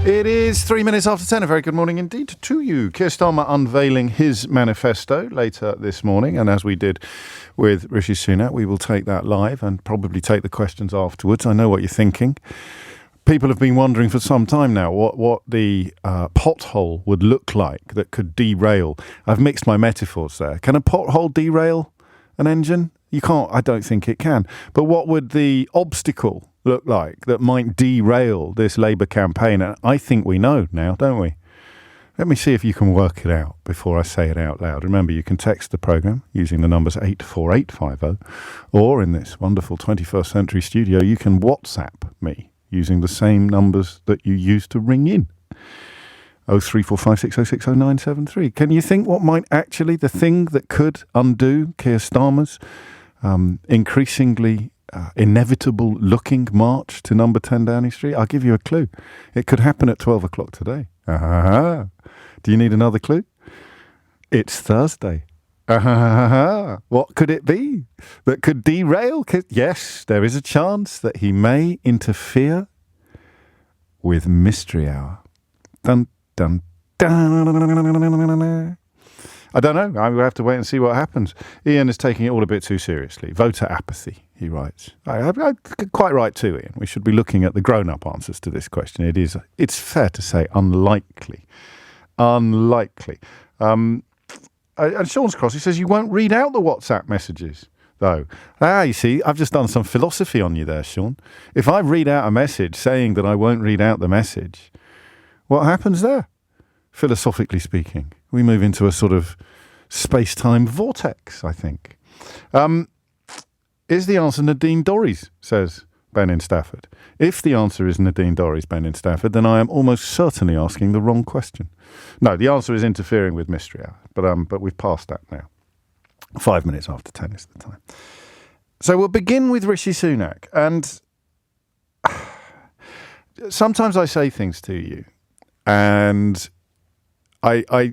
It is 3 minutes after 10. A very good morning indeed to you. Keir Starmer unveiling his manifesto later this morning. And as we did with Rishi Sunak, we will take that live and probably take the questions afterwards. I know what you're thinking. People have been wondering for some time now what the pothole would look like that could derail. I've mixed my metaphors there. Can a pothole derail an engine? You can't. I don't think it can. But what would the obstacle look like that might derail this Labour campaign? And I think we know now, don't we? Let me see if you can work it out before I say it out loud. Remember, you can text the programme using the numbers 84850, or in this wonderful 21st century studio, you can WhatsApp me using the same numbers that you used to ring in. 03456060973. Can you think what might actually, the thing that could undo Keir Starmer's increasingly inevitable looking march to number 10 Downing Street? I'll give you a clue. It could happen at 12 o'clock today. Do you need another clue? It's Thursday. What could it be that could derail? Yes, there is a chance that he may interfere with Mystery Hour. Dun, dun, dun. I don't know. I will have to wait and see what happens. Ian is taking it all a bit too seriously. Voter apathy, he writes. I quite right too, Ian. We should be looking at the grown-up answers to this question. It's fair to say unlikely. Unlikely. And Sean's cross, he says, you won't read out the WhatsApp messages, though. You see, I've just done some philosophy on you there, Sean. If I read out a message saying that I won't read out the message, what happens there? Philosophically speaking, we move into a sort of space-time vortex, I think. Is the answer Nadine Dorries, says Ben in Stafford. If the answer is Nadine Dorries, Ben in Stafford, then I am almost certainly asking the wrong question. No, the answer is interfering with Mystery Hour, but we've passed that now. 5 minutes after 10 is the time. So we'll begin with Rishi Sunak. And sometimes I say things to you, and I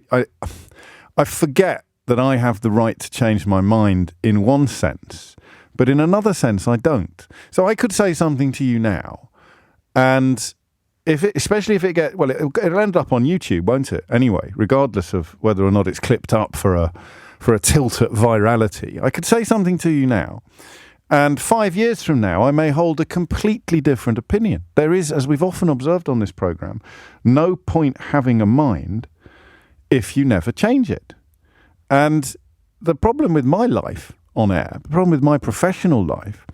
forget that I have the right to change my mind in one sense, but in another sense I don't. So I could say something to you now, and especially if it'll end up on YouTube, won't it? Anyway, regardless of whether or not it's clipped up for a tilt at virality, I could say something to you now, and 5 years from now I may hold a completely different opinion. There is, as we've often observed on this programme, no point having a mind if you never change it. And the problem with my life on air, the problem with my professional life,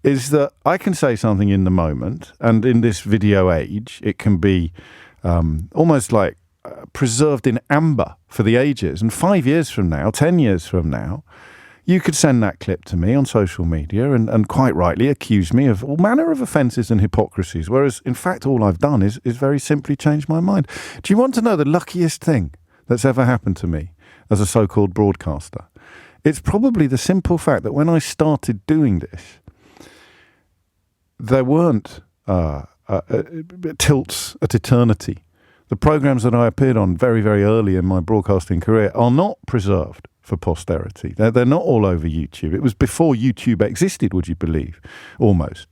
is that I can say something in the moment, and in this video age, it can be almost like preserved in amber for the ages. And 5 years from now, 10 years from now, you could send that clip to me on social media and quite rightly accuse me of all manner of offences and hypocrisies, whereas, in fact, all I've done is very simply change my mind. Do you want to know the luckiest thing that's ever happened to me as a so-called broadcaster? It's probably the simple fact that when I started doing this, there weren't tilts at eternity. The programmes that I appeared on very, very early in my broadcasting career are not preserved for posterity. They're not all over YouTube. It was before YouTube existed, would you believe? Almost.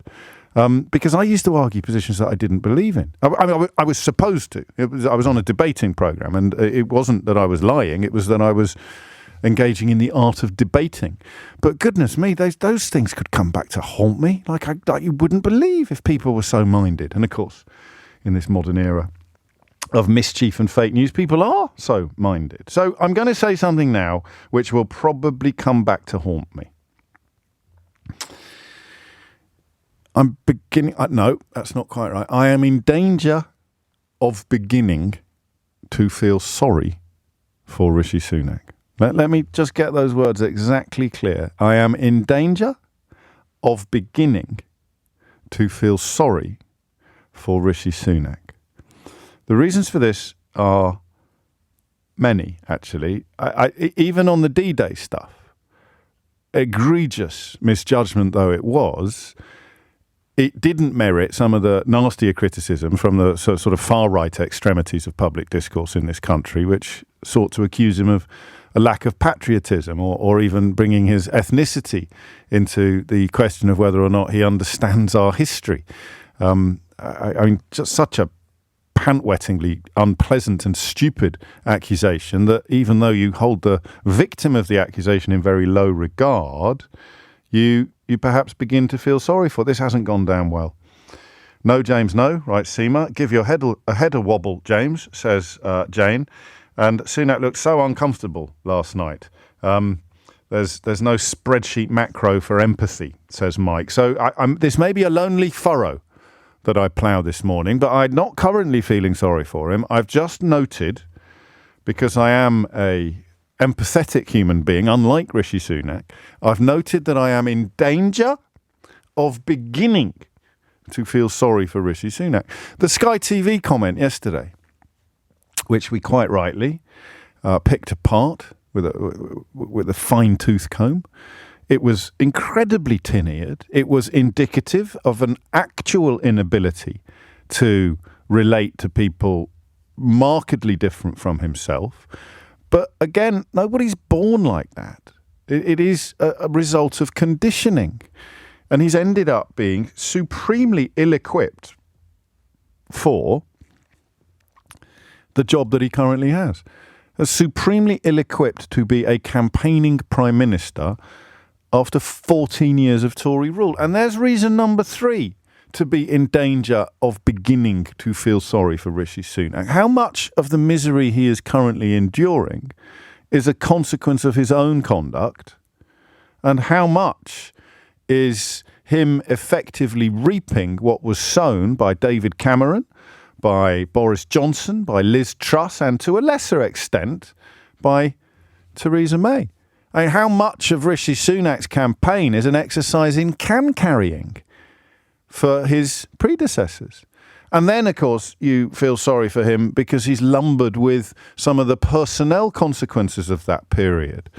Because I used to argue positions that I didn't believe in. I was supposed to. I was on a debating programme, and it wasn't that I was lying. It was that I was engaging in the art of debating. But goodness me, those things could come back to haunt me like you wouldn't believe if people were so minded. And of course, in this modern era of mischief and fake news, people are so minded. So I'm going to say something now which will probably come back to haunt me. I'm beginning... no, that's not quite right. I am in danger of beginning to feel sorry for Rishi Sunak. Let me just get those words exactly clear. I am in danger of beginning to feel sorry for Rishi Sunak. The reasons for this are many, actually. Even on the D-Day stuff, egregious misjudgment though it was, it didn't merit some of the nastier criticism from the sort of far-right extremities of public discourse in this country, which sought to accuse him of a lack of patriotism or even bringing his ethnicity into the question of whether or not he understands our history. I mean, just such a pant-wettingly unpleasant and stupid accusation that even though you hold the victim of the accusation in very low regard, you perhaps begin to feel sorry for. This hasn't gone down well. No, James, no, writes Seema. Give your head a wobble, James, says Jane. And Sunak looked so uncomfortable last night. There's no spreadsheet macro for empathy, says Mike. So this may be a lonely furrow that I plough this morning, but I'm not currently feeling sorry for him. I've just noted, because I am a empathetic human being, unlike Rishi Sunak, I've noted that I am in danger of beginning to feel sorry for Rishi Sunak. The Sky TV comment yesterday, which we quite rightly picked apart with a fine-tooth comb, it was incredibly tin-eared. It was indicative of an actual inability to relate to people markedly different from himself. But again, nobody's born like that. It is a result of conditioning. And he's ended up being supremely ill-equipped for the job that he currently has. Supremely ill-equipped to be a campaigning Prime Minister after 14 years of Tory rule. And there's reason number 3 to be in danger of beginning to feel sorry for Rishi Sunak. How much of the misery he is currently enduring is a consequence of his own conduct, and how much is him effectively reaping what was sown by David Cameron, by Boris Johnson, by Liz Truss, and to a lesser extent by Theresa May. I mean, how much of Rishi Sunak's campaign is an exercise in can-carrying for his predecessors? And then, of course, you feel sorry for him because he's lumbered with some of the personnel consequences of that period.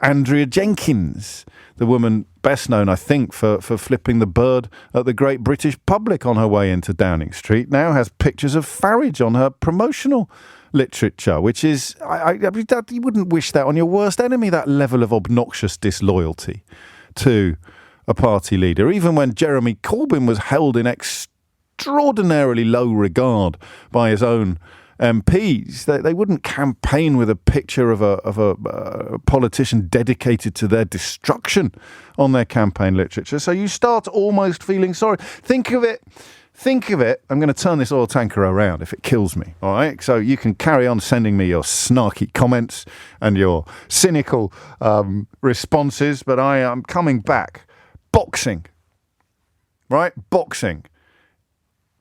Andrea Jenkins, the woman best known, I think, for flipping the bird at the great British public on her way into Downing Street, now has pictures of Farage on her promotional literature, which is, you wouldn't wish that on your worst enemy, that level of obnoxious disloyalty to a party leader. Even when Jeremy Corbyn was held in extraordinarily low regard by his own MPs, they wouldn't campaign with a picture of a politician dedicated to their destruction on their campaign literature. So you start almost feeling sorry. Think of it. I'm going to turn this oil tanker around if it kills me. All right. So you can carry on sending me your snarky comments and your cynical responses, but I am coming back. Boxing. Right? Boxing.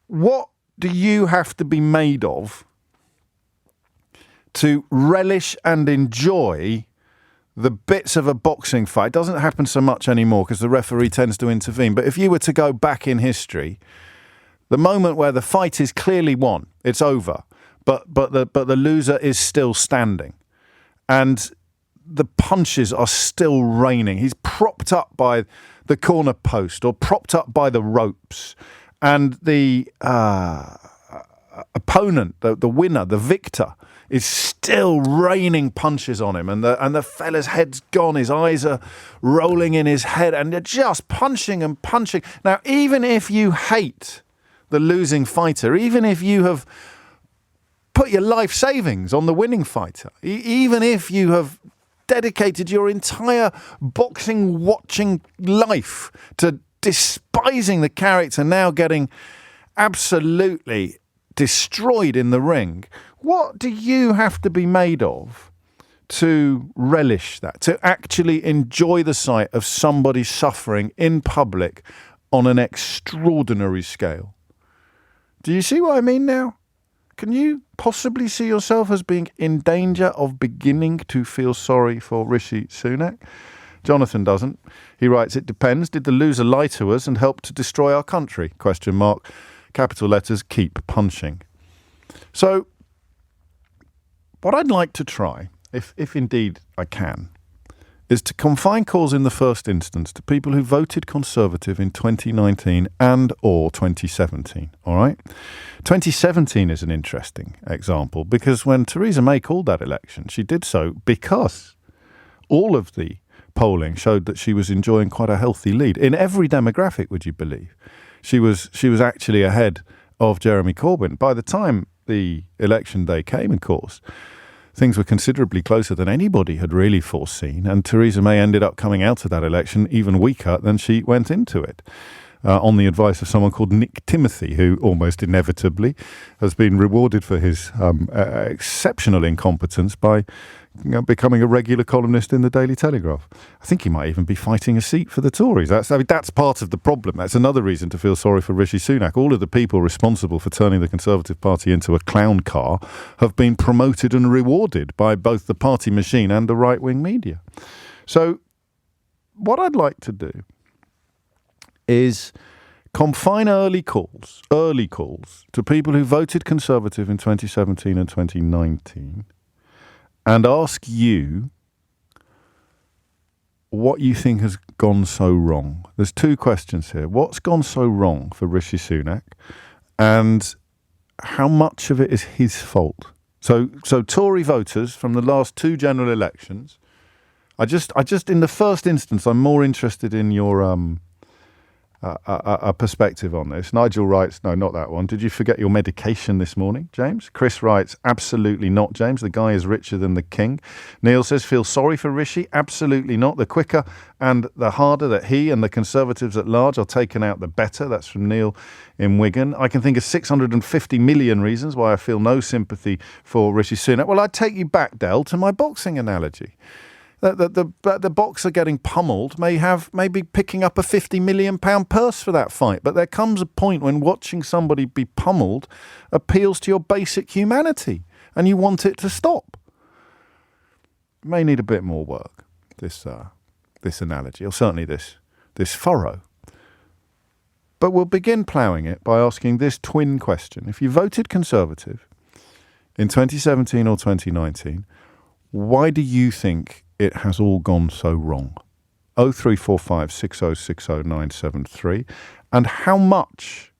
What do you have to be made of to relish and enjoy the bits of a boxing fight? It doesn't happen so much anymore because the referee tends to intervene. But if you were to go back in history, the moment where the fight is clearly won, it's over, but the loser is still standing, and the punches are still raining. He's propped up by the corner post or propped up by the ropes, and the opponent, the winner, the victor, is still raining punches on him, and the fella's head's gone, his eyes are rolling in his head, and they're just punching and punching. Now, even if you hate the losing fighter, even if you have put your life savings on the winning fighter, even if you have dedicated your entire boxing watching life to despising the character now getting absolutely destroyed in the ring, what do you have to be made of to relish that, to actually enjoy the sight of somebody suffering in public on an extraordinary scale? Do you see what I mean now? Can you possibly see yourself as being in danger of beginning to feel sorry for Rishi Sunak? Jonathan doesn't. He writes, it depends. Did the loser lie to us and help to destroy our country? ? Capital letters, keep punching. So, what I'd like to try, if indeed I can, is to confine calls in the first instance to people who voted Conservative in 2019 and or 2017, all right? 2017 is an interesting example because when Theresa May called that election, she did so because all of the polling showed that she was enjoying quite a healthy lead. In every demographic, would you believe? She was actually ahead of Jeremy Corbyn. By the time the election day came, of course, things were considerably closer than anybody had really foreseen, and Theresa May ended up coming out of that election even weaker than she went into it, on the advice of someone called Nick Timothy, who almost inevitably has been rewarded for his exceptional incompetence by becoming a regular columnist in the Daily Telegraph. I think he might even be fighting a seat for the Tories. That's part of the problem. That's another reason to feel sorry for Rishi Sunak. All of the people responsible for turning the Conservative Party into a clown car have been promoted and rewarded by both the party machine and the right-wing media. So what I'd like to do is confine early calls to people who voted Conservative in 2017 and 2019 and ask you what you think has gone so wrong. There's two questions here. What's gone so wrong for Rishi Sunak, and how much of it is his fault? So Tory voters from the last two general elections, I just in the first instance, I'm more interested in your a perspective on this. Nigel writes, no, not that one. Did you forget your medication this morning, James? Chris writes, absolutely not, James. The guy is richer than the king. Neil says, feel sorry for Rishi? Absolutely not. The quicker and the harder that he and the Conservatives at large are taken out, the better. That's from Neil in Wigan. I can think of 650 million reasons why I feel no sympathy for Rishi Sunak. Well, I'd take you back, Del, to my boxing analogy. The boxer getting pummeled may be picking up a £50 million purse for that fight. But there comes a point when watching somebody be pummeled appeals to your basic humanity and you want it to stop. May need a bit more work, this analogy, or certainly this furrow. But we'll begin ploughing it by asking this twin question. If you voted Conservative in 2017 or 2019, why do you think it has all gone so wrong? 0345 6060 973. And how much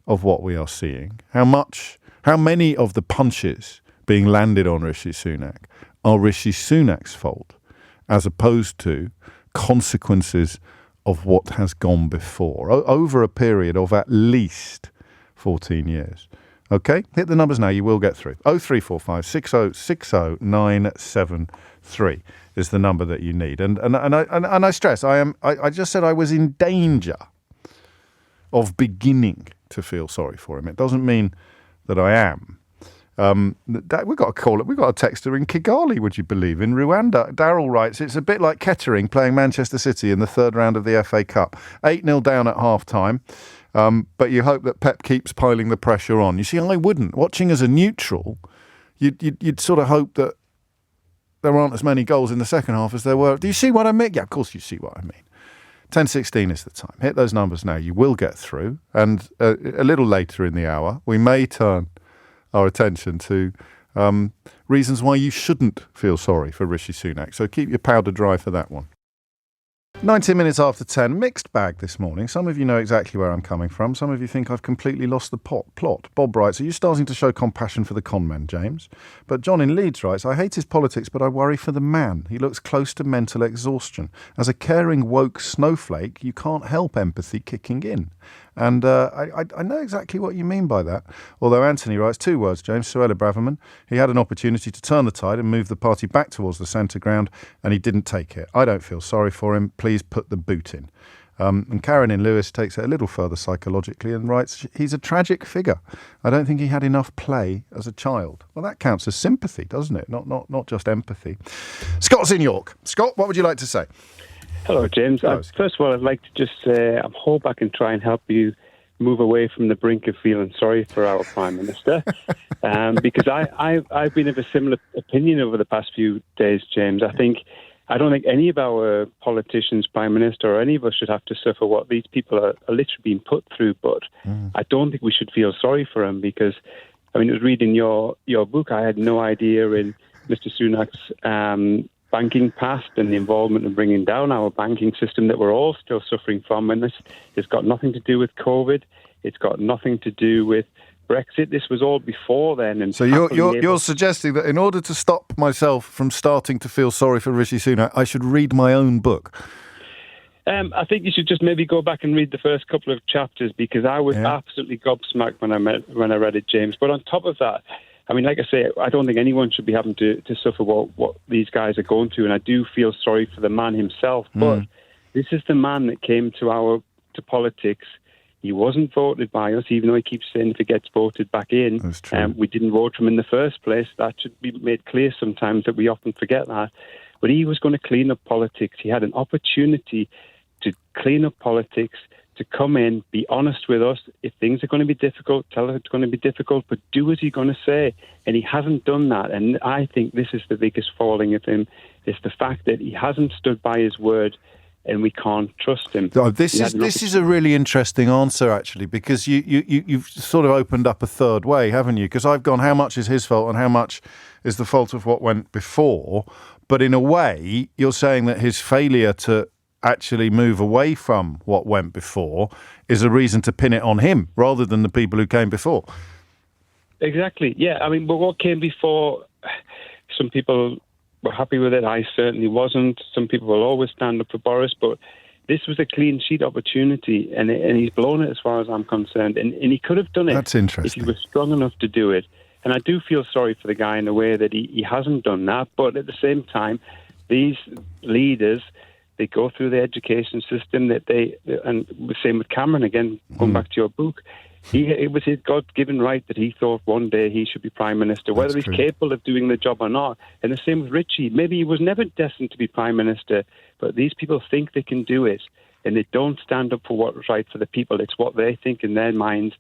of what we are seeing, how many of the punches being landed on Rishi Sunak are Rishi Sunak's fault, as opposed to consequences of what has gone before, over a period of at least 14 years. Okay, hit the numbers now, you will get through. 0345 6060 973 is the number that you need. And I stress, I just said I was in danger of beginning to feel sorry for him. It doesn't mean that I am. We've got a caller, we've got a texter in Kigali, would you believe, in Rwanda. Darryl writes, it's a bit like Kettering playing Manchester City in the third round of the FA Cup. 8-0 down at half-time. But you hope that Pep keeps piling the pressure on. You see, I wouldn't. Watching as a neutral, you'd sort of hope that there aren't as many goals in the second half as there were. Do you see what I mean? Yeah, of course you see what I mean. 10:16 is the time. Hit those numbers now. You will get through. And a little later in the hour, we may turn our attention to reasons why you shouldn't feel sorry for Rishi Sunak. So keep your powder dry for that one. 19 minutes after 10, mixed bag this morning. Some of you know exactly where I'm coming from. Some of you think I've completely lost the plot. Bob writes, are you starting to show compassion for the con men, James? But John in Leeds writes, I hate his politics, but I worry for the man. He looks close to mental exhaustion. As a caring, woke snowflake, you can't help empathy kicking in. And I know exactly what you mean by that. Although Anthony writes, 2 words, James, Suella Braverman. He had an opportunity to turn the tide and move the party back towards the centre ground, and he didn't take it. I don't feel sorry for him. Please put the boot in. And Karen in Lewis takes it a little further psychologically and writes, he's a tragic figure. I don't think he had enough play as a child. Well, that counts as sympathy, doesn't it? Not just empathy. Scott's in York. Scott, what would you like to say? Hello, James. First of all, I'd like to just say I hope I can try and help you move away from the brink of feeling sorry for our Prime Minister, because I've been of a similar opinion over the past few days, James. I don't think any of our politicians, Prime Minister, or any of us should have to suffer what these people are literally being put through, but I don't think we should feel sorry for them because, I mean, I was reading your book. I had no idea in Mr. Sunak's banking past and the involvement in bringing down our banking system that we're all still suffering from. And this has got nothing to do with COVID. It's got nothing to do with Brexit. This was all before then. And so you're suggesting that in order to stop myself from starting to feel sorry for Rishi Sunak, I should read my own book? I think you should just maybe go back and read the first couple of chapters, because I was absolutely gobsmacked when I read it, James. But on top of that, I mean, like I say, I don't think anyone should be having to suffer what these guys are going through, and I do feel sorry for the man himself. But this is the man that came to politics. He wasn't voted by us, even though he keeps saying if he gets voted back in, that's true. We didn't vote for him in the first place. That should be made clear sometimes, that we often forget that. But he was going to clean up politics. He had an opportunity to clean up politics, to come in, be honest with us. If things are going to be difficult, tell us it's going to be difficult, but do as he's going to say. And he hasn't done that. And I think this is the biggest falling of him, is the fact that he hasn't stood by his word, and we can't trust him. Oh, this is a really interesting answer, actually, because you've sort of opened up a third way, haven't you? Because I've gone, how much is his fault and how much is the fault of what went before? But in a way, you're saying that his failure to actually move away from what went before is a reason to pin it on him rather than the people who came before. Exactly, yeah. I mean, but what came before, some people were happy with it. I certainly wasn't. Some people will always stand up for Boris, but this was a clean sheet opportunity, and he's blown it as far as I'm concerned. And he could have done it. That's interesting. If he was strong enough to do it. And I do feel sorry for the guy in a way that he hasn't done that. But at the same time, these leaders, they go through the education system and the same with Cameron, again, going back to your book. It was his God-given right that he thought one day he should be Prime Minister, whether he's capable of doing the job or not. And the same with Richie. Maybe he was never destined to be Prime Minister, but these people think they can do it, and they don't stand up for what's right for the people. It's what they think in their minds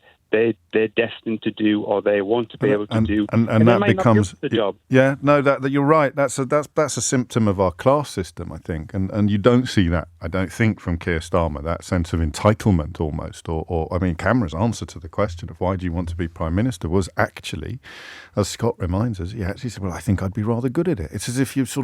they're destined to do, or they want to be able to do, and that becomes the job. Yeah, no, that you're right. That's a symptom of our class system, I think, and you don't see that, I don't think, from Keir Starmer, that sense of entitlement almost, or I mean, Cameron's answer to the question of why do you want to be Prime Minister was actually, as Scott reminds us, he actually said, well, I think I'd be rather good at it. It's as if you've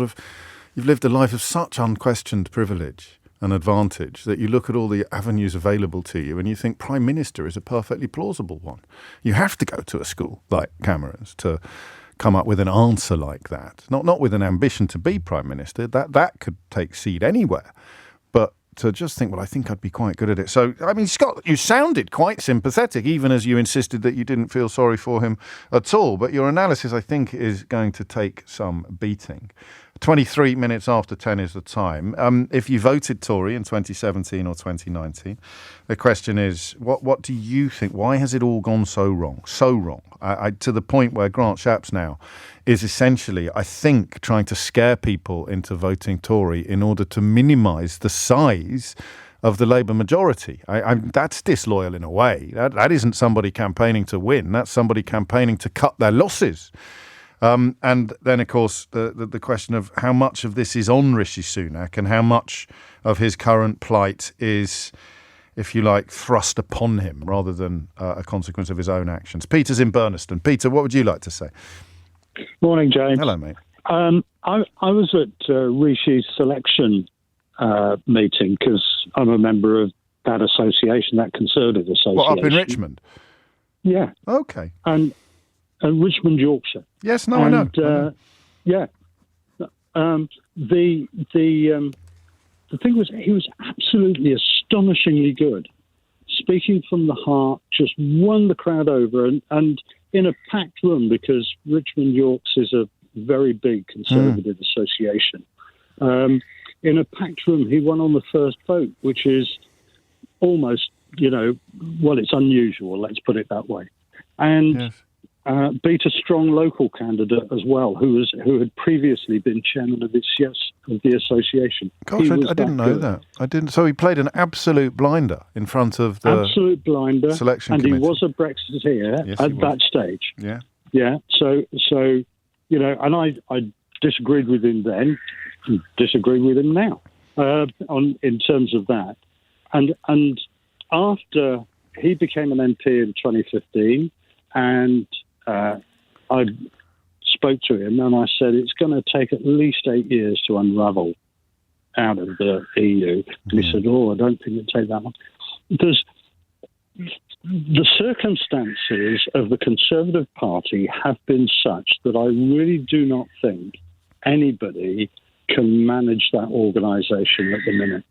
lived a life of such unquestioned privilege and advantage that you look at all the avenues available to you and you think Prime Minister is a perfectly plausible one. You have to go to a school like Cameron's to come up with an answer like that. Not with an ambition to be Prime Minister. That could take seed anywhere. But to just think, well, I think I'd be quite good at it. So, I mean, Scott, you sounded quite sympathetic, even as you insisted that you didn't feel sorry for him at all. But your analysis, I think, is going to take some beating. 23 minutes after 10 is the time. If you voted Tory in 2017 or 2019, the question is, what do you think? Why has it all gone so wrong? So wrong. To the point where Grant Shapps now is essentially, I think, trying to scare people into voting Tory in order to minimise the size of the Labour majority. That's disloyal in a way. That isn't somebody campaigning to win. That's somebody campaigning to cut their losses. And then, of course, the question of how much of this is on Rishi Sunak and how much of his current plight is, if you like, thrust upon him rather than a consequence of his own actions. Peter's in Burniston. Peter, what would you like to say? Morning, James. Hello, mate. I was at Rishi's selection meeting because I'm a member of that association, that Conservative association. What, up in Richmond? Yeah. Okay. And Richmond, Yorkshire. Yes, no, I know. Yeah. The thing was, he was absolutely astonishingly good. Speaking from the heart, just won the crowd over, and in a packed room, because Richmond Yorks is a very big Conservative association. In a packed room, he won on the first vote, which is almost, it's unusual, let's put it that way. And yes. Beat a strong local candidate as well, who had previously been chairman of the association. Gosh, I didn't know that. I didn't. So he played an absolute blinder in front of the selection committee. And he was a Brexiteer at that stage. Yeah. Yeah. So and I disagreed with him then, disagreed with him now, in terms of that. And after he became an MP in 2015, and I spoke to him and I said, it's going to take at least 8 years to unravel out of the EU. And he said, I don't think it'll take that long. Because the circumstances of the Conservative Party have been such that I really do not think anybody can manage that organisation at the minute.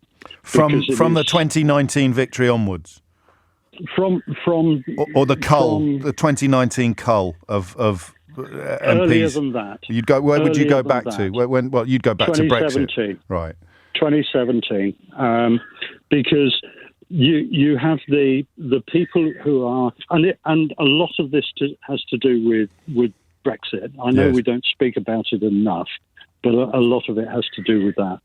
From the 2019 victory onwards? From or the cull, the 2019 cull of MPs. Earlier than that. Where would you go back to? Well, you'd go back to Brexit. Right. 2017. Because you have the people who are, and a lot of this has to do with Brexit. I know we don't speak about it enough, but a lot of it has to do with that.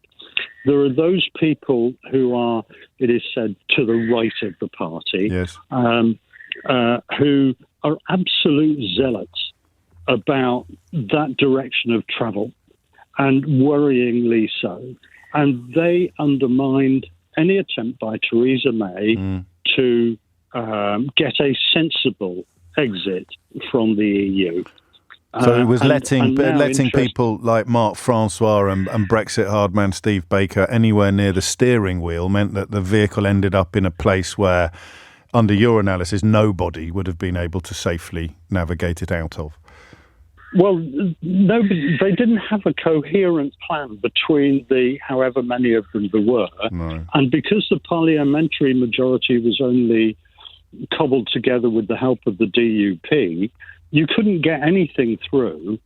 There are those people who are, it is said, to the right of the party, who are absolute zealots about that direction of travel, and worryingly so. And they undermined any attempt by Theresa May to get a sensible exit from the EU. So it was letting people like Mark Francois and Brexit hardman Steve Baker anywhere near the steering wheel meant that the vehicle ended up in a place where, under your analysis, nobody would have been able to safely navigate it out of. Well, no, they didn't have a coherent plan between however many of them there were. No. And because the parliamentary majority was only cobbled together with the help of the DUP, you couldn't get anything through,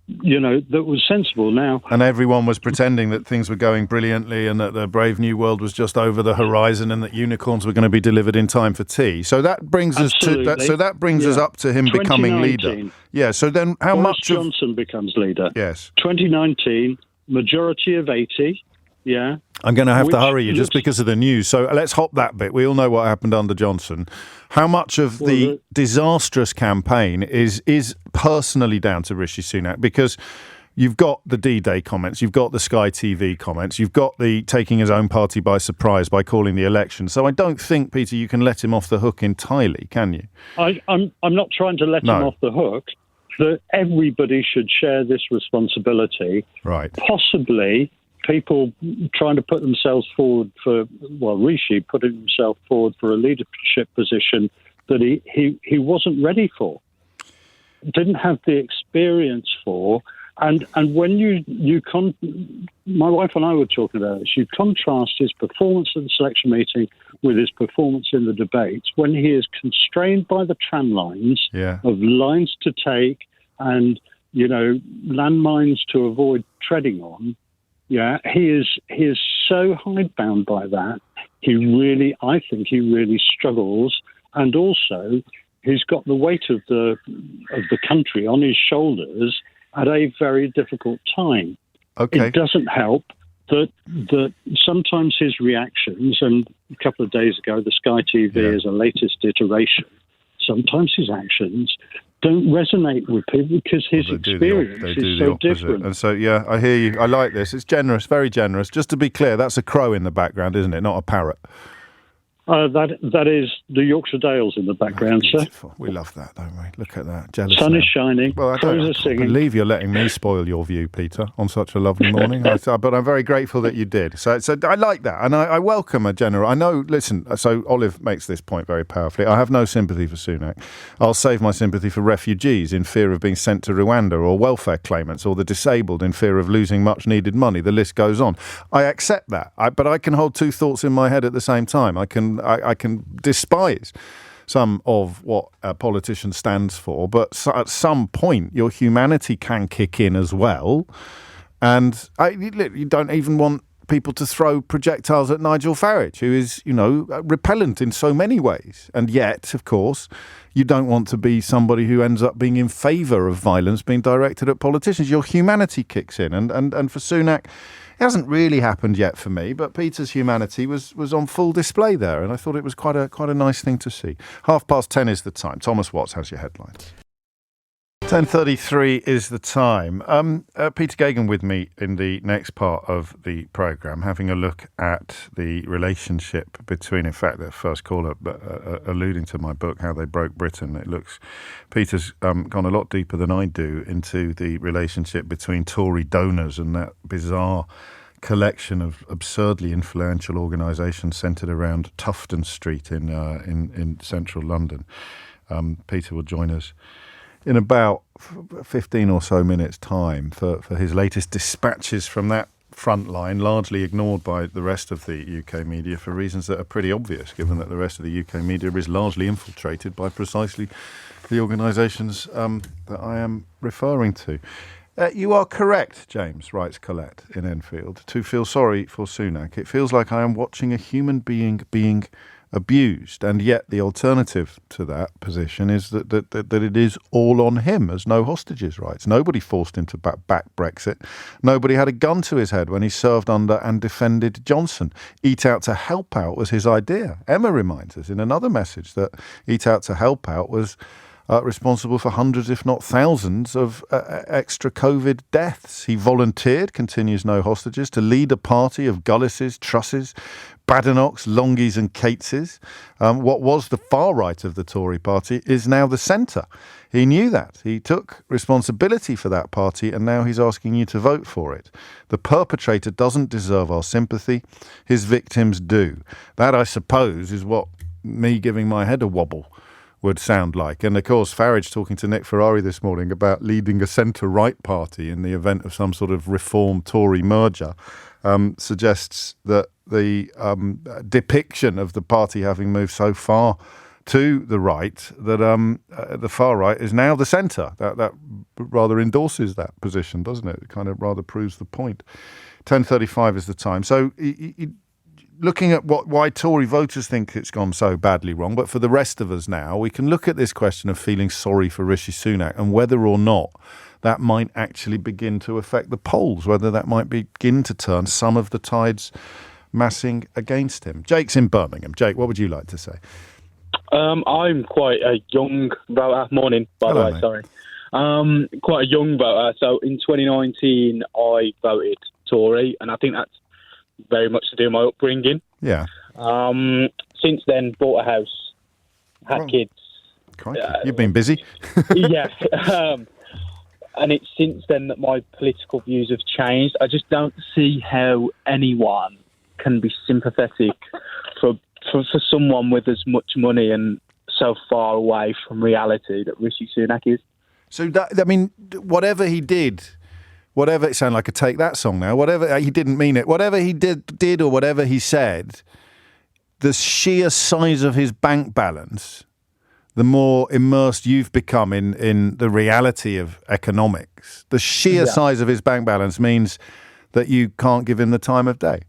that was sensible now. And everyone was pretending that things were going brilliantly and that the brave new world was just over the horizon and that unicorns were going to be delivered in time for tea. So that brings us us up to him becoming leader. Yeah. So then, Boris Johnson becomes leader. Yes. 2019, majority of 80. Yeah. I'm going to have to hurry you just because of the news. So let's hop that bit. We all know what happened under Johnson. How much of the disastrous campaign is personally down to Rishi Sunak? Because you've got the D-Day comments, you've got the Sky TV comments, you've got the taking his own party by surprise by calling the election. So I don't think, Peter, you can let him off the hook entirely, can you? I'm not trying to let him off the hook. That everybody should share this responsibility. Right. Possibly people trying to put themselves forward Rishi putting himself forward for a leadership position that he wasn't ready for, didn't have the experience for. And when my wife and I were talking about this, you contrast his performance at the selection meeting with his performance in the debates, when he is constrained by the tram lines of lines to take and, landmines to avoid treading on. Yeah, he is so hidebound by that. I think he really struggles, and also he's got the weight of the country on his shoulders at a very difficult time. Okay. It doesn't help that sometimes his reactions, and a couple of days ago, the Sky TV is a latest iteration. Sometimes his actions don't resonate with people because his experience is so different. And so, I hear you. I like this. It's generous, very generous. Just to be clear, that's a crow in the background, isn't it? Not a parrot. That is the Yorkshire Dales in the background, sir. We love that, don't we? Look at that. Jealous. Sun is shining. Well, I can't believe you're letting me spoil your view, Peter, on such a lovely morning. But I'm very grateful that you did. So I like that. And I welcome a general. I know, listen, so Olive makes this point very powerfully. I have no sympathy for Sunak. I'll save my sympathy for refugees in fear of being sent to Rwanda, or welfare claimants, or the disabled in fear of losing much needed money. The list goes on. I accept that. But I can hold two thoughts in my head at the same time. I can despise some of what a politician stands for, but at some point your humanity can kick in as well. And you don't even want people to throw projectiles at Nigel Farage, who is, repellent in so many ways. And yet, of course, you don't want to be somebody who ends up being in favour of violence being directed at politicians. Your humanity kicks in. And for Sunak, it hasn't really happened yet for me, but Peter's humanity was on full display there, and I thought it was quite a nice thing to see. 10:30 is the time. Thomas Watts has your headlines. 10:33 is the time. Peter Gagan with me in the next part of the programme, having a look at the relationship between, in fact, the first caller alluding to my book, How They Broke Britain. It looks, Peter's gone a lot deeper than I do into the relationship between Tory donors and that bizarre collection of absurdly influential organisations centred around Tufton Street in central London. Peter will join us in about 15 or so minutes' time for his latest dispatches from that front line, largely ignored by the rest of the UK media for reasons that are pretty obvious, given that the rest of the UK media is largely infiltrated by precisely the organisations that I am referring to. You are correct, James, writes Colette in Enfield, to feel sorry for Sunak. It feels like I am watching a human being being abused, and yet the alternative to that position is that it is all on him, as no hostages rights. Nobody forced him to back Brexit. Nobody had a gun to his head when he served under and defended Johnson. Eat Out to Help Out was his idea. Emma reminds us in another message that Eat Out to Help Out was responsible for hundreds, if not thousands, of extra COVID deaths. He volunteered, continues No Hostages, to lead a party of Gullises, Trusses, Baddenocks, Longies and Cateses. What was the far right of the Tory party is now the centre. He knew that. He took responsibility for that party, and now he's asking you to vote for it. The perpetrator doesn't deserve our sympathy. His victims do. That, I suppose, is what me giving my head a wobble would sound like. And of course, Farage talking to Nick Ferrari this morning about leading a centre-right party in the event of some sort of reform Tory merger suggests that the depiction of the party having moved so far to the right that the far right is now the centre. That rather endorses that position, doesn't it? It kind of rather proves the point. 10:35 is the time. So looking at why Tory voters think it's gone so badly wrong, but for the rest of us now, we can look at this question of feeling sorry for Rishi Sunak and whether or not that might actually begin to affect the polls, whether that might begin to turn some of the tides massing against him. Jake's in Birmingham. Jake, what would you like to say? I'm quite a young voter. Morning, by the way, sorry. Quite a young voter. So in 2019, I voted Tory, and I think that's very much to do with my upbringing. Yeah. Since then, bought a house, had kids. Crikey. You've been busy. Yeah. And it's since then that my political views have changed. I just don't see how anyone can be sympathetic for someone with as much money and so far away from reality that Rishi Sunak is. So, whatever he did, whatever, it sounded like a Take That song now, whatever, he didn't mean it, whatever he did or whatever he said, the sheer size of his bank balance, the more immersed you've become in the reality of economics, the sheer size of his bank balance means that you can't give him the time of day.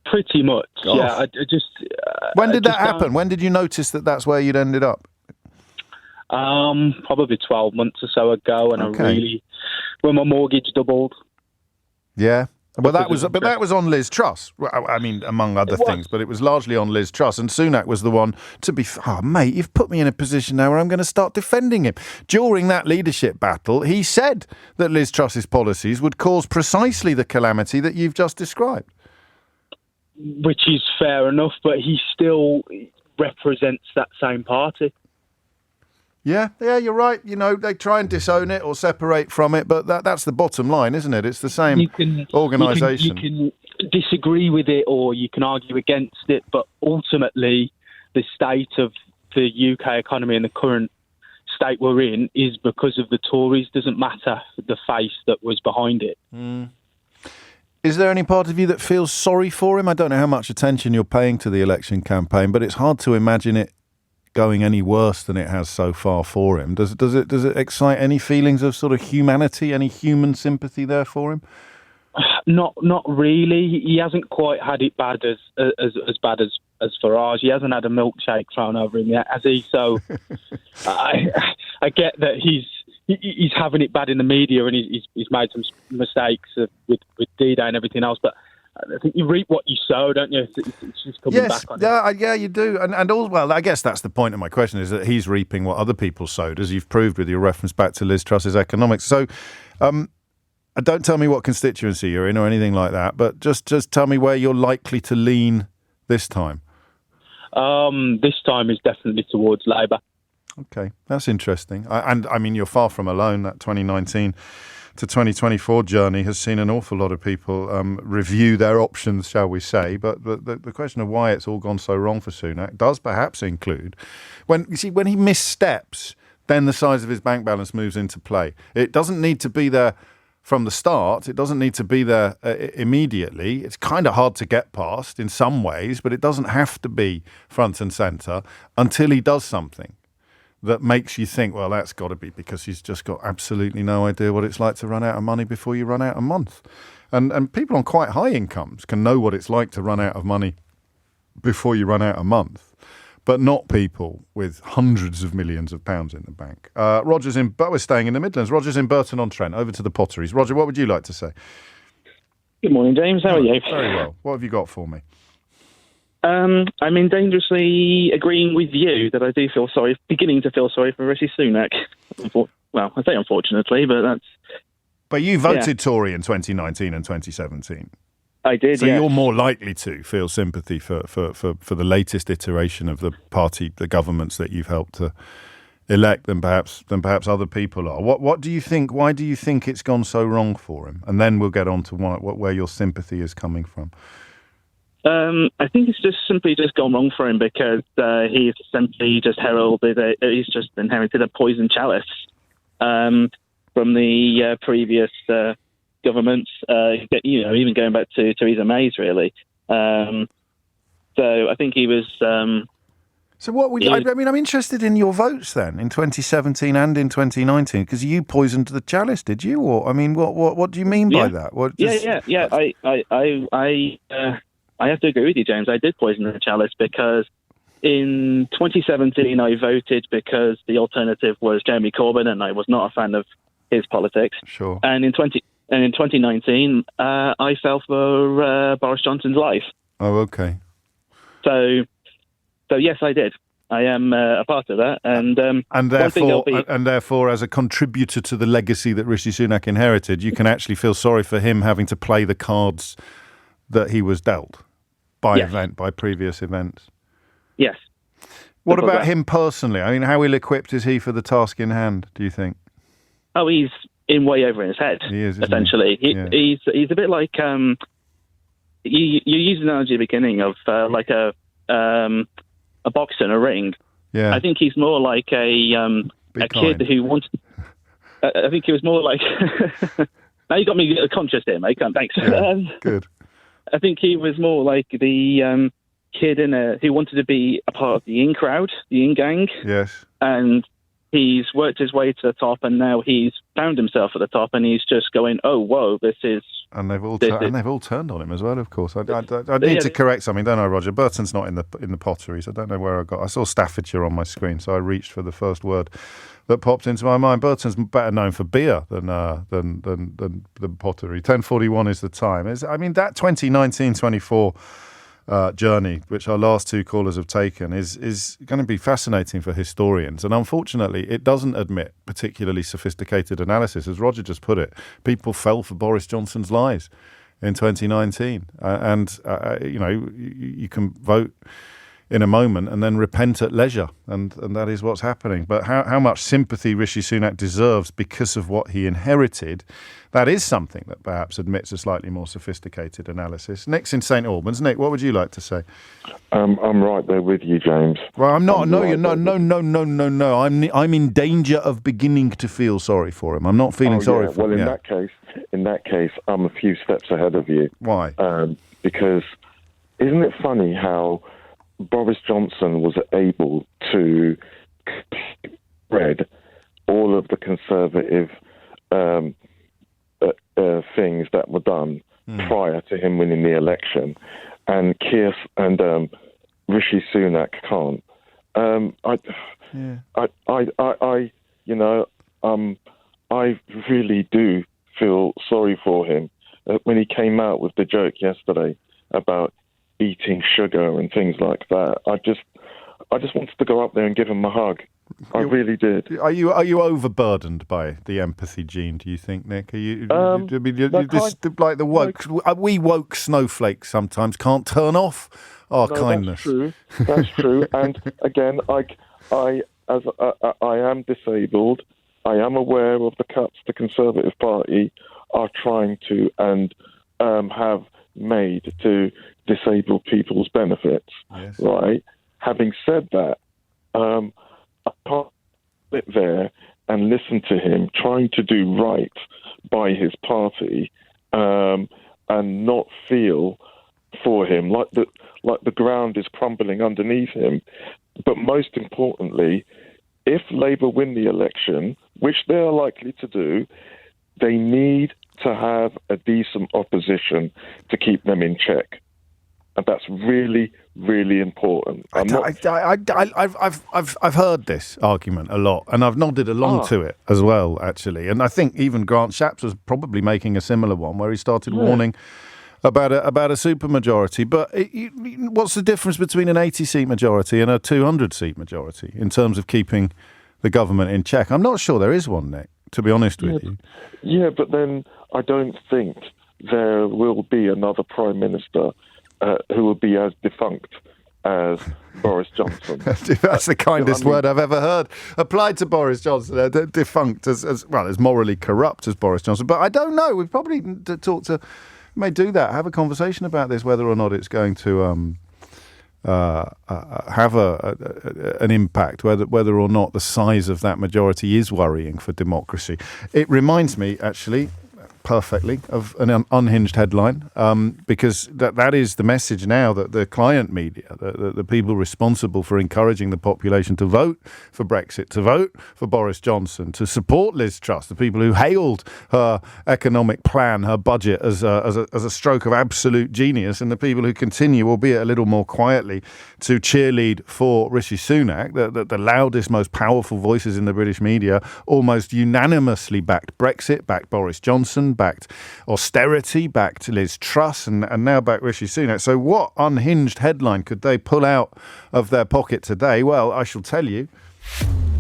Pretty much, yeah. I just. When did that happen? When did you notice that that's where you'd ended up? Probably 12 months or so ago, and when my mortgage doubled. Yeah. Well, that was on Liz Truss. I mean, among other things, but it was largely on Liz Truss. And Sunak was the one to be. Oh, mate, you've put me in a position now where I'm going to start defending him. During that leadership battle, he said that Liz Truss's policies would cause precisely the calamity that you've just described. Which is fair enough, but he still represents that same party. Yeah, you're right. You know, they try and disown it or separate from it, but that's the bottom line, isn't it? It's the same organisation. You can disagree with it or you can argue against it, but ultimately the state of the UK economy and the current state we're in is because of the Tories. Doesn't matter the face that was behind it. Mm. Is there any part of you that feels sorry for him? I don't know how much attention you're paying to the election campaign, but it's hard to imagine it going any worse than it has so far for him. Does it excite any feelings of sort of humanity, any human sympathy there for him? Not really. He hasn't quite had it bad as bad as Farage. He hasn't had a milkshake thrown over him yet, has he? So I get that he's having it bad in the media and he's made some mistakes with D-Day and everything else, but I think you reap what you sow, don't you? It's just coming back on it. Yeah, you do. And all, well, I guess that's the point of my question, is that he's reaping what other people sowed, as you've proved with your reference back to Liz Truss's economics. So don't tell me what constituency you're in or anything like that, but just tell me where you're likely to lean this time. This time is definitely towards Labour. Okay, that's interesting. And I mean, you're far from alone. That 2019 to 2024 journey has seen an awful lot of people review their options, shall we say. But the question of why it's all gone so wrong for Sunak does perhaps include when he missteps, then the size of his bank balance moves into play. It doesn't need to be there from the start. It doesn't need to be there immediately. It's kind of hard to get past in some ways, but it doesn't have to be front and centre until he does something that makes you think, well, that's got to be because he's just got absolutely no idea what it's like to run out of money before you run out of month. And people on quite high incomes can know what it's like to run out of money before you run out a month, but not people with hundreds of millions of pounds in the bank. Roger's but we're staying in the Midlands. Roger's in Burton-on-Trent, over to the Potteries. Roger, what would you like to say? Good morning, James. How are you? Very well. What have you got for me? I'm in dangerously agreeing with you that I do beginning to feel sorry for Rishi Sunak. Well, I say unfortunately, but that's... But you voted Tory in 2019 and 2017. I did, so you're more likely to feel sympathy for the latest iteration of the party, the governments that you've helped to elect than perhaps other people are. What do you think? Why do you think it's gone so wrong for him? And then we'll get on to where your sympathy is coming from. I think it's just simply gone wrong for him because he's simply just he's just inherited a poison chalice from the previous governments, even going back to Theresa May's, really. So I think he was... So what would I'm interested in your votes then in 2017 and in 2019 because you poisoned the chalice, did you? Or what do you mean by that? I have to agree with you, James. I did poison the chalice because in 2017 I voted because the alternative was Jeremy Corbyn, and I was not a fan of his politics. Sure. And in 2019, I fell for Boris Johnson's life. Oh, okay. So yes, I did. I am a part of that, and therefore, as a contributor to the legacy that Rishi Sunak inherited, you can actually feel sorry for him having to play the cards that he was dealt by previous events. Yes. What about him personally? I mean, how ill-equipped is he for the task in hand, do you think? Oh, he's in way over his head. He is, essentially. He? He's a bit like you used an analogy at the beginning of like a boxer in a ring. Yeah. I think he's more like a kid who wants. I think he was more like. Now you got me conscious here, mate. Thanks. Yeah, good. I think he was more like the kid who wanted to be a part of the in crowd, the in gang. Yes. And he's worked his way to the top, and now he's found himself at the top, and he's just going, "Oh, whoa, this is." And they've all turned on him as well. Of course, I need to correct something, don't I, Roger? Burton's not in the Potteries. I don't know where I saw Staffordshire on my screen, so I reached for the first word that popped into my mind. Burton's better known for beer than the Pottery. 10:41 is the time. That 2019-24 journey, which our last two callers have taken, is going to be fascinating for historians. And unfortunately, it doesn't admit particularly sophisticated analysis. As Roger just put it, people fell for Boris Johnson's lies in 2019. You can vote in a moment and then repent at leisure. And that is what's happening. But how much sympathy Rishi Sunak deserves because of what he inherited, that is something that perhaps admits a slightly more sophisticated analysis. Nick's in St Albans. Nick, what would you like to say? I'm right there with you, James. Well, I'm not. No, you're not. No. I'm in danger of beginning to feel sorry for him. I'm not feeling sorry for him. Well, in that case, I'm a few steps ahead of you. Why? Because isn't it funny how Boris Johnson was able to spread all of the conservative things that were done prior to him winning the election, and Keir and Rishi Sunak can't. I really do feel sorry for him when he came out with the joke yesterday about eating sugar and things like that. I just wanted to go up there and give him a hug. I really did. Are you overburdened by the empathy gene, do you think, Nick? Are you like the woke? We woke snowflakes sometimes can't turn off our kindness. That's true. And again, I am disabled. I am aware of the cuts the Conservative Party are trying to and have made to disabled people's benefits. Yes. Right. Having said that, I can't sit there and listen to him trying to do right by his party and not feel for him like the ground is crumbling underneath him. But most importantly, if Labour win the election, which they are likely to do, they need to have a decent opposition to keep them in check. And that's really, really important. I've heard this argument a lot, and I've nodded along to it as well, actually. And I think even Grant Shapps was probably making a similar one, where he started warning about a supermajority. But what's the difference between an 80-seat majority and a 200-seat majority in terms of keeping the government in check? I'm not sure there is one, Nick, to be honest with you. Yeah, but then I don't think there will be another Prime Minister who will be as defunct as Boris Johnson. That's the kindest word I've ever heard applied to Boris Johnson. Defunct as morally corrupt as Boris Johnson. But I don't know. We've probably may do that. Have a conversation about this, whether or not it's going to have an impact, whether or not the size of that majority is worrying for democracy. It reminds me, actually, perfectly of an unhinged headline, because that is the message now that the client media, the people responsible for encouraging the population to vote for Brexit, to vote for Boris Johnson, to support Liz Truss, the people who hailed her economic plan, her budget as a stroke of absolute genius, and the people who continue, albeit a little more quietly, to cheerlead for Rishi Sunak, the loudest, most powerful voices in the British media, almost unanimously backed Brexit, backed Boris Johnson, backed austerity, backed Liz Truss, and now backed Rishi Sunak. So what unhinged headline could they pull out of their pocket today? Well, I shall tell you.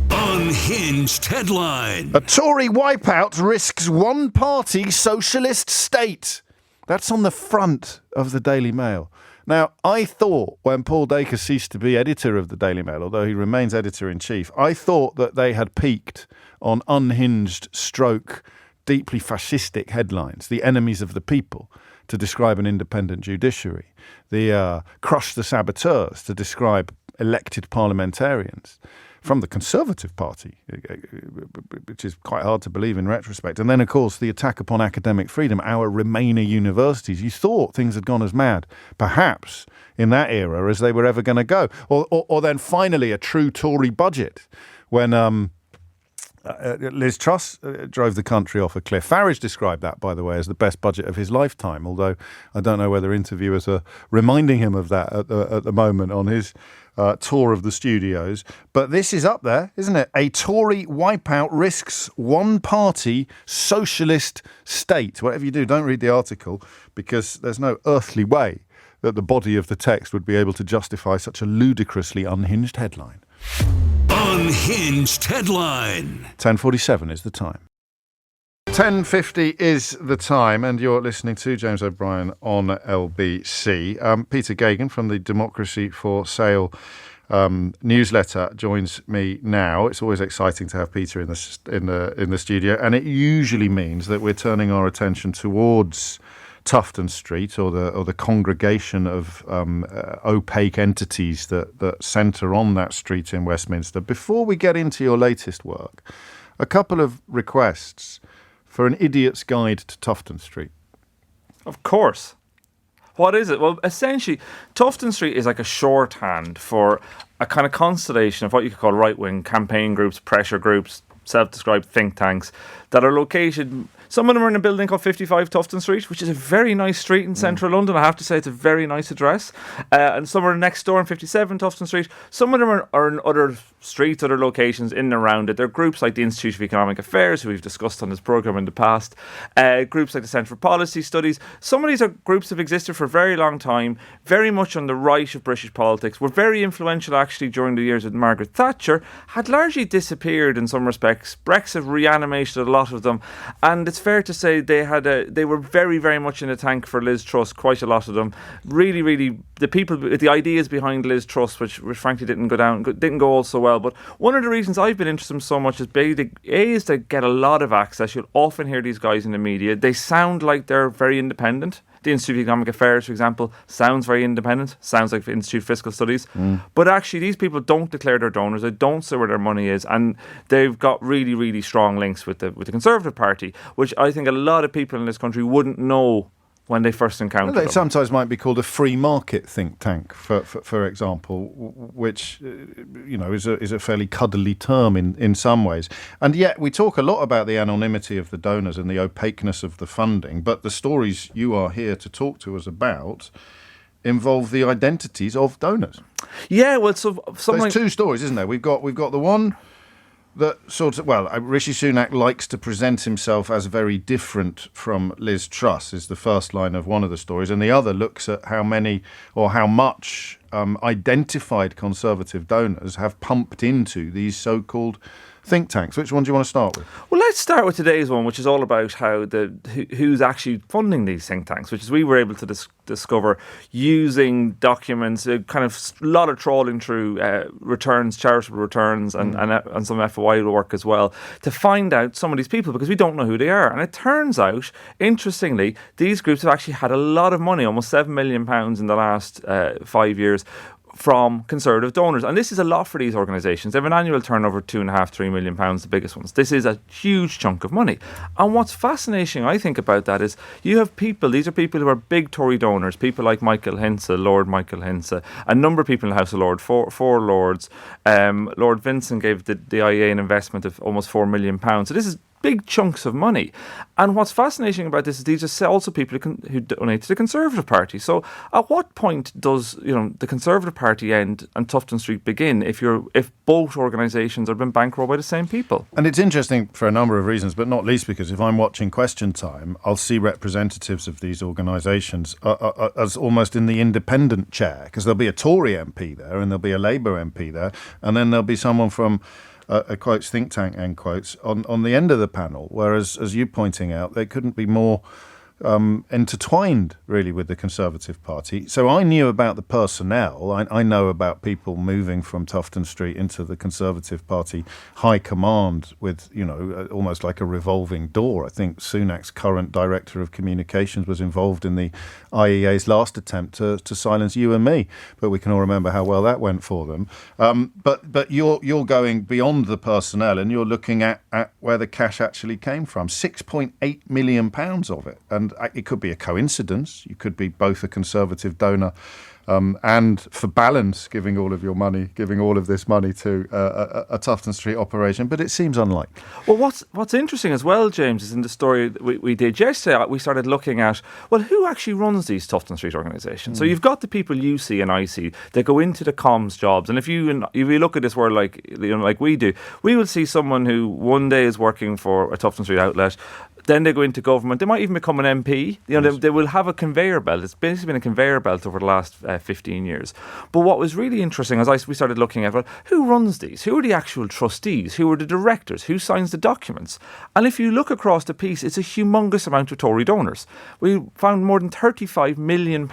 Unhinged headline. A Tory wipeout risks one-party socialist state. That's on the front of the Daily Mail. Now, I thought when Paul Dacre ceased to be editor of the Daily Mail, although he remains editor-in-chief, I thought that they had peaked on unhinged stroke deeply fascistic headlines, the enemies of the people, to describe an independent judiciary, the crush the saboteurs, to describe elected parliamentarians from the Conservative Party, which is quite hard to believe in retrospect. And then, of course, the attack upon academic freedom, our Remainer universities. You thought things had gone as mad, perhaps, in that era as they were ever going to go. Or then finally a true Tory budget when Liz Truss drove the country off a cliff. Farage described that, by the way, as the best budget of his lifetime, although I don't know whether interviewers are reminding him of that at the moment on his tour of the studios. But this is up there, isn't it? A Tory wipeout risks one-party socialist state. Whatever you do, don't read the article, because there's no earthly way that the body of the text would be able to justify such a ludicrously unhinged headline. Unhinged headline. 10:47 is the time. 10:50 is the time, and you're listening to James O'Brien on LBC. Peter Gagan from the Democracy for Sale newsletter joins me now. It's always exciting to have Peter in the studio, and it usually means that we're turning our attention towards Tufton Street, or the congregation of opaque entities that centre on that street in Westminster. Before we get into your latest work, a couple of requests for an idiot's guide to Tufton Street. Of course. What is it? Well, essentially, Tufton Street is like a shorthand for a kind of constellation of what you could call right-wing campaign groups, pressure groups, self-described think tanks that are located. Some of them are in a building called 55 Tufton Street, which is a very nice street in central London. I have to say it's a very nice address. And some are next door in 57 Tufton Street. Some of them are in other streets, other locations in and around it. They're groups like the Institute of Economic Affairs, who we've discussed on this programme in the past. Groups like the Centre for Policy Studies. Some of these are groups that have existed for a very long time, very much on the right of British politics, were very influential actually during the years with Margaret Thatcher, had largely disappeared in some respects. Brexit reanimated a lot of them, and it's fair to say they were very, very much in the tank for Liz Truss, quite a lot of them. Really, really, the ideas behind Liz Truss, which frankly didn't go all so well. But one of the reasons I've been interested in so much is is they get a lot of access. You'll often hear these guys in the media. They sound like they're very independent. The Institute of Economic Affairs, for example, sounds very independent, sounds like the Institute of Fiscal Studies. But actually, these people don't declare their donors, they don't say where their money is, and they've got really, really strong links with the Conservative Party, which I think a lot of people in this country wouldn't know when they first encounter them. It sometimes might be called a free market think tank, for example, which is a fairly cuddly term in some ways. And yet we talk a lot about the anonymity of the donors and the opaqueness of the funding, but the stories you are here to talk to us about involve the identities of donors. Yeah, well, there's two stories, isn't there? We've got the one that Rishi Sunak likes to present himself as very different from Liz Truss, is the first line of one of the stories, and the other looks at how many or how much identified Conservative donors have pumped into these so-called think tanks. Which one do you want to start with? Well, let's start with today's one, which is all about how who's actually funding these think tanks, which is we were able to discover using documents, kind of a lot of trawling through returns, charitable returns, and some FOI work as well, to find out some of these people, because we don't know who they are. And it turns out, interestingly, these groups have actually had a lot of money, almost £7 million in the last 5 years, from Conservative donors. And this is a lot for these organisations. They have an annual turnover £2.5-3 million, the biggest ones. This is a huge chunk of money. And what's fascinating, I think, about that is you have these are people who are big Tory donors, people like Michael Hinsa, Lord Michael Hinsa, a number of people in the House of Lords, four Lords. Lord Vincent gave the IEA an investment of almost £4 million. So this is big chunks of money. And what's fascinating about this is these are also people who donate to the Conservative Party. So at what point does the Conservative Party end and Tufton Street begin if both organisations are being bankrolled by the same people? And it's interesting for a number of reasons, but not least because if I'm watching Question Time, I'll see representatives of these organisations as almost in the independent chair, because there'll be a Tory MP there and there'll be a Labour MP there, and then there'll be someone from a quotes think tank, end quotes, on the end of the panel, whereas, as you're pointing out, they couldn't be more intertwined, really, with the Conservative Party. So I knew about the personnel. I know about people moving from Tufton Street into the Conservative Party high command with, almost like a revolving door. I think Sunak's current Director of Communications was involved in the IEA's last attempt to silence you and me, but we can all remember how well that went for them. But you're going beyond the personnel and you're looking at where the cash actually came from. £6.8 million of it. And it could be a coincidence. You could be both a Conservative donor and, for balance, giving all of this money to a Tufton Street operation. But it seems unlikely. Well, what's interesting as well, James, is in the story that we did yesterday, we started looking at, well, who actually runs these Tufton Street organisations? So you've got the people you see and I see that go into the comms jobs. And if you look at this world like we do, we will see someone who one day is working for a Tufton Street outlet, then they go into government. They might even become an MP. They will have a conveyor belt. It's basically been a conveyor belt over the last 15 years. But what was really interesting as we started looking at, well, who runs these? Who are the actual trustees? Who are the directors? Who signs the documents? And if you look across the piece, it's a humongous amount of Tory donors. We found more than £35 million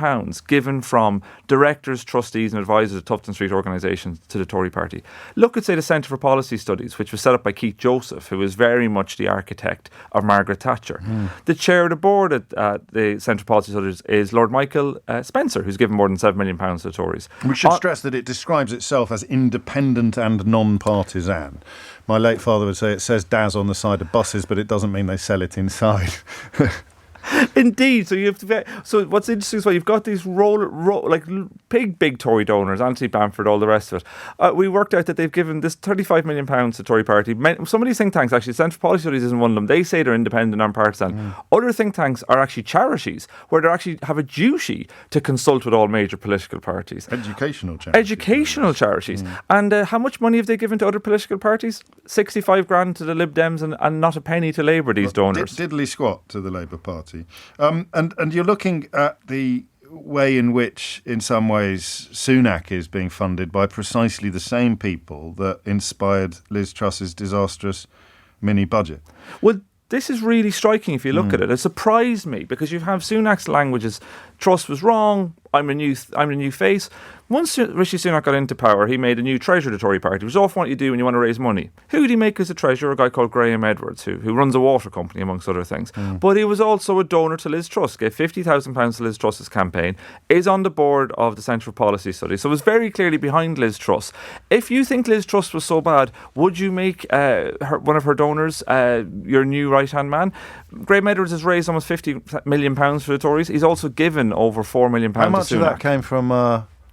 given from directors, trustees and advisors of Tufton Street organisations to the Tory party. Look at, say, the Centre for Policy Studies, which was set up by Keith Joseph, who was very much the architect of Margaret Thatcher. The chair of the board at the Centre for Policy Studies is Lord Michael Spencer, who's given more than £7 million to the Tories. We should stress that it describes itself as independent and non-partisan. My late father would say it says Daz on the side of buses, but it doesn't mean they sell it inside. Indeed. So what's interesting is you've got these big Tory donors, Anthony Bamford, all the rest of it. We worked out that they've given this £35 million to the Tory party. Some of these think tanks, actually, Centre for Policy Studies isn't one of them. They say they're independent and non-partisan. Other think tanks are actually charities where they actually have a duty to consult with all major political parties. Educational charities. And how much money have they given to other political parties? 65 grand to the Lib Dems and not a penny to Labour, these donors. Diddly squat to the Labour Party. And you're looking at the way in which, in some ways, Sunak is being funded by precisely the same people that inspired Liz Truss's disastrous mini-budget. Well, this is really striking if you look at it. It surprised me because you have Sunak's language is Truss was wrong. I'm a new face. Once Rishi Sunak got into power, he made a new treasurer of the Tory party, which is often what you do when you want to raise money. Who did he make as a treasurer? A guy called Graham Edwards, who runs a water company, amongst other things. But he was also a donor to Liz Truss, gave £50,000 to Liz Truss's campaign, is on the board of the Centre for Policy Studies, so was very clearly behind Liz Truss. If you think Liz Truss was so bad, would you make one of her donors your new right-hand man? Graham Edwards has raised almost £50 million for the Tories. He's also given over £4 million to Sunak. How much of that came from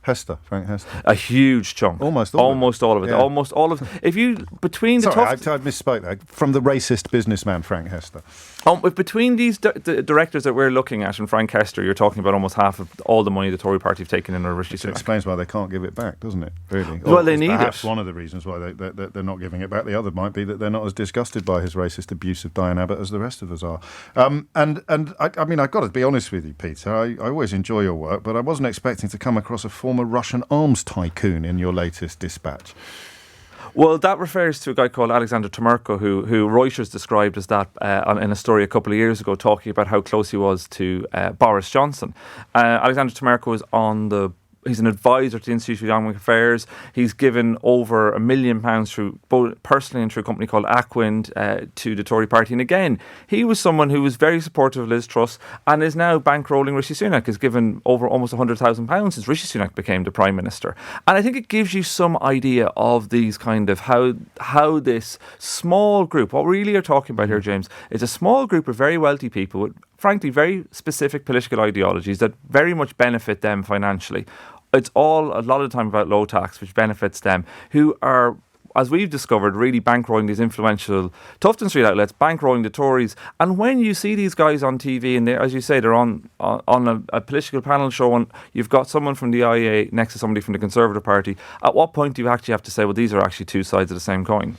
Frank Hester? A huge chunk. Almost all of it. Yeah. Almost all of it. If you, between the I misspoke there. From the racist businessman Frank Hester. If between these the directors that we're looking at and Frank Hester, you're talking about almost half of all the money the Tory party have taken in under Rishi Sunak. It explains why they can't give it back, doesn't it? Really. Well, they need perhaps it. One of the reasons why they're not giving it back. The other might be that they're not as disgusted by his racist abuse of Diane Abbott as the rest of us are. And I mean, I've got to be honest with you, Peter. I always enjoy your work, but I wasn't expecting to come across a former Russian arms tycoon in your latest dispatch. Well, that refers to a guy called Alexander Temerko, who Reuters described as that in a story a couple of years ago, talking about how close he was to Boris Johnson. Alexander Temerko is he's an advisor to the Institute for Economic Affairs. He's given over £1 million through both personally and through a company called Aquind to the Tory party. And again, he was someone who was very supportive of Liz Truss and is now bankrolling Rishi Sunak. Has given over almost £100,000 since Rishi Sunak became the Prime Minister. And I think it gives you some idea of these kind of how this small group, what we really are talking about here, James, is a small group of very wealthy people with, frankly, very specific political ideologies that very much benefit them financially. It's all a lot of the time about low tax, which benefits them, who are, as we've discovered, really bankrolling these influential Tufton Street outlets, bankrolling the Tories. And when you see these guys on TV, and as you say, they're on a political panel show, and you've got someone from the IEA next to somebody from the Conservative Party, at what point do you actually have to say, well, these are actually two sides of the same coin?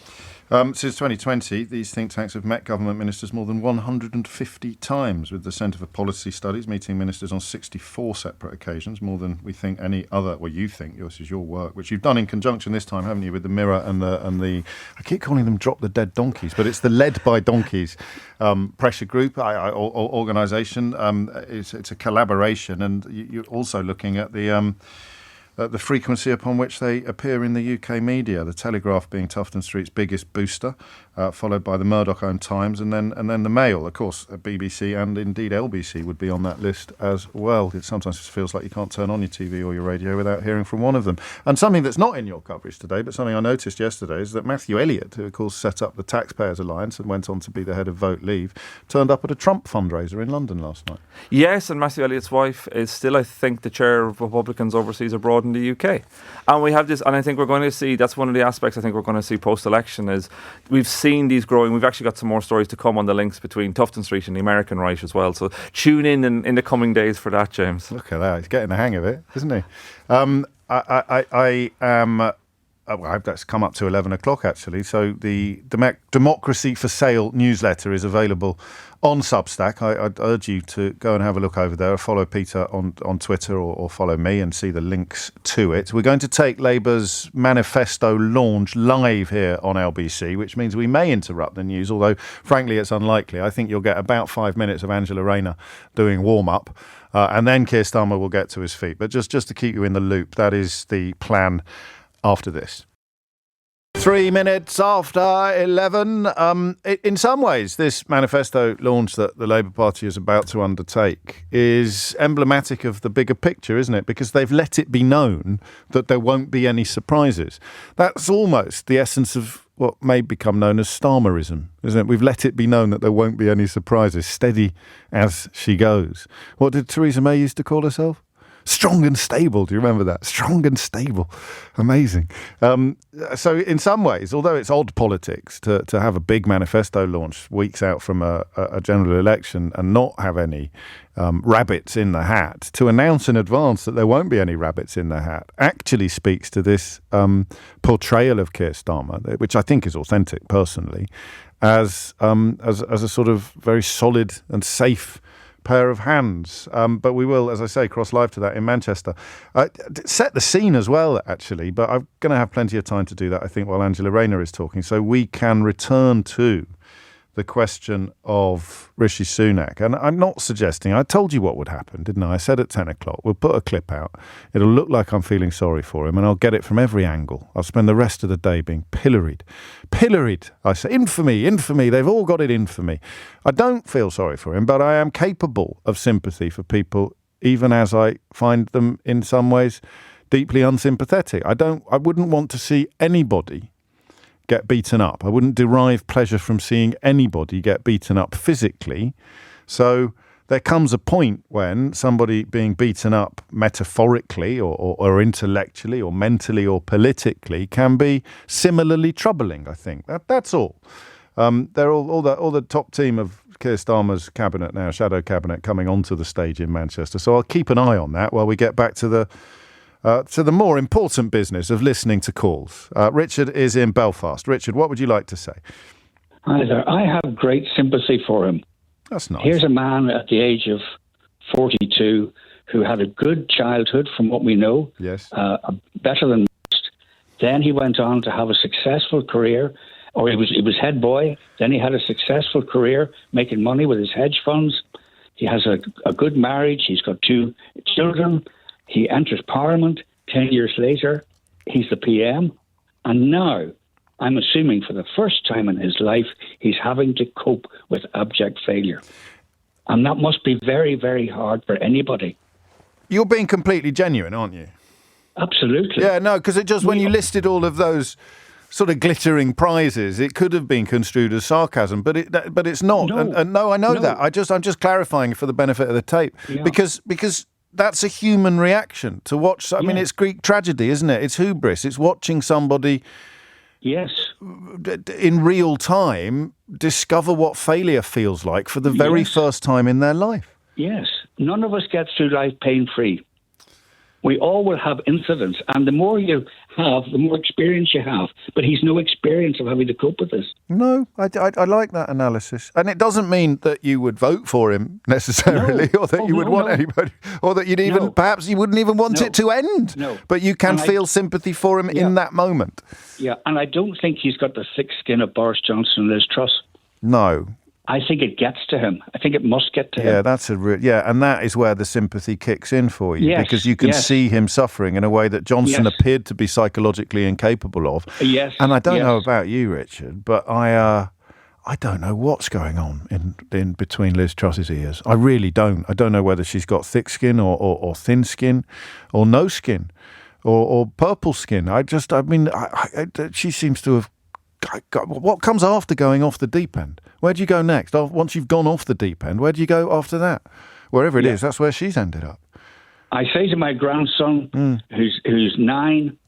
Since 2020, these think tanks have met government ministers more than 150 times, with the Centre for Policy Studies meeting ministers on 64 separate occasions, more than we think any other. Well, you think this is your work, which you've done in conjunction this time, haven't you, with the Mirror and the. I keep calling them Drop the Dead Donkeys, but it's the Led by Donkeys pressure group organisation. It's a collaboration, and you're also looking at the frequency upon which they appear in the UK media, the Telegraph being Tufton Street's biggest booster, followed by the Murdoch-owned Times, and then the Mail. Of course, BBC and indeed LBC would be on that list as well. It sometimes just feels like you can't turn on your TV or your radio without hearing from one of them. And something that's not in your coverage today, but something I noticed yesterday, is that Matthew Elliott, who of course set up the Taxpayers Alliance and went on to be the head of Vote Leave, turned up at a Trump fundraiser in London last night. Yes, and Matthew Elliott's wife is still, I think, the chair of Republicans overseas abroad in the UK. And we have this, and I think we're going to see, that's one of the aspects I think we're going to see post-election, is we've seen these growing. We've actually got some more stories to come on the links between Tufton Street and the American right as well. So tune in the coming days for that, James. Look at that. He's getting the hang of it, isn't he? I am... well, that's come up to 11 o'clock, actually. So the Democracy for Sale newsletter is available on Substack. I'd urge you to go and have a look over there, or follow Peter on Twitter, or follow me and see the links to it. We're going to take Labour's Manifesto launch live here on LBC, which means we may interrupt the news, although, frankly, it's unlikely. I think you'll get about 5 minutes of Angela Rayner doing warm-up, and then Keir Starmer will get to his feet. But just to keep you in the loop, that is the plan after this. 3 minutes after 11. In some ways, this manifesto launch that the Labour Party is about to undertake is emblematic of the bigger picture, isn't it? Because they've let it be known that there won't be any surprises. That's almost the essence of what may become known as Starmerism, isn't it? We've let it be known that there won't be any surprises, steady as she goes. What did Theresa May used to call herself? Strong and stable. Do you remember that? Strong and stable. Amazing. So in some ways, although it's odd politics to have a big manifesto launch weeks out from a general election and not have any rabbits in the hat, to announce in advance that there won't be any rabbits in the hat actually speaks to this portrayal of Keir Starmer, which I think is authentic personally, as a sort of very solid and safe pair of hands. But we will, as I say, cross live to that in Manchester. Set the scene as well, actually, but I'm going to have plenty of time to do that, I think, while Angela Rayner is talking, so we can return to the question of Rishi Sunak. And I'm not suggesting, I told you what would happen, didn't I? I said at 10 o'clock, we'll put a clip out. It'll look like I'm feeling sorry for him, and I'll get it from every angle. I'll spend the rest of the day being pilloried. Pilloried, I say. Infamy. They've all got it in for me. I don't feel sorry for him, but I am capable of sympathy for people, even as I find them in some ways deeply unsympathetic. I wouldn't want to see anybody get beaten up. I wouldn't derive pleasure from seeing anybody get beaten up physically. So there comes a point when somebody being beaten up metaphorically or intellectually or mentally or politically can be similarly troubling, I think. That's all. They're all the top team of Keir Starmer's cabinet now, shadow cabinet, coming onto the stage in Manchester. So I'll keep an eye on that while we get back to the more important business of listening to calls. Richard is in Belfast. Richard, what would you like to say? Hi there. I have great sympathy for him. That's nice. Here's a man at the age of 42 who had a good childhood, from what we know. Yes. Better than most. Then he went on to have a successful career, or he was head boy. Then he had a successful career making money with his hedge funds. He has a good marriage. He's got 2 children. He enters Parliament. 10 years later, he's the PM. And now, I'm assuming for the first time in his life, he's having to cope with abject failure. And that must be very, very hard for anybody. You're being completely genuine, aren't you? Absolutely. Yeah, no, because when you listed all of those sort of glittering prizes, it could have been construed as sarcasm, but it's not. No. And no, I know that. I'm just clarifying for the benefit of the tape, because that's a human reaction to watch. I mean, it's Greek tragedy, isn't it? It's hubris. It's watching somebody, in real time, discover what failure feels like for the very first time in their life. Yes. None of us gets through life pain-free. We all will have incidents, and the more you have, the more experience you have. But he's no experience of having to cope with this. No, I like that analysis. And it doesn't mean that you would vote for him necessarily, or that you would want anybody, or that you'd even, perhaps you wouldn't even want it to end. No. But you can feel sympathy for him in that moment. Yeah, and I don't think he's got the thick skin of Boris Johnson and Liz Truss. No. I think it gets to him. I think it must get to him. Yeah, and that is where the sympathy kicks in for you, because you can see him suffering in a way that Johnson appeared to be psychologically incapable of. Yes. And I don't know about you, Richard, but I don't know what's going on in between Liz Truss's ears. I really don't. I don't know whether she's got thick skin or thin skin or no skin or purple skin. She seems to have. What comes after going off the deep end? Where do you go next? Once you've gone off the deep end, where do you go after that? Wherever it is, that's where she's ended up. I say to my grandson, who's 9,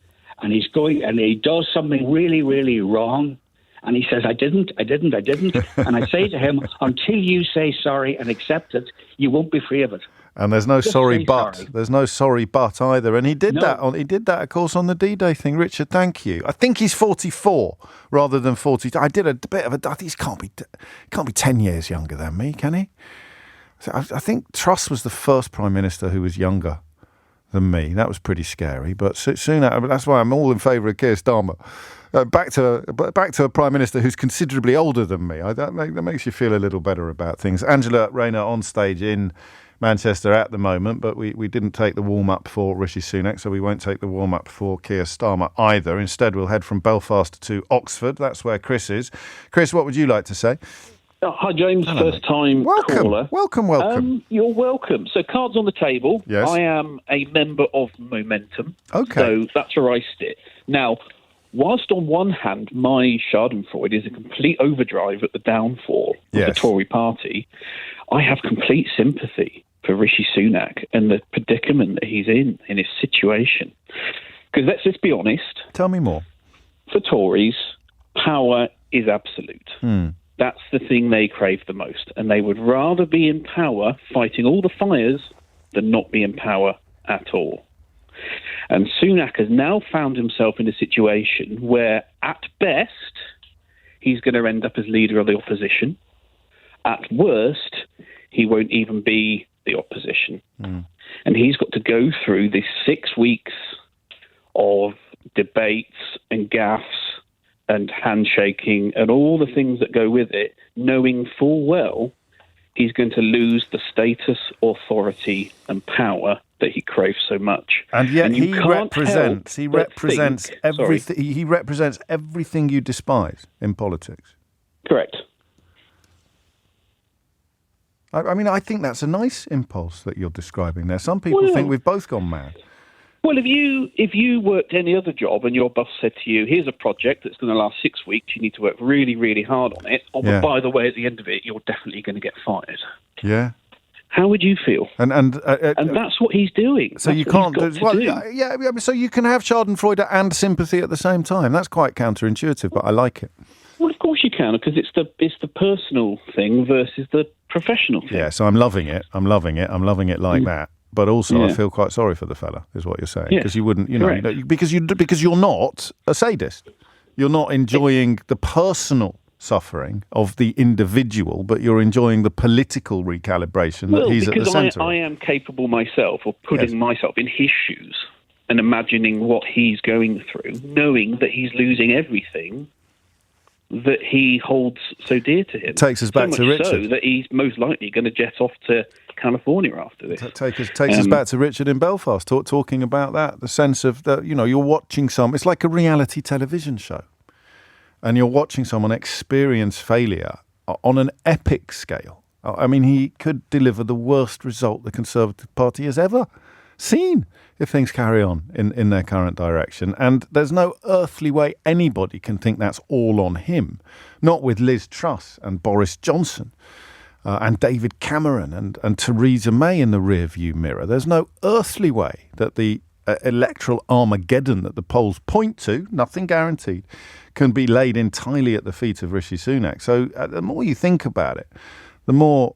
and he's going, and he does something really, really wrong, and he says, I didn't. And I say to him, until you say sorry and accept it, you won't be free of it. And there's no sorry but. There's no sorry but either. And he did that. He did that, of course, on the D-Day thing. Richard, thank you. I think he's 44 rather than 42. I did a bit of a. He can't be 10 years younger than me, can he? I think Truss was the first Prime Minister who was younger than me. That was pretty scary. But soon, that's why I'm all in favour of Keir Starmer. Back to a Prime Minister who's considerably older than me. That makes you feel a little better about things. Angela Rayner on stage in Manchester at the moment, but we didn't take the warm-up for Rishi Sunak, so we won't take the warm-up for Keir Starmer either. Instead, we'll head from Belfast to Oxford. That's where Chris is. Chris, what would you like to say? Hi, James. Hello, first-time caller. Welcome. You're welcome. So, cards on the table. Yes. I am a member of Momentum. Okay. So, that's where I sit. Now, whilst on one hand, my schadenfreude is a complete overdrive at the downfall of the Tory party, I have complete sympathy for Rishi Sunak and the predicament that he's in his situation. Because let's just be honest. Tell me more. For Tories, power is absolute. That's the thing they crave the most. And they would rather be in power fighting all the fires than not be in power at all. And Sunak has now found himself in a situation where, at best, he's going to end up as leader of the opposition. At worst, he won't even be the opposition. And he's got to go through these 6 weeks of debates and gaffes and handshaking and all the things that go with it, knowing full well he's going to lose the status, authority, and power that he craves so much. And yet he represents everything. He represents everything you despise in politics. Correct. I mean, I think that's a nice impulse that you're describing there. Some people think we've both gone mad. Well, if you worked any other job and your boss said to you, here's a project that's going to last 6 weeks, you need to work really, really hard on it, but by the way, at the end of it, you're definitely going to get fired. Yeah. How would you feel? And that's what he's doing. So you can't do. So you can have Schadenfreude and sympathy at the same time. That's quite counterintuitive, but I like it. Well, of course you can, because it's the personal thing versus the professional thing. Yeah, so I'm loving it. I'm loving it like that. But also, I feel quite sorry for the fella, is what you're saying, because you wouldn't, because you're not a sadist. You're not enjoying the personal suffering of the individual, but you're enjoying the political recalibration that he's at the centre. Because I am capable myself of putting myself in his shoes and imagining what he's going through, knowing that he's losing everything that he holds so dear to him. Takes us back to Richard. So that he's most likely going to jet off to California after this. Takes us back to Richard in Belfast, talking about that, the sense of that, you're watching it's like a reality television show. And you're watching someone experience failure on an epic scale. I mean, he could deliver the worst result the Conservative Party has ever seen if things carry on in their current direction. And there's no earthly way anybody can think that's all on him. Not with Liz Truss and Boris Johnson and David Cameron and Theresa May in the rearview mirror. There's no earthly way that the electoral Armageddon that the polls point to, nothing guaranteed, can be laid entirely at the feet of Rishi Sunak. So the more you think about it, the more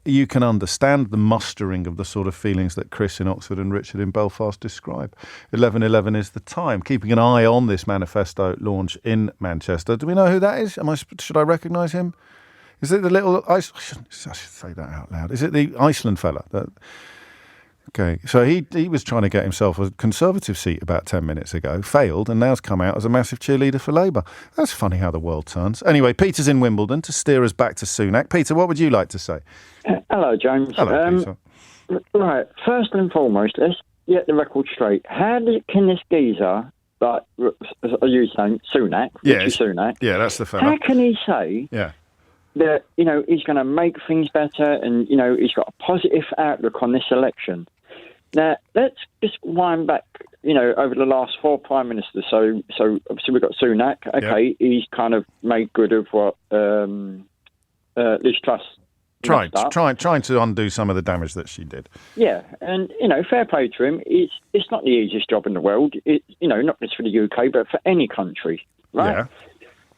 you can understand the mustering of the sort of feelings that Chris in Oxford and Richard in Belfast describe. 11:11 is the time. Keeping an eye on this manifesto launch in Manchester. Do we know who that is? Should I recognise him? Is it the little... I should say that out loud. Is it the Iceland fella? Okay, so he was trying to get himself a Conservative seat about 10 minutes ago, failed, and now's come out as a massive cheerleader for Labour. That's funny how the world turns. Anyway, Peter's in Wimbledon to steer us back to Sunak. Peter, what would you like to say? Hello, James. Hello, Peter. Right, first and foremost, let's get the record straight. Can this geezer, are you saying Sunak? Yes. Sunak? Yeah, that's the fella. How can he say... Yeah. That, he's going to make things better and, he's got a positive outlook on this election. Now, let's just wind back, over the last 4 prime ministers. So obviously we've got Sunak. Okay, he's kind of made good of what Liz Truss trying to undo some of the damage that she did. Yeah, and, fair play to him. It's not the easiest job in the world, not just for the UK, but for any country, right? Yeah.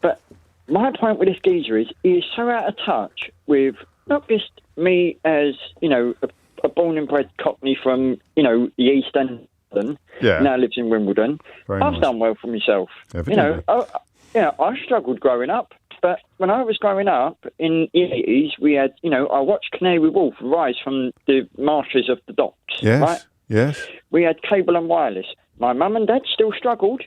But my point with this geezer is he is so out of touch with not just me as, a born and bred Cockney from, the East End, now lives in Wimbledon. I've done well for myself. I struggled growing up, but when I was growing up in the 80s, we had, I watched Canary Wharf rise from the marshes of the docks. Yes, right? Yes. We had cable and wireless. My mum and dad still struggled,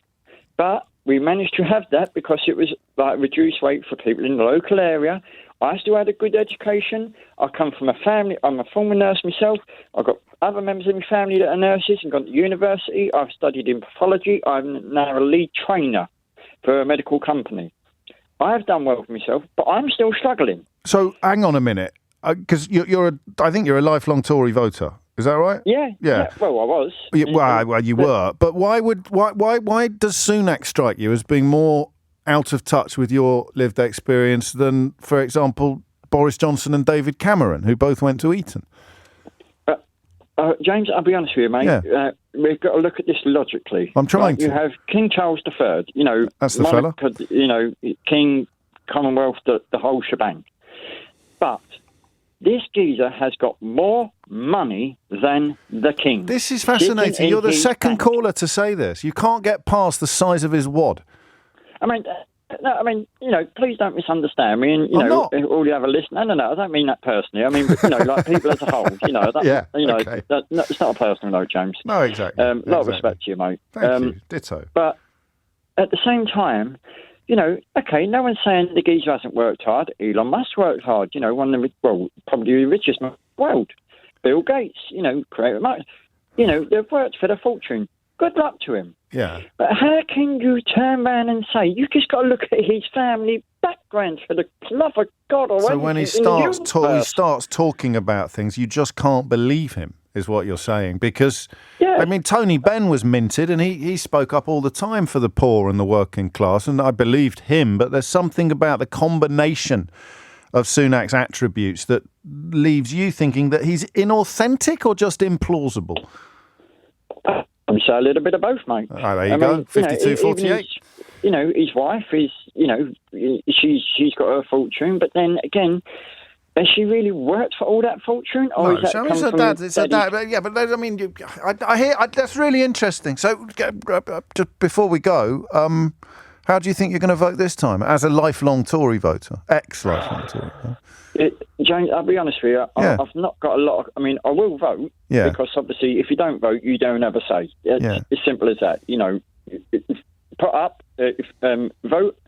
but we managed to have that because it was like reduced rate for people in the local area. I still had a good education. I come from a family. I'm a former nurse myself. I've got other members of my family that are nurses and gone to university. I've studied in pathology. I'm now a lead trainer for a medical company. I have done well for myself, but I'm still struggling. So hang on a minute, because I think you're a lifelong Tory voter. Is that right? Yeah. Well, I was. Well, you were. But why does Sunak strike you as being more out of touch with your lived experience than, for example, Boris Johnson and David Cameron, who both went to Eton? James, I'll be honest with you, mate. Yeah. We've got to look at this logically. I'm trying to. You have King Charles III, that's the fella. King, Commonwealth, the whole shebang. But this geezer has got more money than the king. This is fascinating. You're the second caller to say this. You can't get past the size of his wad. Please don't misunderstand me. And, all the other listeners. No, I don't mean that personally. I mean, like people as a whole, okay. It's not a personal note, James. No, exactly. A lot of respect to you, mate. Thank you. Ditto. But at the same time, okay, no one's saying the geezer hasn't worked hard. Elon Musk worked hard. One of the, probably the richest man in the world. Bill Gates, created much. They've worked for their fortune. Good luck to him. Yeah. But how can you turn around and say, you just got to look at his family background, for the love of God? So when he starts talking about things, you just can't believe him, is what you're saying. Because, Tony Benn was minted and he spoke up all the time for the poor and the working class, and I believed him. But there's something about the combination of Sunak's attributes that leaves you thinking that he's inauthentic or just implausible. I'm say a little bit of both, mate. There you go, 52-48. His wife is, she's got her fortune, but then again, has she really worked for all that fortune? Or is that come from daddy? Yeah, but I hear that's really interesting. So, just before we go, how do you think you're going to vote this time as a lifelong Tory voter, ex-lifelong Tory? James, I'll be honest with you. I've not got a lot of... I will vote because obviously if you don't vote, you don't have a say. It's as simple as that. Put up, vote,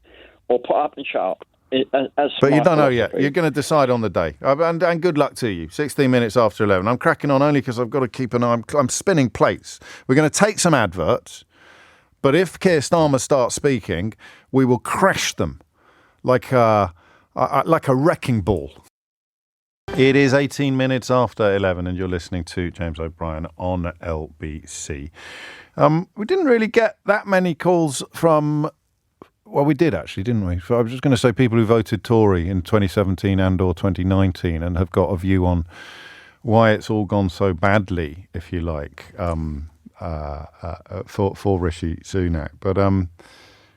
or put up and shut up. But you don't know yet. You're going to decide on the day. And good luck to you. 16 minutes after 11. I'm cracking on only because I've got to keep an eye. I'm spinning plates. We're going to take some adverts. But if Keir Starmer starts speaking, we will crash them like a wrecking ball. It is 18 minutes after 11 and you're listening to James O'Brien on LBC. We didn't really get that many calls from... Well, we did actually, didn't we? I was just going to say people who voted Tory in 2017 and or 2019 and have got a view on why it's all gone so badly, if you like, for Rishi Sunak. But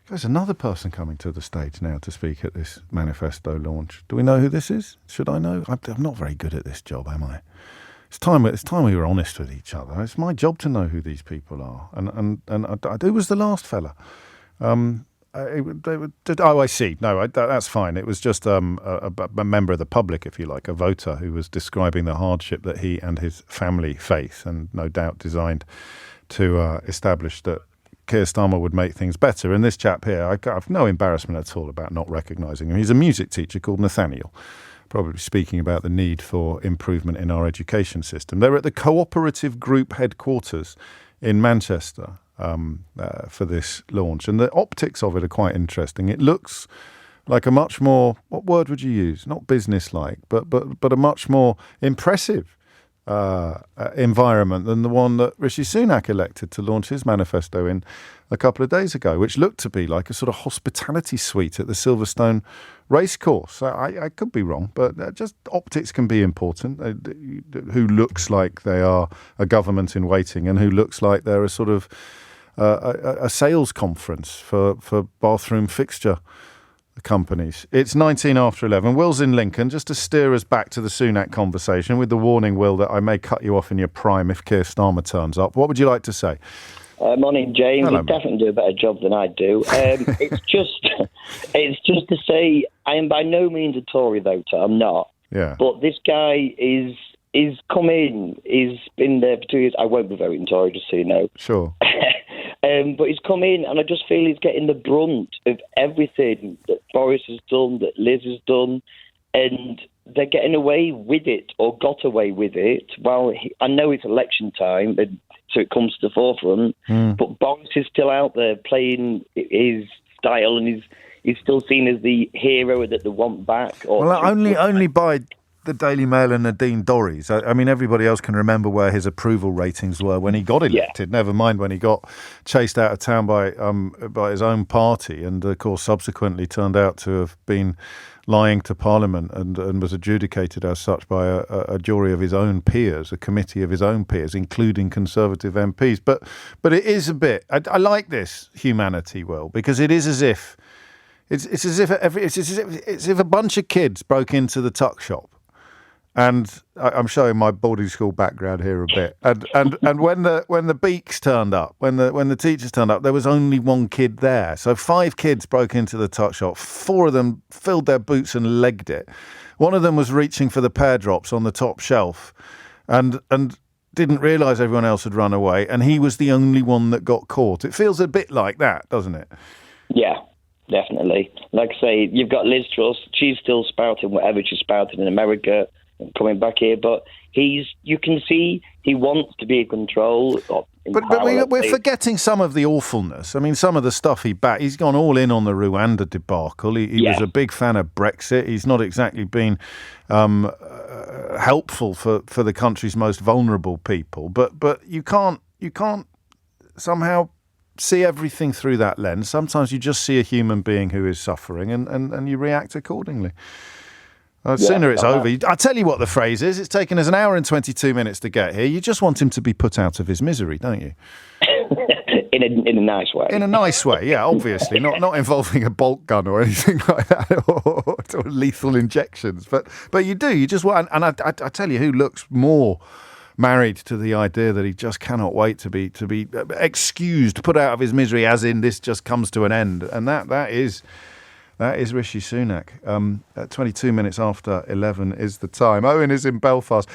there's another person coming to the stage now to speak at this Manifesto launch. Do we know who this is? Should I know? I'm not very good at this job, am I? It's time we were honest with each other. It's my job to know who these people are. And who was the last fella? I see. No, that's fine. It was just a member of the public, if you like, a voter who was describing the hardship that he and his family face, and no doubt designed to establish that Keir Starmer would make things better. And this chap here, I have no embarrassment at all about not recognising him. He's a music teacher called Nathaniel, probably speaking about the need for improvement in our education system. They're at the Cooperative Group headquarters in Manchester for this launch. And the optics of it are quite interesting. It looks like a much more, what word would you use? Not business-like, but a much more impressive environment than the one that Rishi Sunak elected to launch his manifesto in a couple of days ago, which looked to be like a sort of hospitality suite at the Silverstone racecourse. I could be wrong, but just optics can be important. Who looks like they are a government in waiting and who looks like they're a sort of a sales conference for bathroom fixture companies. It's 19 after 11. Will's in Lincoln, just to steer us back to the Sunak conversation, with the warning, Will, that I may cut you off in your prime if Keir Starmer turns up. What would you like to say? Morning, James. Hello, you definitely do a better job than I do. It's just to say I am by no means a Tory voter. I'm not. Yeah. But this guy is come in. He's been there for 2 years. I won't be voting Tory, just so you know. Sure. But he's come in, and I just feel he's getting the brunt of everything that Boris has done, that Liz has done, and they're getting away with it, or got away with it. Well, I know it's election time, and so it comes to the forefront, but Boris is still out there playing his style, and he's still seen as the hero that they want back. Only by the Daily Mail and Nadine Dorries. I mean, everybody else can remember where his approval ratings were when he got elected. Never mind when he got chased out of town by his own party, and of course subsequently turned out to have been lying to Parliament and was adjudicated as such by a jury of his own peers, a committee of his own peers, including Conservative MPs. But it is a bit. I like this humanity, Will, because it is as if it's as if a bunch of kids broke into the tuck shop. And I'm showing my boarding school background here a bit. And when the beaks turned up, when the teachers turned up, there was only one kid there. So 5 kids broke into the tuck shop. 4 of them filled their boots and legged it. One of them was reaching for the pear drops on the top shelf, and didn't realise everyone else had run away. And he was the only one that got caught. It feels a bit like that, doesn't it? Yeah. Definitely. Like I say, you've got Liz Truss. She's still spouting whatever she's spouting in America and coming back here. But you can see he wants to be in control. But we're forgetting some of the awfulness. I mean, some of the stuff he's gone all in on the Rwanda debacle. He was a big fan of Brexit. He's not exactly been helpful for the country's most vulnerable people. But you can't somehow see everything through that lens. Sometimes you just see a human being who is suffering and you react accordingly. Sooner it's over. I'll tell you what the phrase is. It's taken us an hour and 22 minutes to get here. You just want him to be put out of his misery, don't you? in a nice way. In a nice way, yeah, obviously. Not involving a bolt gun or anything like that or lethal injections. But you do. You just want... And I tell you who looks more married to the idea that he just cannot wait to be excused, put out of his misery, as in this just comes to an end. And that is Rishi Sunak. 22 minutes after 11 is the time. Owen is in Belfast.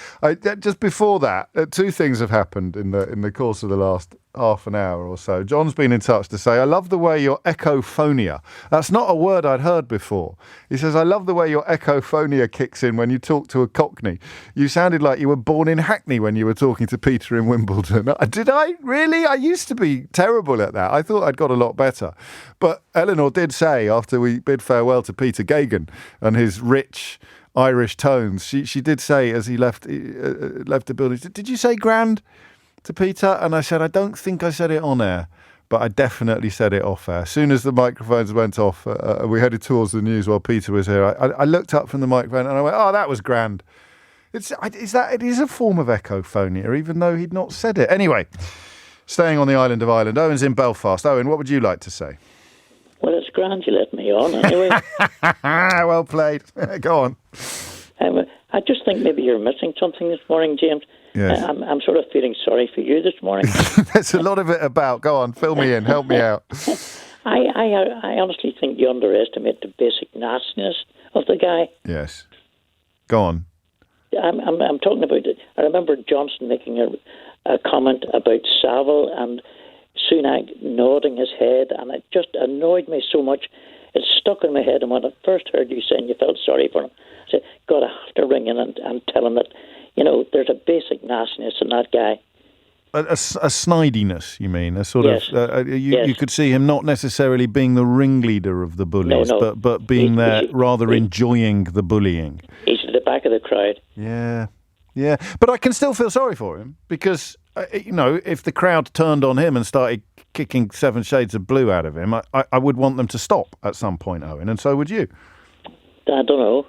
Just before that, two things have happened in the course of the last half an hour or so. John's been in touch to say, I love the way your echophonia, that's not a word I'd heard before. He says, I love the way your echophonia kicks in when you talk to a Cockney. You sounded like you were born in Hackney when you were talking to Peter in Wimbledon. Did I? Really? I used to be terrible at that. I thought I'd got a lot better. But Eleanor did say, after we bid farewell to Peter Gagan and his rich Irish tones, she did say as he left the building, did you say grand to Peter? And I said, I don't think I said it on air, but I definitely said it off air. As soon as the microphones went off, we headed towards the news while Peter was here. I looked up from the microphone and I went, oh, that was grand. It is a form of echophonia, even though he'd not said it. Anyway, staying on the island of Ireland, Owen's in Belfast. Owen, what would you like to say? Well, it's grand you let me on anyway. Well played. Go on. I just think maybe you're missing something this morning, James. Yes. I'm sort of feeling sorry for you this morning. There's a lot of it about. Go on, fill me in, help me out. I honestly think you underestimate the basic nastiness of the guy. Yes. Go on. I'm talking about it. I remember Johnson making a comment about Savile and Sunak nodding his head, and it just annoyed me so much. It stuck in my head, and when I first heard you saying you felt sorry for him, I said, God, I have to ring in and tell him that, there's a basic nastiness in that guy. A snidiness, you mean? A sort of... You could see him not necessarily being the ringleader of the bullies, but being enjoying the bullying. He's at the back of the crowd. Yeah. But I can still feel sorry for him because, if the crowd turned on him and started kicking 7 shades of blue out of him, I would want them to stop at some point, Owen, and so would you. I don't know.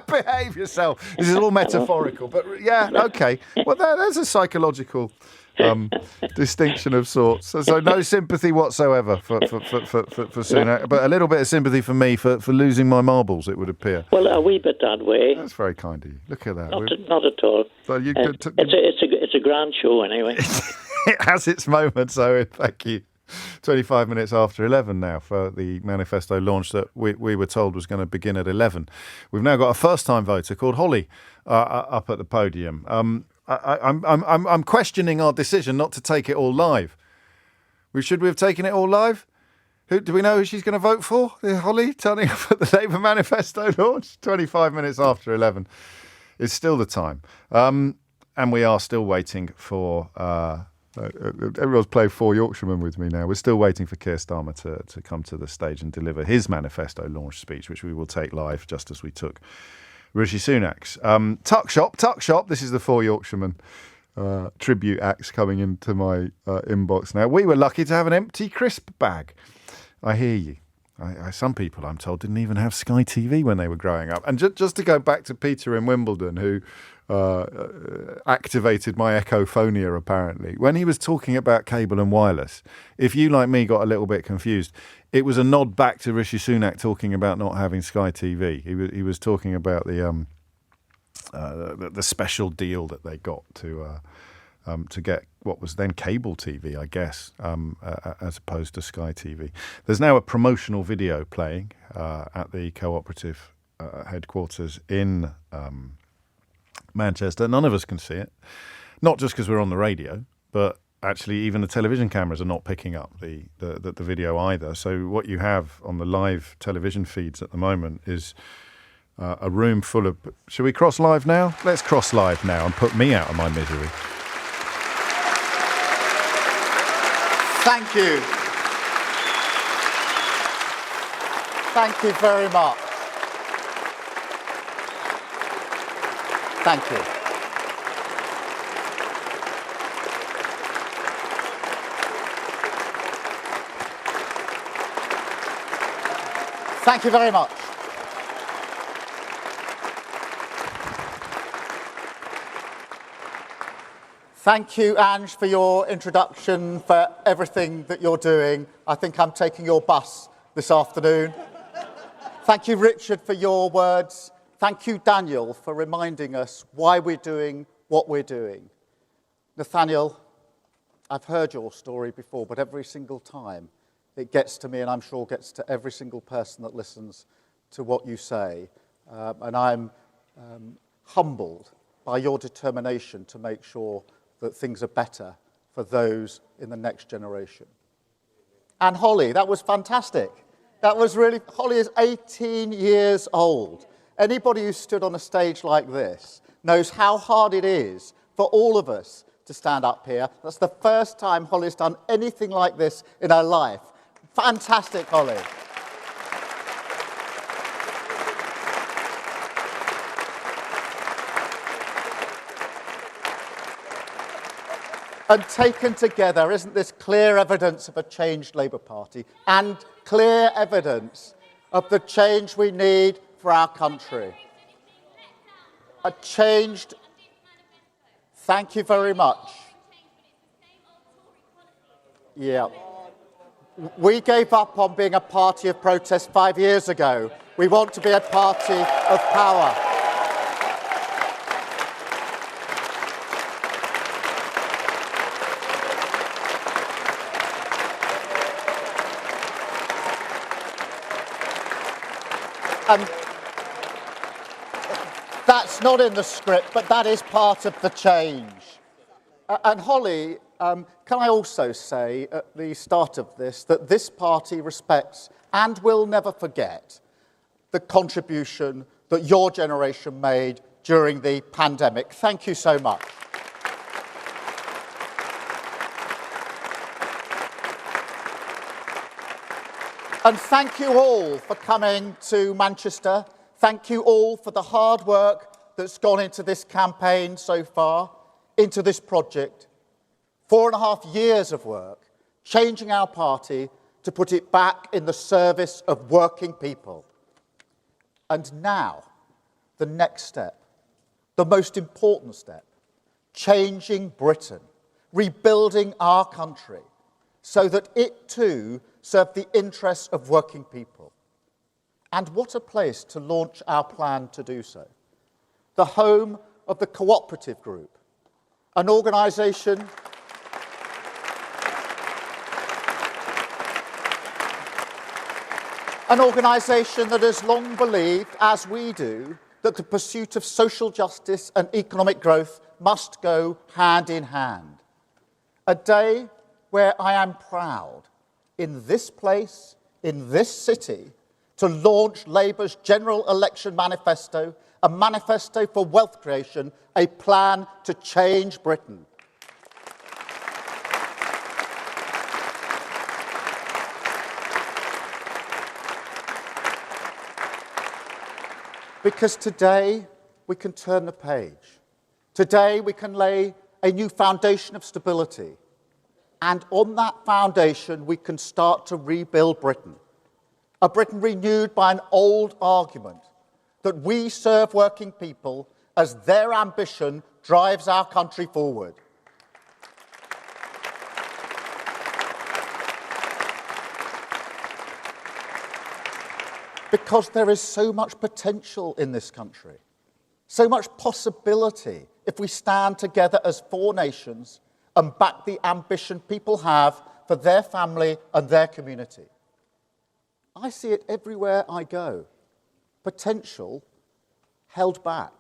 Behave yourself. This is all metaphorical, but yeah, okay. Well, there's a psychological distinction of sorts. So no sympathy whatsoever for Sunak, but a little bit of sympathy for me for losing my marbles, it would appear. Well, a wee bit that way. That's very kind of you. Look at that. Not at all. So it's a grand show anyway. It has its moments, Owen. Thank you. 25 minutes after 11 now for the Manifesto launch that we were told was going to begin at 11. We've now got a first-time voter called Holly up at the podium. I'm questioning our decision not to take it all live. Should we have taken it all live? Do we know who she's going to vote for? Holly turning up at the Labour Manifesto launch? 25 minutes after 11 is still the time. And we are still waiting for... everyone's played 4 Yorkshiremen with me now. We're still waiting for Keir Starmer to come to the stage and deliver his Manifesto launch speech, which we will take live just as we took Rishi Sunak's. Tuck Shop. This is the 4 Yorkshiremen tribute acts coming into my inbox now. We were lucky to have an empty crisp bag. I hear you. Some people, I'm told, didn't even have Sky TV when they were growing up. And just to go back to Peter in Wimbledon, who activated my echophonia, apparently. When he was talking about cable and wireless, if you, like me, got a little bit confused, it was a nod back to Rishi Sunak talking about not having Sky TV. He was talking about the special deal that they got to get what was then cable TV, I guess, as opposed to Sky TV. There's now a promotional video playing at the cooperative headquarters in Manchester. None of us can see it, not just because we're on the radio, but actually even the television cameras are not picking up the video either. So what you have on the live television feeds at the moment is a room full of... Shall we cross live now? Let's cross live now and put me out of my misery. Thank you. Thank you very much. Thank you. Thank you very much. Thank you, Ange, for your introduction, for everything that you're doing. I think I'm taking your bus this afternoon. Thank you, Richard, for your words. Thank you, Daniel, for reminding us why we're doing what we're doing. Nathaniel, I've heard your story before, but every single time it gets to me, and I'm sure gets to every single person that listens to what you say. And I'm humbled by your determination to make sure that things are better for those in the next generation. And Holly, that was fantastic. That was really... Holly is 18 years old. Anybody who stood on a stage like this knows how hard it is for all of us to stand up here. That's the first time Holly's done anything like this in her life. Fantastic, Holly. And taken together, isn't this clear evidence of a changed Labour Party and clear evidence of the change we need for our country? A changed... Thank you very much. Yeah. We gave up on being a party of protest 5 years ago. We want to be a party of power. And that's not in the script, but that is part of the change. And Holly, can I also say at the start of this that this party respects and will never forget the contribution that your generation made during the pandemic. Thank you so much. And thank you all for coming to Manchester. Thank you all for the hard work that's gone into this campaign so far, into this project. 4.5 years of work, changing our party to put it back in the service of working people. And now, the next step, the most important step, changing Britain, rebuilding our country, so that it too served the interests of working people. And what a place to launch our plan to do so. The home of the Cooperative Group, an organisation that has long believed, as we do, that the pursuit of social justice and economic growth must go hand in hand. A day where I am proud, in this place, in this city, to launch Labour's general election manifesto, a manifesto for wealth creation, a plan to change Britain. Because today we can turn the page. Today we can lay a new foundation of stability. And on that foundation, we can start to rebuild Britain. A Britain renewed by an old argument that we serve working people as their ambition drives our country forward. Because there is so much potential in this country, so much possibility if we stand together as four nations and back the ambition people have for their family and their community. I see it everywhere I go. Potential held back.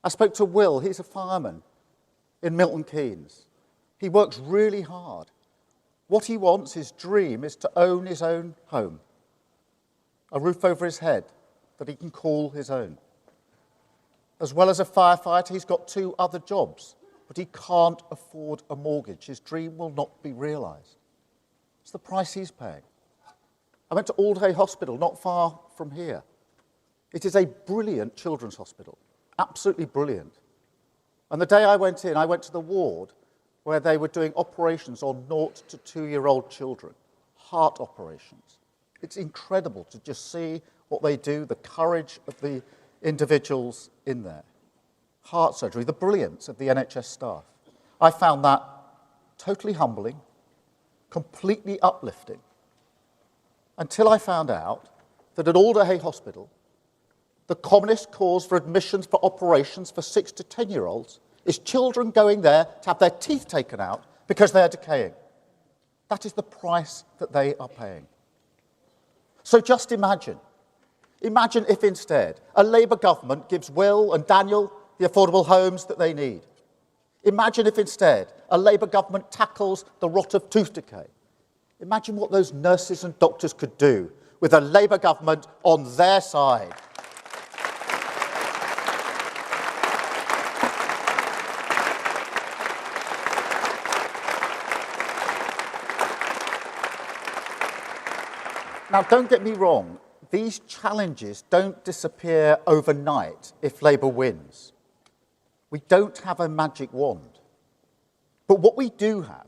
I spoke to Will, he's a fireman in Milton Keynes. He works really hard. What he wants, his dream, is to own his own home, a roof over his head that he can call his own. As well as a firefighter, he's got 2 other jobs, but he can't afford a mortgage. His dream will not be realised. It's the price he's paying. I went to Aldhay Hospital, not far from here. It is a brilliant children's hospital, absolutely brilliant. And the day I went in, I went to the ward where they were doing operations on 0 to 2-year-old children, heart operations. It's incredible to just see what they do, the courage of the individuals in there. Heart surgery, the brilliance of the NHS staff. I found that totally humbling, completely uplifting, until I found out that at Aldhay Hospital, the commonest cause for admissions for operations for 6 to 10-year-olds is children going there to have their teeth taken out because they're decaying. That is the price that they are paying. So just imagine if instead a Labour government gives Will and Daniel the affordable homes that they need. Imagine if instead a Labour government tackles the rot of tooth decay. Imagine what those nurses and doctors could do with a Labour government on their side. Now, don't get me wrong, these challenges don't disappear overnight if Labour wins. We don't have a magic wand. But what we do have,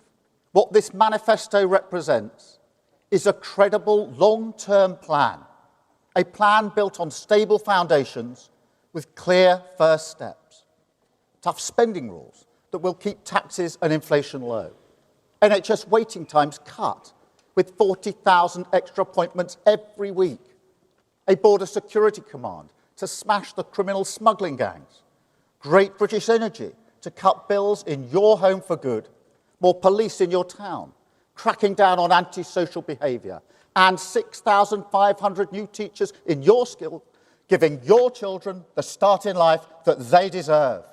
what this manifesto represents, is a credible long-term plan, a plan built on stable foundations with clear first steps, tough spending rules that will keep taxes and inflation low, NHS waiting times cut, with 40,000 extra appointments every week, a border security command to smash the criminal smuggling gangs, Great British Energy to cut bills in your home for good, more police in your town, cracking down on antisocial behaviour, and 6,500 new teachers in your school, giving your children the start in life that they deserve.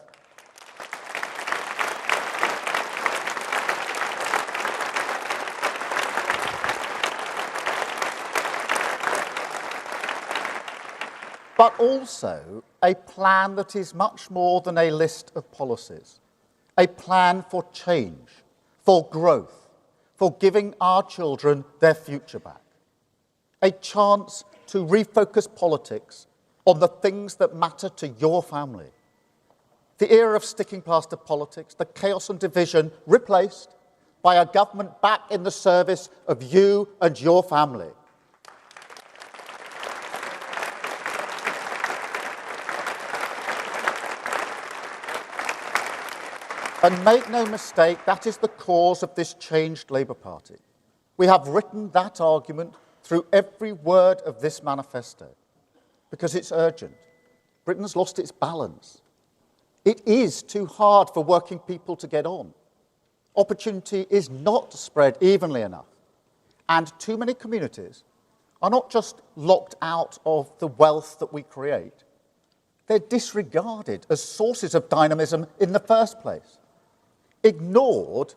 But also a plan that is much more than a list of policies. A plan for change, for growth, for giving our children their future back. A chance to refocus politics on the things that matter to your family. The era of sticking plaster politics, the chaos and division replaced by a government back in the service of you and your family. And make no mistake, that is the cause of this changed Labour Party. We have written that argument through every word of this manifesto, because it's urgent. Britain's lost its balance. It is too hard for working people to get on. Opportunity is not spread evenly enough. And too many communities are not just locked out of the wealth that we create, they're disregarded as sources of dynamism in the first place. Ignored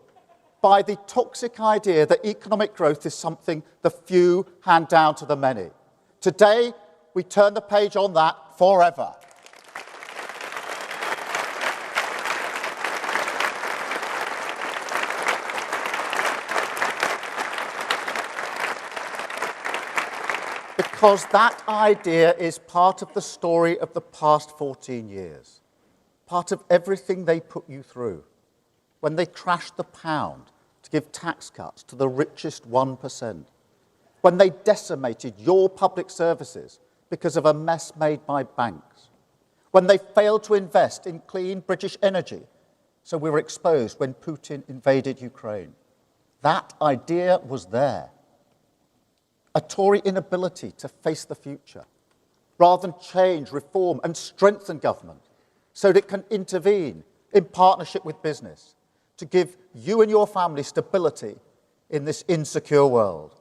by the toxic idea that economic growth is something the few hand down to the many. Today, we turn the page on that forever. Because that idea is part of the story of the past 14 years, part of everything they put you through. When they crashed the pound to give tax cuts to the richest 1%, when they decimated your public services because of a mess made by banks, when they failed to invest in clean British energy, so we were exposed when Putin invaded Ukraine. That idea was there. A Tory inability to face the future, rather than change, reform and strengthen government so that it can intervene in partnership with business, to give you and your family stability in this insecure world.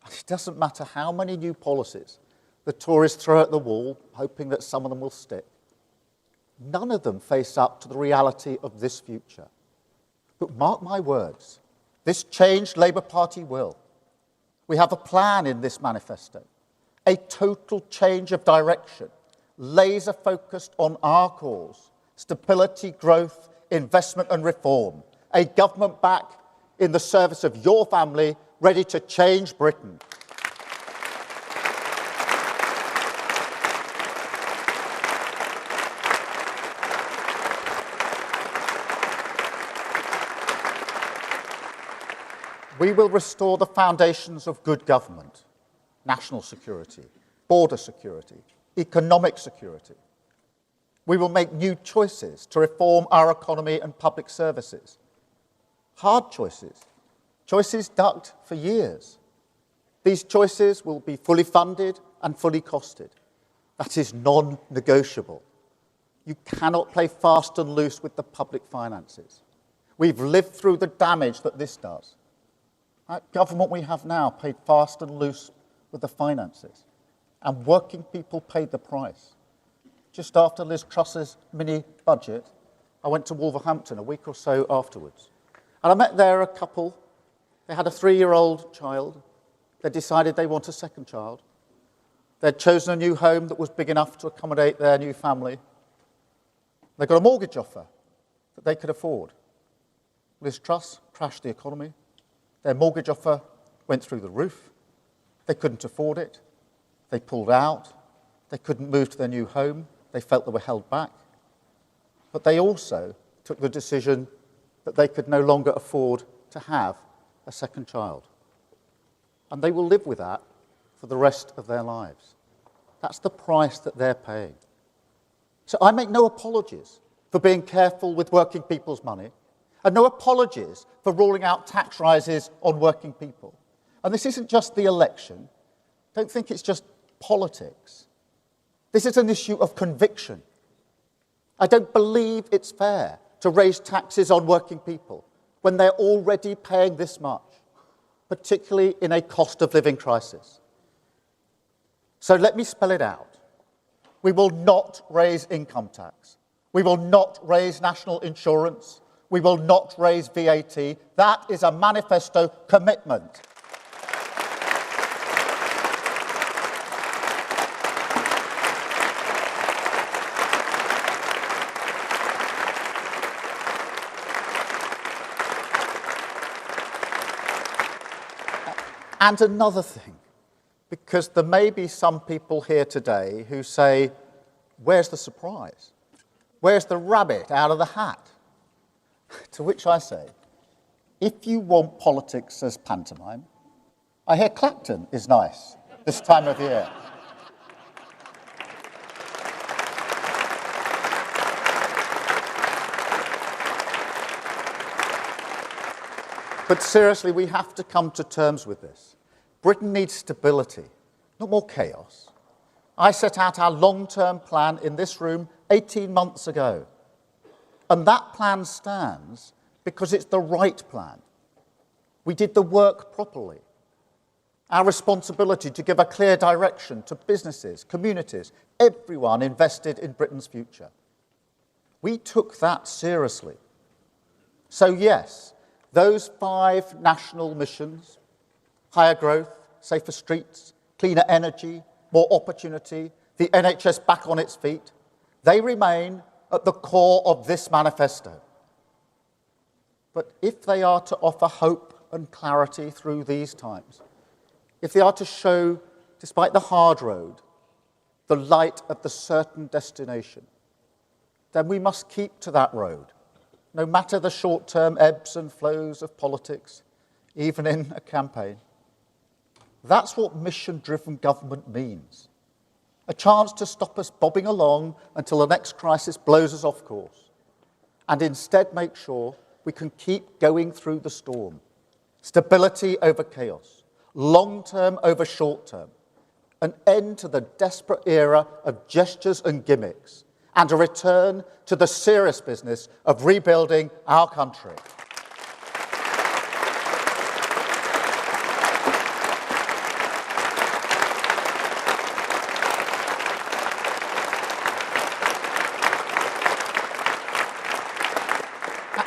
And it doesn't matter how many new policies the Tories throw at the wall, hoping that some of them will stick. None of them face up to the reality of this future. But mark my words, this changed Labour Party will. We have a plan in this manifesto, a total change of direction, laser focused on our cause, stability, growth, investment and reform, a government back in the service of your family, ready to change Britain. We will restore the foundations of good government, national security, border security, economic security. We will make new choices to reform our economy and public services. Hard choices, choices ducked for years. These choices will be fully funded and fully costed. That is non-negotiable. You cannot play fast and loose with the public finances. We've lived through the damage that this does. That government we have now paid fast and loose with the finances, and working people paid the price. Just after Liz Truss's mini-budget, I went to Wolverhampton a week or so afterwards, and I met there a couple. They had a 3-year-old child. They decided they want a second child. They'd chosen a new home that was big enough to accommodate their new family. They got a mortgage offer that they could afford. Liz Truss crashed the economy. Their mortgage offer went through the roof. They couldn't afford it. They pulled out. They couldn't move to their new home. They felt they were held back. But they also took the decision that they could no longer afford to have a second child. And they will live with that for the rest of their lives. That's the price that they're paying. So I make no apologies for being careful with working people's money, and no apologies for ruling out tax rises on working people. And this isn't just the election. Don't think it's just politics. This is an issue of conviction. I don't believe it's fair to raise taxes on working people when they're already paying this much, particularly in a cost of living crisis. So let me spell it out. We will not raise income tax. We will not raise national insurance. We will not raise VAT. That is a manifesto commitment. And another thing, because there may be some people here today who say, where's the surprise? Where's the rabbit out of the hat? To which I say, if you want politics as pantomime, I hear Clapton is nice this time of year. But seriously, we have to come to terms with this. Britain needs stability, not more chaos. I set out our long-term plan in this room 18 months ago. And that plan stands because it's the right plan. We did the work properly. Our responsibility to give a clear direction to businesses, communities, everyone invested in Britain's future. We took that seriously. So yes, those 5 national missions, higher growth, safer streets, cleaner energy, more opportunity, the NHS back on its feet, they remain at the core of this manifesto. But if they are to offer hope and clarity through these times, if they are to show, despite the hard road, the light of the certain destination, then we must keep to that road, no matter the short-term ebbs and flows of politics, even in a campaign. That's what mission-driven government means. A chance to stop us bobbing along until the next crisis blows us off course, and instead make sure we can keep going through the storm. Stability over chaos, long-term over short-term, an end to the desperate era of gestures and gimmicks, and a return to the serious business of rebuilding our country.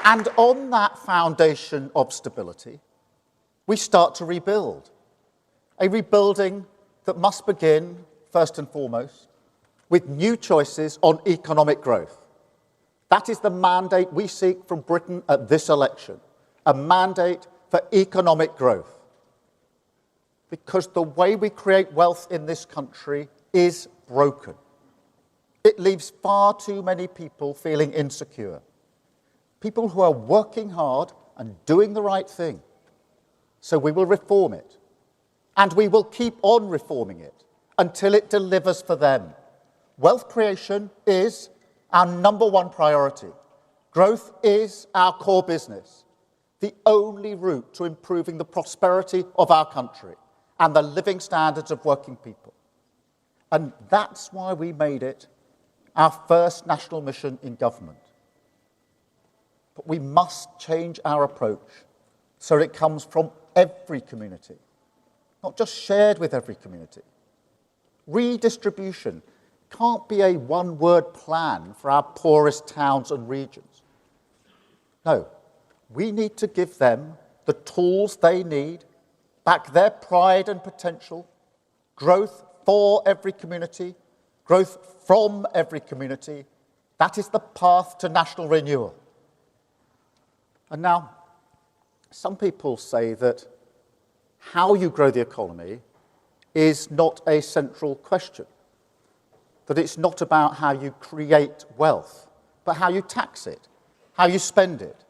And on that foundation of stability, we start to rebuild. A rebuilding that must begin, first and foremost, with new choices on economic growth. That is the mandate we seek from Britain at this election, a mandate for economic growth. Because the way we create wealth in this country is broken. It leaves far too many people feeling insecure. People who are working hard and doing the right thing. So we will reform it. And we will keep on reforming it until it delivers for them. Wealth creation is our number one priority. Growth is our core business, the only route to improving the prosperity of our country and the living standards of working people. And that's why we made it our first national mission in government. But we must change our approach so it comes from every community, not just shared with every community. Redistribution can't be a one-word plan for our poorest towns and regions. No, we need to give them the tools they need, back their pride and potential, growth for every community, growth from every community. That is the path to national renewal. And now, some people say that how you grow the economy is not a central question, that it's not about how you create wealth, but how you tax it, how you spend it,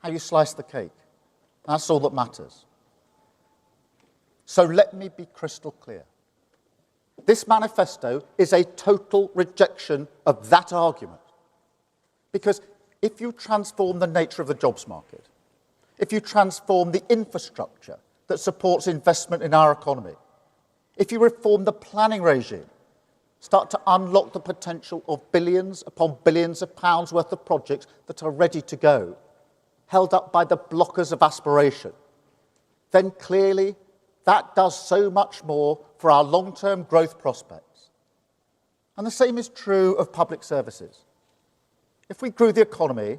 how you slice the cake. That's all that matters. So let me be crystal clear. This manifesto is a total rejection of that argument. Because if you transform the nature of the jobs market, if you transform the infrastructure that supports investment in our economy, if you reform the planning regime, start to unlock the potential of billions upon billions of pounds worth of projects that are ready to go, held up by the blockers of aspiration, then clearly that does so much more for our long-term growth prospects. And the same is true of public services. If we grew the economy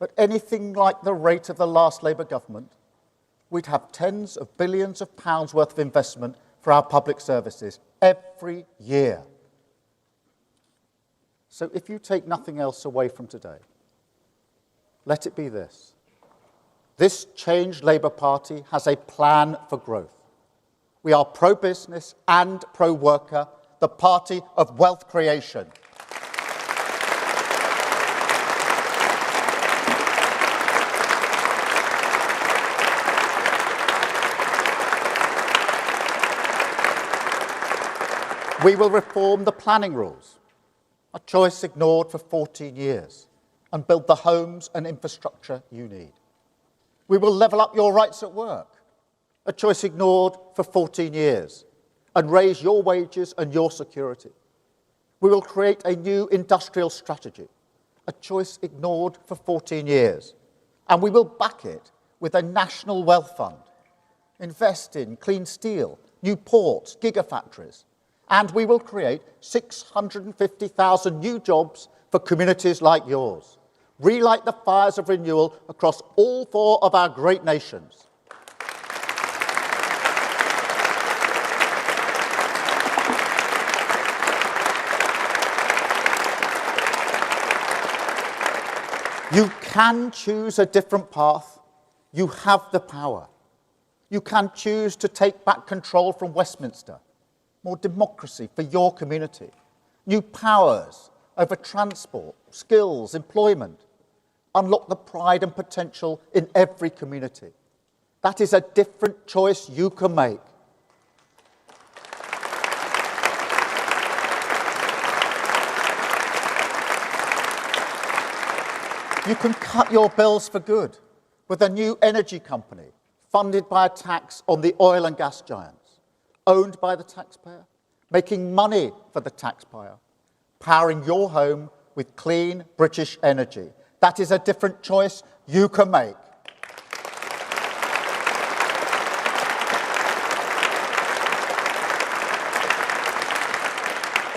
at anything like the rate of the last Labour government, we'd have tens of billions of pounds worth of investment for our public services every year. So if you take nothing else away from today, let it be this. This changed Labour Party has a plan for growth. We are pro-business and pro-worker, the party of wealth creation. We will reform the planning rules, a choice ignored for 14 years, and build the homes and infrastructure you need. We will level up your rights at work, a choice ignored for 14 years, and raise your wages and your security. We will create a new industrial strategy, a choice ignored for 14 years, and we will back it with a national wealth fund, invest in clean steel, new ports, gigafactories, and we will create 650,000 new jobs for communities like yours. Relight the fires of renewal across all four of our great nations. You can choose a different path. You have the power. You can choose to take back control from Westminster. More democracy for your community, new powers over transport, skills, employment, unlock the pride and potential in every community. That is a different choice you can make. You can cut your bills for good with a new energy company funded by a tax on the oil and gas giants, owned by the taxpayer, making money for the taxpayer, powering your home with clean British energy. That is a different choice you can make.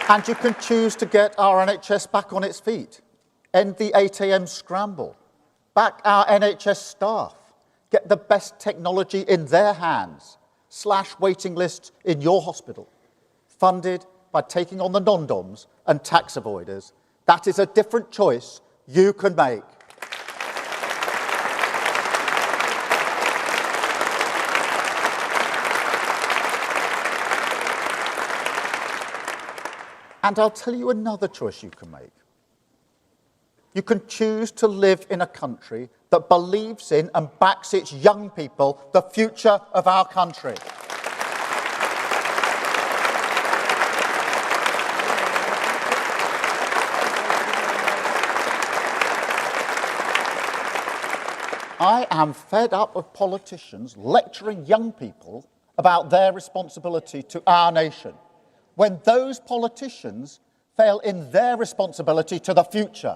And you can choose to get our NHS back on its feet, end the 8 a.m. scramble, Back our NHS staff. Get the best technology in their hands. Slash waiting lists in your hospital. Funded by taking on the non-doms and tax avoiders. That is a different choice you can make. And I'll tell you another choice you can make. You can choose to live in a country that believes in and backs its young people, the future of our country. I am fed up of politicians lecturing young people about their responsibility to our nation, when those politicians fail in their responsibility to the future.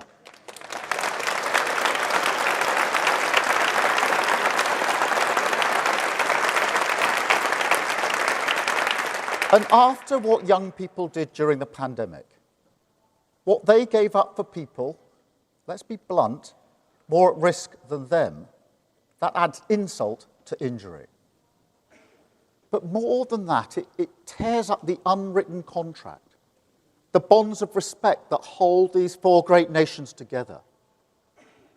And after what young people did during the pandemic, what they gave up for people, let's be blunt, more at risk than them, that adds insult to injury. But more than that, it tears up the unwritten contract, the bonds of respect that hold these four great nations together,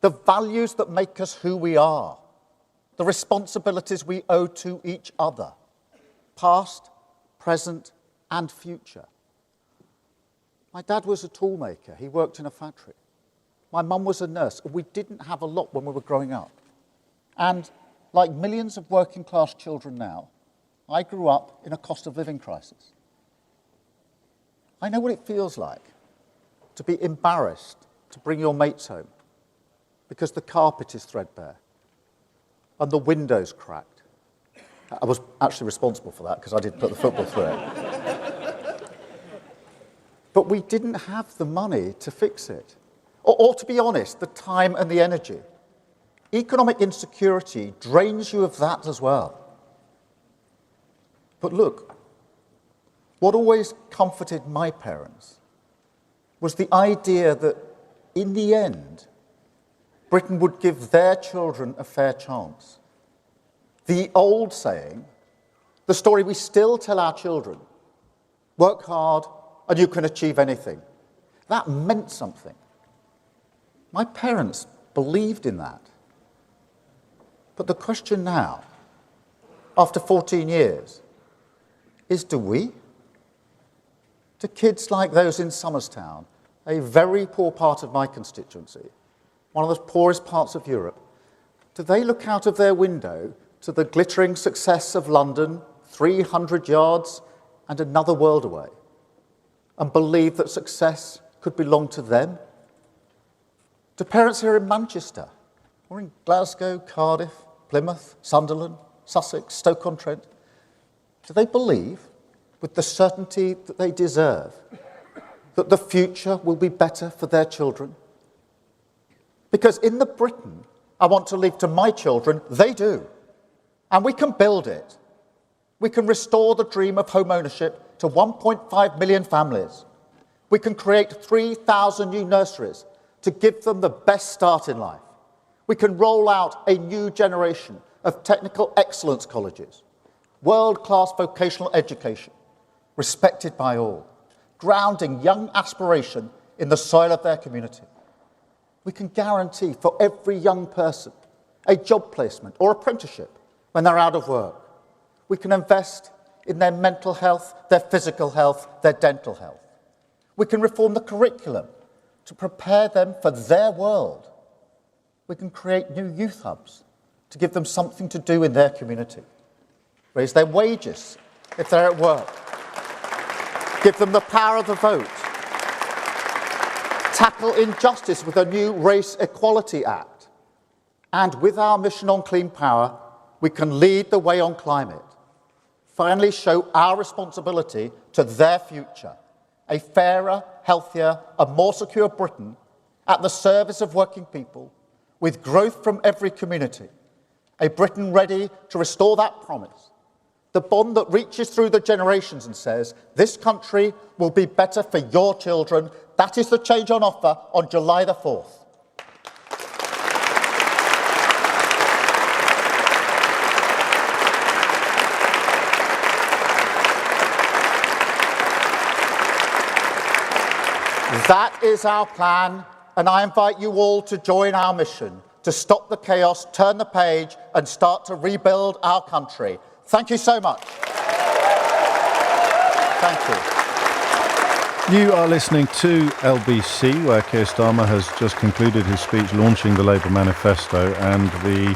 the values that make us who we are, the responsibilities we owe to each other, past, present, and future. My dad was a toolmaker. He worked in a factory. My mum was a nurse. We didn't have a lot when we were growing up. And like millions of working class children now, I grew up in a cost of living crisis. I know what it feels like to be embarrassed to bring your mates home because the carpet is threadbare and the window's cracked. I was actually responsible for that because I did put the football through it. But we didn't have the money to fix it. Or to be honest, the time and the energy. Economic insecurity drains you of that as well. But look, what always comforted my parents was the idea that in the end, Britain would give their children a fair chance. The old saying, the story we still tell our children, work hard and you can achieve anything. That meant something. My parents believed in that. But the question now, after 14 years, is do we? Do kids like those in Somerstown, a very poor part of my constituency, one of the poorest parts of Europe, do they look out of their window to the glittering success of London, 300 yards and another world away, and believe that success could belong to them? Do parents here in Manchester, or in Glasgow, Cardiff, Plymouth, Sunderland, Sussex, Stoke-on-Trent, do they believe, with the certainty that they deserve, that the future will be better for their children? Because in the Britain I want to leave to my children, they do. And we can build it. We can restore the dream of home ownership to 1.5 million families. We can create 3,000 new nurseries to give them the best start in life. We can roll out a new generation of technical excellence colleges, world-class vocational education, respected by all, grounding young aspiration in the soil of their community. We can guarantee for every young person a job placement or apprenticeship when they're out of work. We can invest in their mental health, their physical health, their dental health. We can reform the curriculum to prepare them for their world. We can create new youth hubs to give them something to do in their community. Raise their wages if they're at work. Give them the power of the vote. Tackle injustice with a new Race Equality Act. And with our mission on clean power, we can lead the way on climate. Finally show our responsibility to their future. A fairer, healthier and more secure Britain at the service of working people, with growth from every community. A Britain ready to restore that promise. The bond that reaches through the generations and says, this country will be better for your children. That is the change on offer on July the 4th. That is our plan, and I invite you all to join our mission to stop the chaos, turn the page, and start to rebuild our country. Thank you so much. Thank you. You are listening to LBC, where Keir Starmer has just concluded his speech launching the Labour Manifesto, and the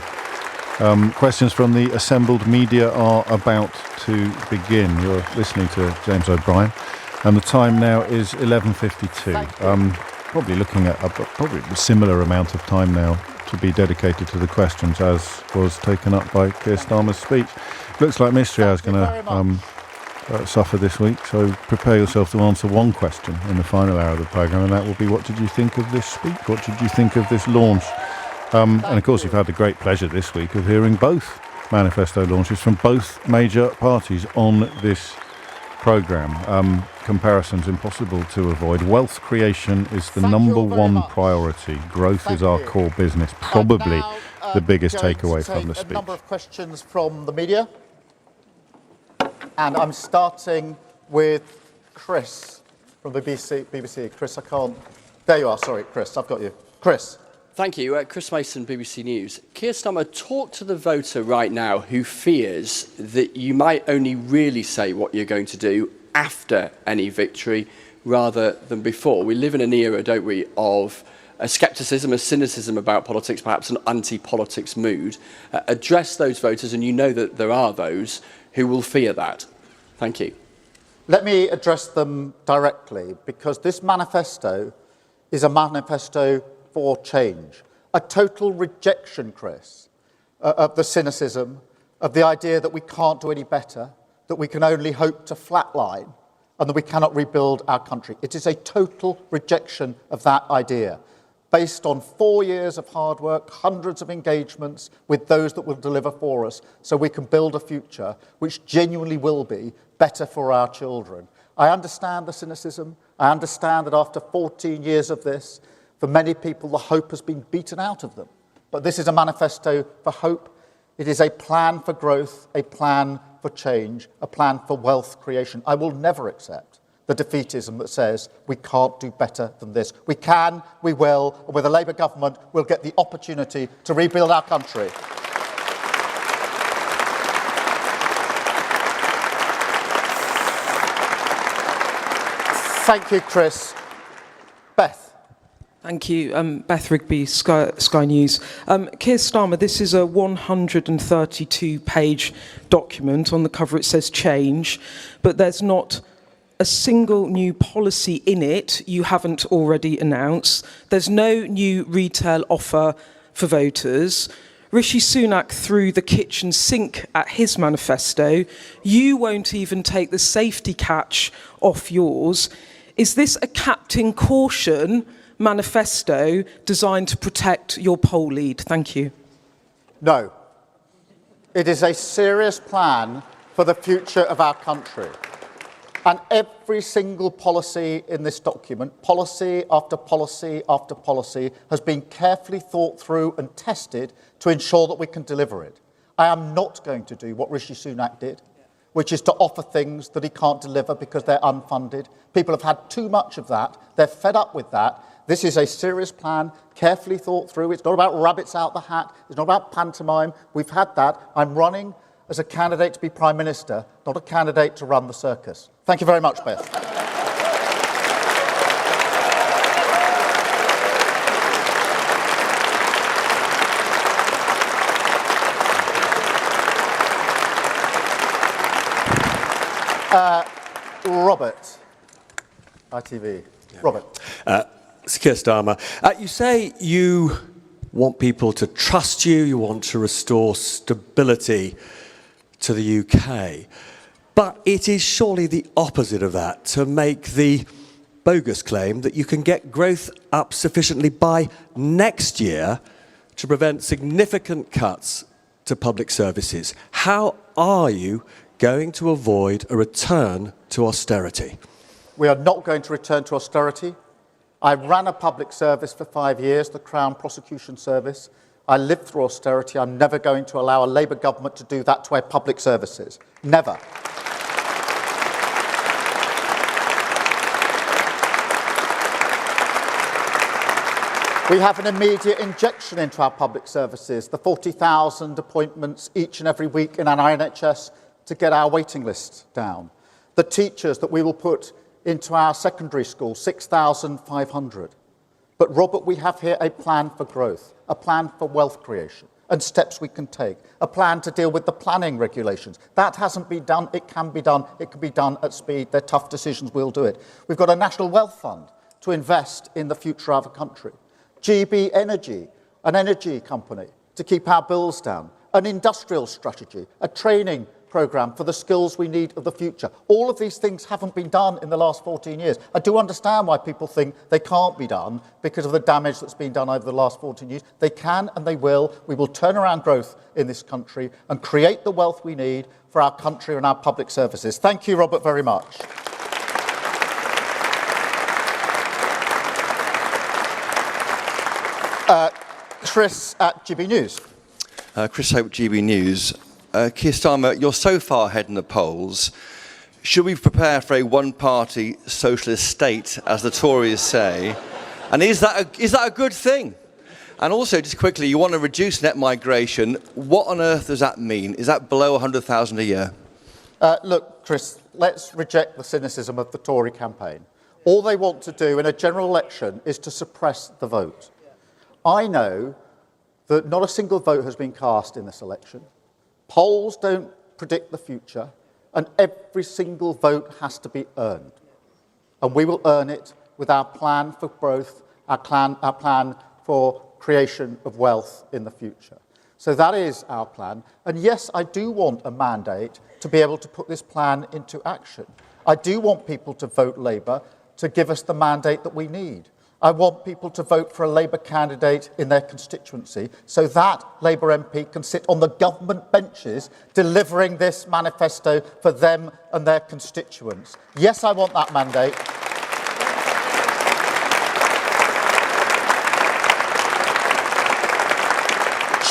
questions from the assembled media are about to begin. You're listening to James O'Brien, and the time now is 11:52. Probably looking at probably a similar amount of time now to be dedicated to the questions as was taken up by Keir Starmer's speech. Looks like Mystery Hour is going to suffer this week, so prepare yourself to answer one question in the final hour of the programme, and that will be, what did you think of this speech? What did you think of this launch? And of course, you've had the great pleasure this week of hearing both manifesto launches from both major parties on this programme. Comparisons impossible to avoid. Wealth creation is the number one priority. Growth is our core business. Probably the biggest takeaway from the speech. A number of questions from the media. And I'm starting with Chris from the BBC. Chris, I can't... There you are, sorry, Chris, I've got you. Chris. Thank you. Chris Mason, BBC News. Keir Starmer, talk to the voter right now who fears that you might only really say what you're going to do after any victory rather than before. We live in an era, don't we, of a scepticism, a cynicism about politics, perhaps an anti-politics mood. Address those voters, and you know that there are those who will fear that. Thank you. Let me address them directly, because this manifesto is a manifesto for change. A total rejection, Chris, of the cynicism, of the idea that we can't do any better, that we can only hope to flatline, and that we cannot rebuild our country. It is a total rejection of that idea, based on 4 years of hard work, hundreds of engagements with those that will deliver for us, so we can build a future which genuinely will be better for our children. I understand the cynicism. I understand that after 14 years of this, for many people, the hope has been beaten out of them. But this is a manifesto for hope. It is a plan for growth, a plan for change, a plan for wealth creation. I will never accept the defeatism that says we can't do better than this. We can, we will, and with a Labour government, we'll get the opportunity to rebuild our country. Thank you, Chris. Beth. Thank you. Beth Rigby, Sky News. Keir Starmer, this is a 132-page document. On the cover it says change, but there's not a single new policy in it you haven't already announced. There's no new retail offer for voters. Rishi Sunak threw the kitchen sink at his manifesto. You won't even take the safety catch off yours. Is this a Captain Caution manifesto designed to protect your poll lead? Thank you. No. It is a serious plan for the future of our country. And every single policy in this document, policy after policy after policy, has been carefully thought through and tested to ensure that we can deliver it. I am not going to do what Rishi Sunak did, which is to offer things that he can't deliver because they're unfunded. People have had too much of that. They're fed up with that. This is a serious plan, carefully thought through. It's not about rabbits out the hat. It's not about pantomime. We've had that. I'm running as a candidate to be Prime Minister, not a candidate to run the circus. Thank you very much, Beth. Robert, ITV. Yeah. Robert. Keir Starmer, you say you want people to trust you, you want to restore stability to the UK, but it is surely the opposite of that to make the bogus claim that you can get growth up sufficiently by next year to prevent significant cuts to public services. How are you going to avoid a return to austerity? We are not going to return to austerity. I ran a public service for 5 years, the Crown Prosecution Service. I lived through austerity. I'm never going to allow a Labour government to do that to our public services. Never. We have an immediate injection into our public services, the 40,000 appointments each and every week in our NHS to get our waiting list down. The teachers that we will put into our secondary school, 6,500. But Robert, we have here a plan for growth, a plan for wealth creation and steps we can take, a plan to deal with the planning regulations. That hasn't been done, it can be done, it can be done at speed, they're tough decisions, we'll do it. We've got a national wealth fund to invest in the future of our country. GB Energy, an energy company to keep our bills down, an industrial strategy, a training programme for the skills we need of the future. All of these things haven't been done in the last 14 years. I do understand why people think they can't be done because of the damage that's been done over the last 14 years. They can and they will. We will turn around growth in this country and create the wealth we need for our country and our public services. Thank you, Robert, very much. Chris at GB News. Chris Hope, GB News. Keir Starmer, you're so far ahead in the polls. Should we prepare for a one-party socialist state, as the Tories say? And is that a good thing? And also, just quickly, you want to reduce net migration. What on earth does that mean? Is that below 100,000 a year? Look, Chris, let's reject the cynicism of the Tory campaign. All they want to do in a general election is to suppress the vote. I know that not a single vote has been cast in this election. Polls don't predict the future, and every single vote has to be earned. And we will earn it with our plan for growth, our plan for creation of wealth in the future. So that is our plan. And yes, I do want a mandate to be able to put this plan into action. I do want people to vote Labour to give us the mandate that we need. I want people to vote for a Labour candidate in their constituency so that Labour MP can sit on the government benches delivering this manifesto for them and their constituents. Yes, I want that mandate.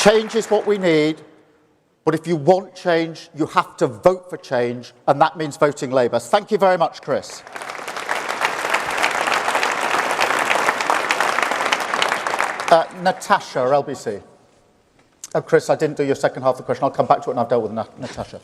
Change is what we need, but if you want change, you have to vote for change, and that means voting Labour. Thank you very much, Chris. Natasha, LBC. Oh, Chris, I didn't do your second half of the question. I'll come back to it and I've dealt with Natasha.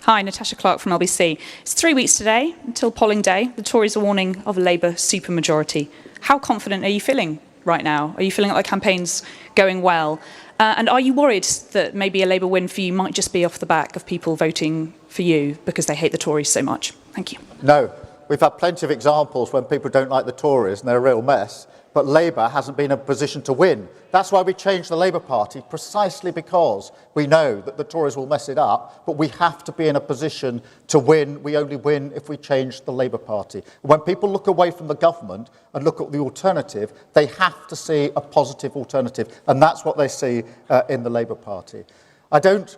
Hi, Natasha Clark from LBC. It's 3 weeks today until polling day. The Tories are warning of a Labour supermajority. How confident are you feeling right now? Are you feeling like the campaign's going well? And are you worried that maybe a Labour win for you might just be off the back of people voting for you because they hate the Tories so much? Thank you. No. We've had plenty of examples when people don't like the Tories and they're a real mess, but Labour hasn't been in a position to win. That's why we changed the Labour Party, precisely because we know that the Tories will mess it up, but we have to be in a position to win. We only win if we change the Labour Party. When people look away from the government and look at the alternative, they have to see a positive alternative, and that's what they see in the Labour Party. I don't,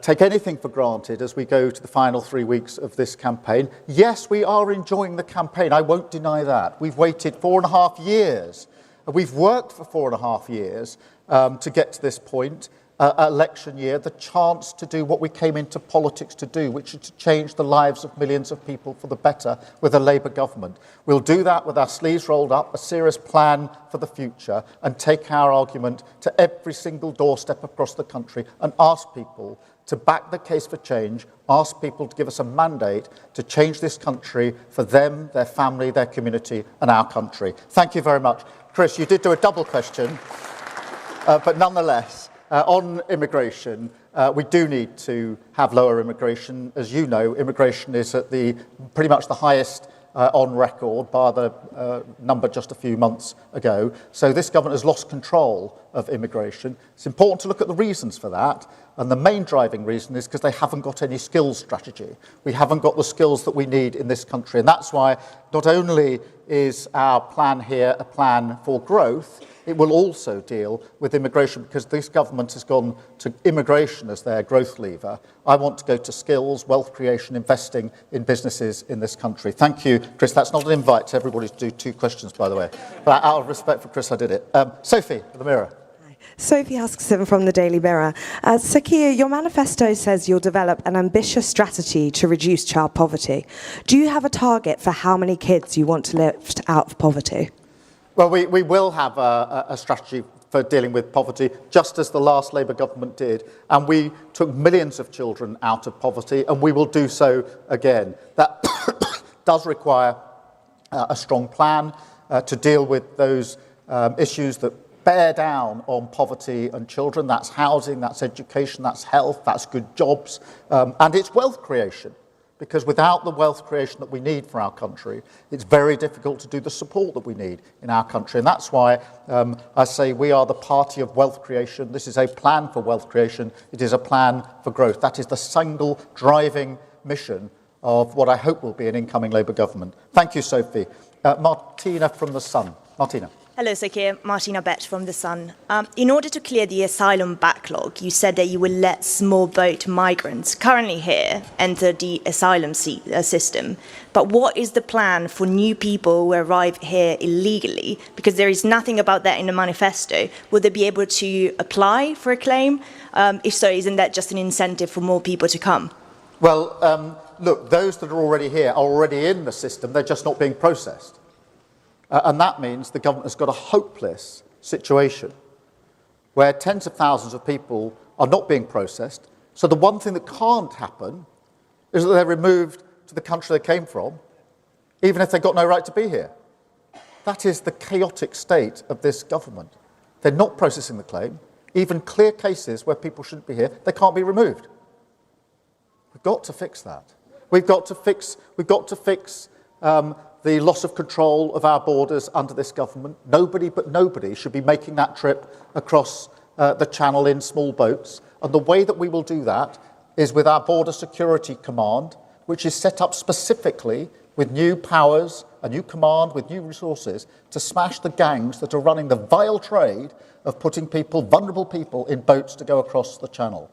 take anything for granted as we go to the final 3 weeks of this campaign. Yes, we are enjoying the campaign. I won't deny that. We've waited 4.5 years. We've worked for 4.5 years to get to this point, election year, the chance to do what we came into politics to do, which is to change the lives of millions of people for the better with a Labour government. We'll do that with our sleeves rolled up, a serious plan for the future, and take our argument to every single doorstep across the country and ask people to back the case for change, ask people to give us a mandate to change this country for them, their family, their community, and our country. Thank you very much. Chris, you did do a double question, but nonetheless, on immigration, we do need to have lower immigration. As you know, immigration is at pretty much the highest on record, bar the number just a few months ago. So this government has lost control of immigration. It's important to look at the reasons for that. And the main driving reason is because they haven't got any skills strategy. We haven't got the skills that we need in this country. And that's why not only is our plan here a plan for growth, it will also deal with immigration, because this government has gone to immigration as their growth lever. I want to go to skills, wealth creation, investing in businesses in this country. Thank you, Chris. That's not an invite to everybody to do 2 questions, by the way. But out of respect for Chris, I did it. Sophie, the Mirror. Sophie Huskisson from the Daily Mirror. Sir Keir, your manifesto says you'll develop an ambitious strategy to reduce child poverty. Do you have a target for how many kids you want to lift out of poverty? Well, we will have a strategy for dealing with poverty, just as the last Labour government did. And we took millions of children out of poverty, and we will do so again. That does require a strong plan to deal with those issues that bear down on poverty and children. That's housing, that's education, that's health, that's good jobs, and it's wealth creation. Because without the wealth creation that we need for our country, it's very difficult to do the support that we need in our country. And that's why I say we are the party of wealth creation. This is a plan for wealth creation. It is a plan for growth. That is the single driving mission of what I hope will be an incoming Labour government. Thank you, Sophie. Martina from The Sun. Martina. Hello, Sir Keir. Martina Abbot from The Sun. In order to clear the asylum backlog, you said that you will let small boat migrants currently here enter the asylum system. But what is the plan for new people who arrive here illegally? Because there is nothing about that in the manifesto. Will they be able to apply for a claim? If so, isn't that just an incentive for more people to come? Well, look, those that are already here are already in the system. They're just not being processed. And that means the government has got a hopeless situation where tens of thousands of people are not being processed. So the one thing that can't happen is that they're removed to the country they came from, even if they've got no right to be here. That is the chaotic state of this government. They're not processing the claim. Even clear cases where people shouldn't be here, they can't be removed. We've got to fix that. We've got to fix the loss of control of our borders under this government. Nobody but nobody should be making that trip across the channel in small boats. And the way that we will do that is with our Border Security Command, which is set up specifically with new powers, a new command with new resources to smash the gangs that are running the vile trade of putting people, vulnerable people, in boats to go across the channel.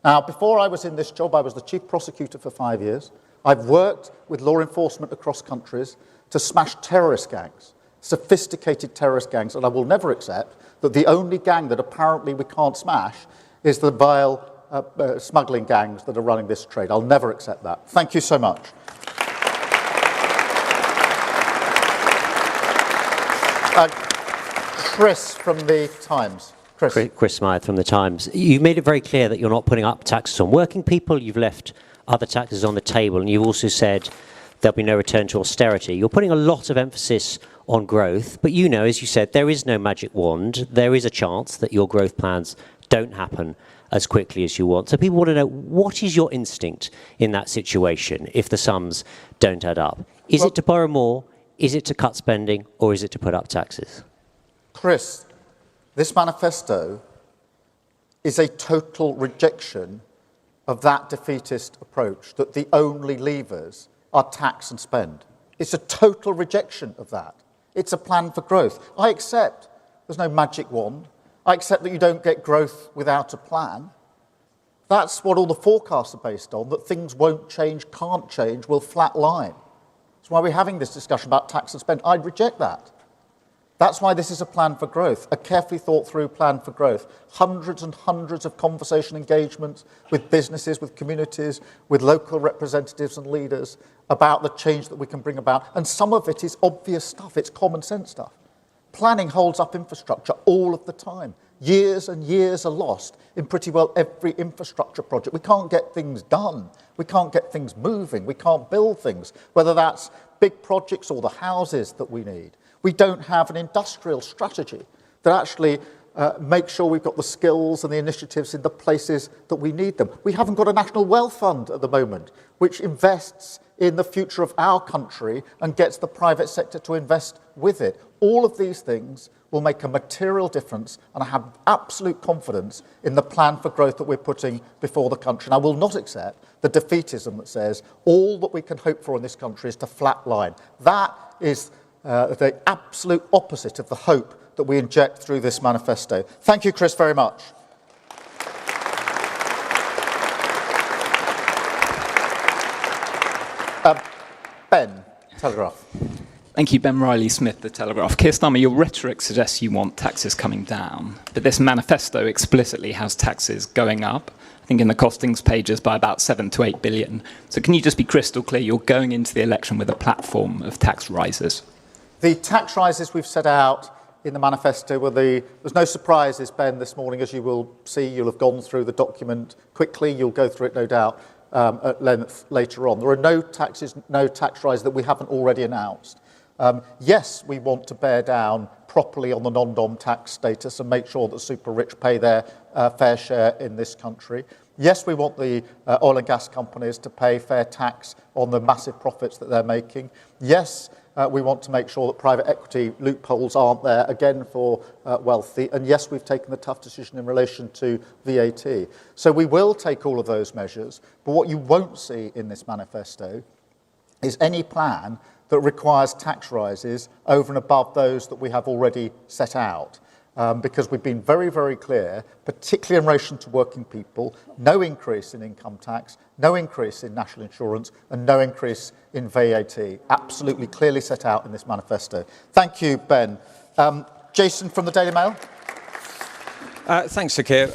Now, before I was in this job, I was the chief prosecutor for 5 years. I've worked with law enforcement across countries to smash terrorist gangs, sophisticated terrorist gangs, and I will never accept that the only gang that apparently we can't smash is the vile smuggling gangs that are running this trade. I'll never accept that. Thank you so much. Chris from The Times. Chris Smythe from The Times. You've made it very clear that you're not putting up taxes on working people. You've left other taxes on the table, and you've also said there'll be no return to austerity. You're putting a lot of emphasis on growth, but you know, as you said, there is no magic wand. There is a chance that your growth plans don't happen as quickly as you want. So people want to know, what is your instinct in that situation if the sums don't add up? Is it to borrow more? Is it to cut spending? Or is it to put up taxes? Chris, this manifesto is a total rejection of that defeatist approach, that the only levers are tax and spend. It's a total rejection of that. It's a plan for growth. I accept there's no magic wand. I accept that you don't get growth without a plan. That's what all the forecasts are based on, that things won't change, can't change, will flat line. That's why we're having this discussion about tax and spend. I'd reject that. That's why this is a plan for growth, a carefully thought through plan for growth. Hundreds and hundreds of conversation engagements with businesses, with communities, with local representatives and leaders about the change that we can bring about. And some of it is obvious stuff, it's common sense stuff. Planning holds up infrastructure all of the time. Years and years are lost in pretty well every infrastructure project. We can't get things done. We can't get things moving. We can't build things, whether that's big projects or the houses that we need. We don't have an industrial strategy that actually makes sure we've got the skills and the initiatives in the places that we need them. We haven't got a national wealth fund at the moment, which invests in the future of our country and gets the private sector to invest with it. All of these things will make a material difference, and I have absolute confidence in the plan for growth that we're putting before the country. And I will not accept the defeatism that says all that we can hope for in this country is to flatline. That is the absolute opposite of the hope that we inject through this manifesto. Thank you, Chris, very much. Ben, Telegraph. Thank you, Ben Riley-Smith, The Telegraph. Keir Starmer, your rhetoric suggests you want taxes coming down, but this manifesto explicitly has taxes going up, I think in the costings pages by about 7 to 8 billion. So can you just be crystal clear, you're going into the election with a platform of tax rises? The tax rises we've set out in the manifesto there's no surprises, Ben, this morning, as you will see. You'll have gone through the document quickly. You'll go through it, no doubt, at length later on. There are no tax rise that we haven't already announced. Yes, we want to bear down properly on the non-dom tax status and make sure that super rich pay their fair share in this country. Yes, we want the oil and gas companies to pay fair tax on the massive profits that they're making. Yes, we want to make sure that private equity loopholes aren't there, again, for wealthy. And yes, we've taken the tough decision in relation to VAT. So we will take all of those measures. But what you won't see in this manifesto is any plan that requires tax rises over and above those that we have already set out. Because we've been very, very clear, particularly in relation to working people, no increase in income tax, no increase in national insurance, and no increase in VAT. Absolutely clearly set out in this manifesto. Thank you, Ben. Jason from the Daily Mail. Thanks, Sir Keir.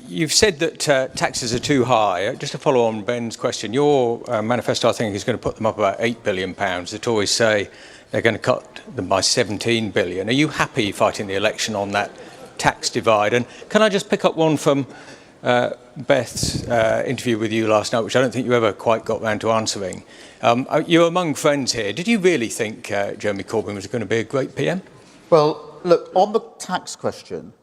You've said that taxes are too high. Just to follow on Ben's question, your manifesto, I think, is going to put them up about £8 billion. The Tories say they're going to cut them by 17 billion. Are you happy fighting the election on that tax divide? And can I just pick up one from Beth's interview with you last night, which I don't think you ever quite got round to answering. You're among friends here. Did you really think Jeremy Corbyn was going to be a great PM? Well, look, on the tax question,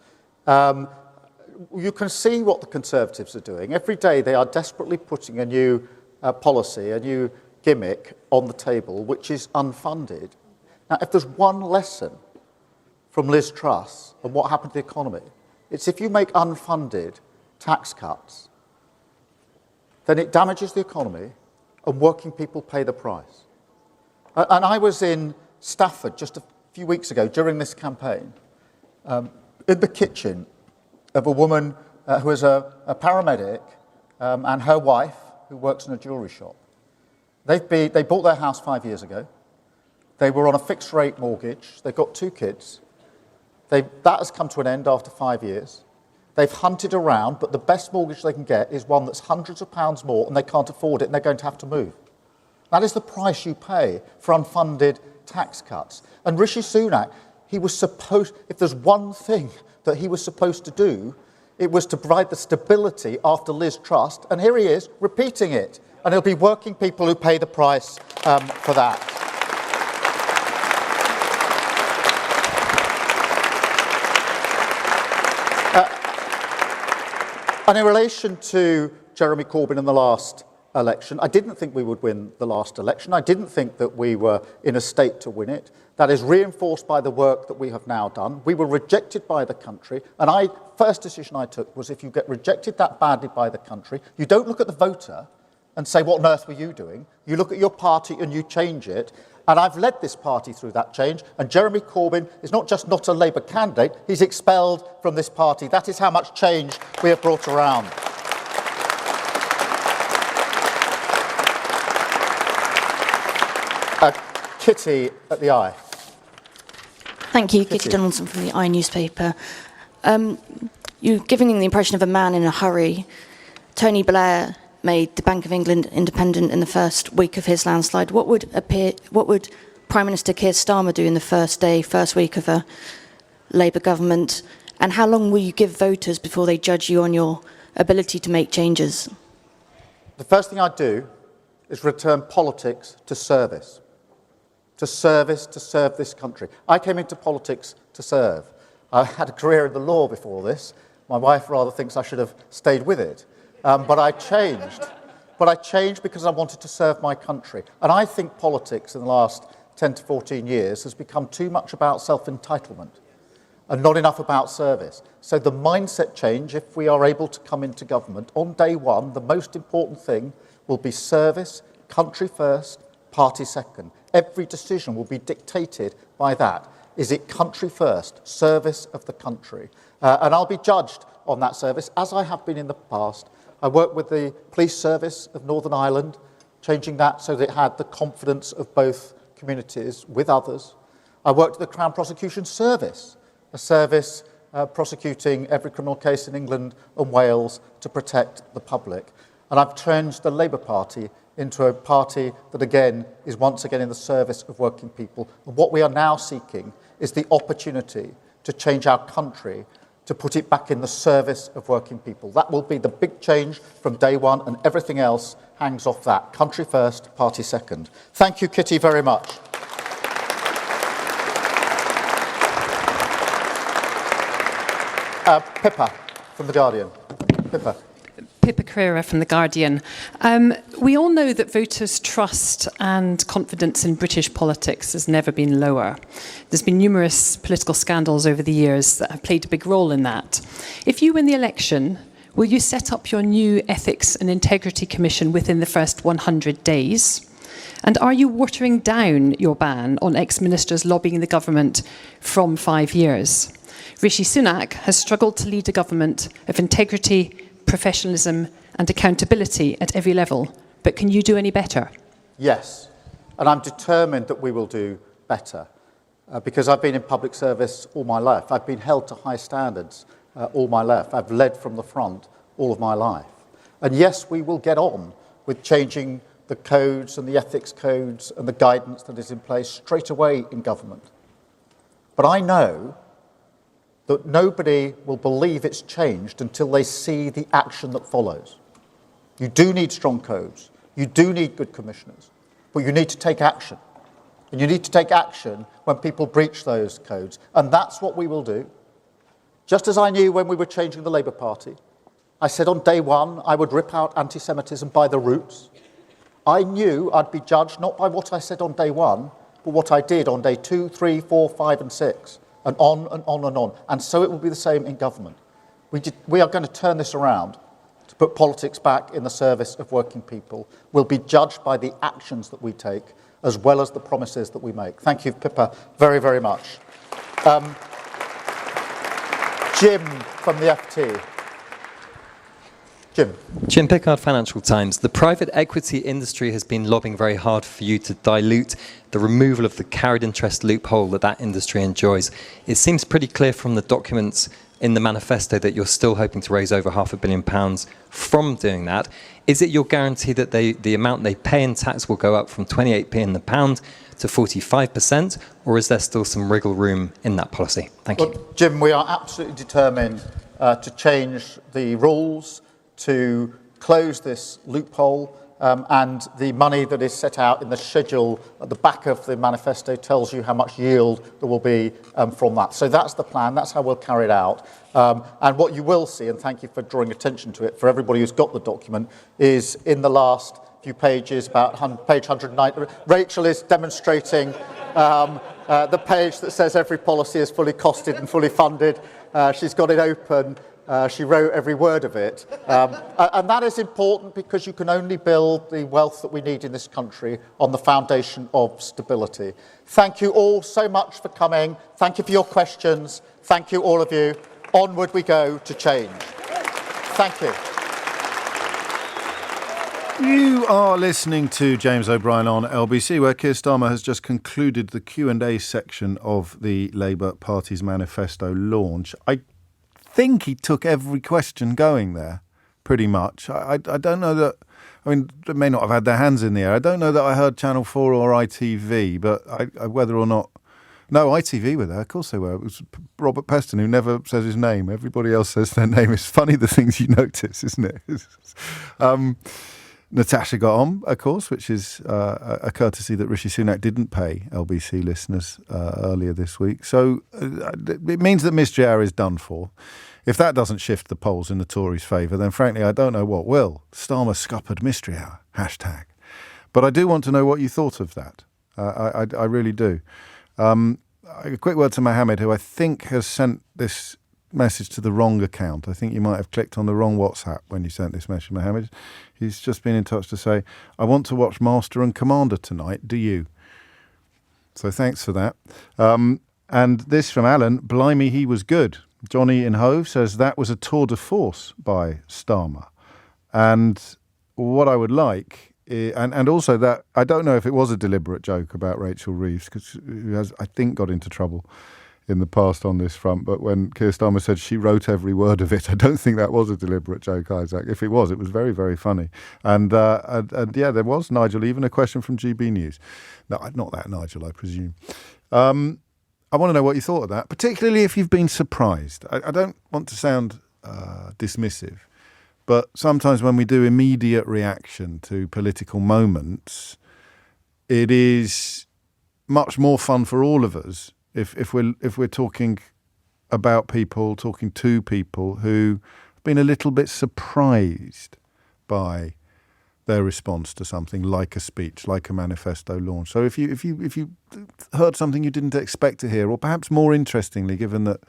you can see what the Conservatives are doing. Every day they are desperately putting a new policy, a new gimmick on the table, which is unfunded. Now, if there's one lesson from Liz Truss and what happened to the economy, it's if you make unfunded tax cuts, then it damages the economy and working people pay the price. And I was in Stafford just a few weeks ago during this campaign, in the kitchen of a woman who is a paramedic and her wife who works in a jewellery shop. They bought their house 5 years ago. They were on a fixed rate mortgage. They've got 2 kids. That has come to an end after 5 years. They've hunted around, but the best mortgage they can get is one that's hundreds of pounds more, and they can't afford it, and they're going to have to move. That is the price you pay for unfunded tax cuts. And Rishi Sunak, if there's one thing that he was supposed to do, it was to provide the stability after Liz Truss, and here he is repeating it. And it'll be working people who pay the price for that. And in relation to Jeremy Corbyn in the last election, I didn't think we would win the last election. I didn't think that we were in a state to win it. That is reinforced by the work that we have now done. We were rejected by the country, and first decision I took was if you get rejected that badly by the country, you don't look at the voter and say, what on earth were you doing? You look at your party and you change it. And I've led this party through that change. And Jeremy Corbyn is not just not a Labour candidate, he's expelled from this party. That is how much change we have brought around. Kitty at the Eye. Thank you, Kitty Donaldson from the Eye newspaper. You're giving the impression of a man in a hurry. Tony Blair made the Bank of England independent in the first week of his landslide. What would Prime Minister Keir Starmer do in the first week of a Labour government? And how long will you give voters before they judge you on your ability to make changes? The first thing I'd do is return politics to service. To serve this country. I came into politics to serve. I had a career in the law before this. My wife rather thinks I should have stayed with it. But I changed. But I changed because I wanted to serve my country. And I think politics in the last 10 to 14 years has become too much about self-entitlement and not enough about service. So the mindset change, if we are able to come into government, on day one, the most important thing will be service, country first, party second. Every decision will be dictated by that. Is it country first, service of the country? And I'll be judged on that service, as I have been in the past. I worked with the police service of Northern Ireland, changing that so that it had the confidence of both communities with others. I worked at the Crown Prosecution Service, a service prosecuting every criminal case in England and Wales to protect the public. And I've changed the Labour Party into a party that, again, is once again in the service of working people. And what we are now seeking is the opportunity to change our country, to put it back in the service of working people. That will be the big change from day one, and everything else hangs off that. Country first, party second. Thank you, Kitty, very much. Pippa from The Guardian. Pippa. Pippa Crerar from The Guardian. We all know that voters' trust and confidence in British politics has never been lower. There's been numerous political scandals over the years that have played a big role in that. If you win the election, will you set up your new Ethics and Integrity Commission within the first 100 days? And are you watering down your ban on ex-ministers lobbying the government from 5 years? Rishi Sunak has struggled to lead a government of integrity, professionalism and accountability at every level. But can you do any better? Yes, and I'm determined that we will do better because I've been in public service all my life. I've been held to high standards all my life. I've led from the front all of my life. And yes, we will get on with changing the codes and the ethics codes and the guidance that is in place straight away in government. But I know that nobody will believe it's changed until they see the action that follows. You do need strong codes. You do need good commissioners. But you need to take action. And you need to take action when people breach those codes. And that's what we will do. Just as I knew when we were changing the Labour Party, I said on day one I would rip out anti-Semitism by the roots. I knew I'd be judged not by what I said on day one, but what I did on day 2, 3, 4, 5 and 6. And on and on and on. And so it will be the same in government. We are going to turn this around to put politics back in the service of working people. We'll be judged by the actions that we take as well as the promises that we make. Thank you, Pippa, very, very much. Jim from the FT. Jim Pickard, Financial Times. The private equity industry has been lobbying very hard for you to dilute the removal of the carried interest loophole that industry enjoys. It seems pretty clear from the documents in the manifesto that you're still hoping to raise over £500 million from doing that. Is it your guarantee that the amount they pay in tax will go up from 28p in the pound to 45%, or is there still some wriggle room in that policy? Thank you. Jim, we are absolutely determined to change the rules, to close this loophole, and the money that is set out in the schedule at the back of the manifesto tells you how much yield there will be from that. So that's the plan, that's how we'll carry it out. And what you will see, and thank you for drawing attention to it, for everybody who's got the document, is in the last few pages, about page 109, Rachel is demonstrating the page that says every policy is fully costed and fully funded. She's got it open. She wrote every word of it. And that is important because you can only build the wealth that we need in this country on the foundation of stability. Thank you all so much for coming. Thank you for your questions. Thank you, all of you. Onward we go to change. Thank you. You are listening to James O'Brien on LBC, where Keir Starmer has just concluded the Q&A section of the Labour Party's manifesto launch. I think he took every question going there, pretty much. I don't know that, I mean, they may not have had their hands in the air. I don't know that I heard Channel 4 or ITV, but whether or not... No, ITV were there, of course they were. It was Robert Peston, who never says his name. Everybody else says their name. It's funny the things you notice, isn't it? Natasha got on, of course, which is a courtesy that Rishi Sunak didn't pay LBC listeners earlier this week. So it means that Miss JR is done for. If that doesn't shift the polls in the Tories' favour, then frankly, I don't know what will. Starmer scuppered mystery hour, #. But I do want to know what you thought of that. I really do. A quick word to Mohammed, who I think has sent this message to the wrong account. I think you might have clicked on the wrong WhatsApp when you sent this message, Mohammed. He's just been in touch to say, I want to watch Master and Commander tonight. Do you? So thanks for that. And this from Alan, blimey, he was good. Johnny in Hove says that was a tour de force by Starmer. And what I would like, and also that, I don't know if it was a deliberate joke about Rachel Reeves, who has, I think, got into trouble in the past on this front, but when Keir Starmer said she wrote every word of it, I don't think that was a deliberate joke, Isaac. If it was very, very funny. And yeah, there was, Nigel, even a question from GB News. No, not that, Nigel, I presume. I want to know what you thought of that, particularly if you've been surprised. I don't want to sound dismissive, but sometimes when we do immediate reaction to political moments, it is much more fun for all of us if we're talking about people, talking to people who have been a little bit surprised by their response to something like a speech, like a manifesto launch. So if you heard something you didn't expect to hear, or perhaps more interestingly, given that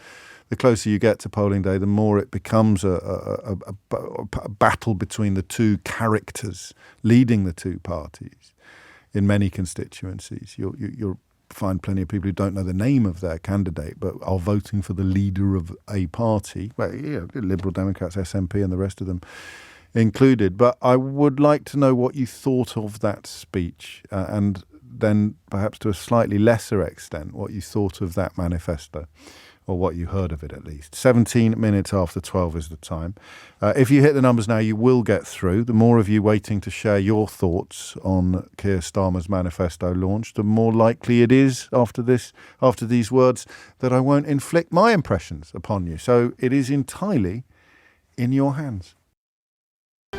the closer you get to polling day, the more it becomes a battle between the two characters leading the two parties in many constituencies. You'll find plenty of people who don't know the name of their candidate but are voting for the leader of a party, well, yeah, Liberal Democrats, SNP and the rest of them included. But I would like to know what you thought of that speech and then perhaps to a slightly lesser extent what you thought of that manifesto, or what you heard of it at least. 17 minutes after 12 is the time. If you hit the numbers now, you will get through. The more of you waiting to share your thoughts on Keir Starmer's manifesto launch, the more likely it is after these words that I won't inflict my impressions upon you. So it is entirely in your hands.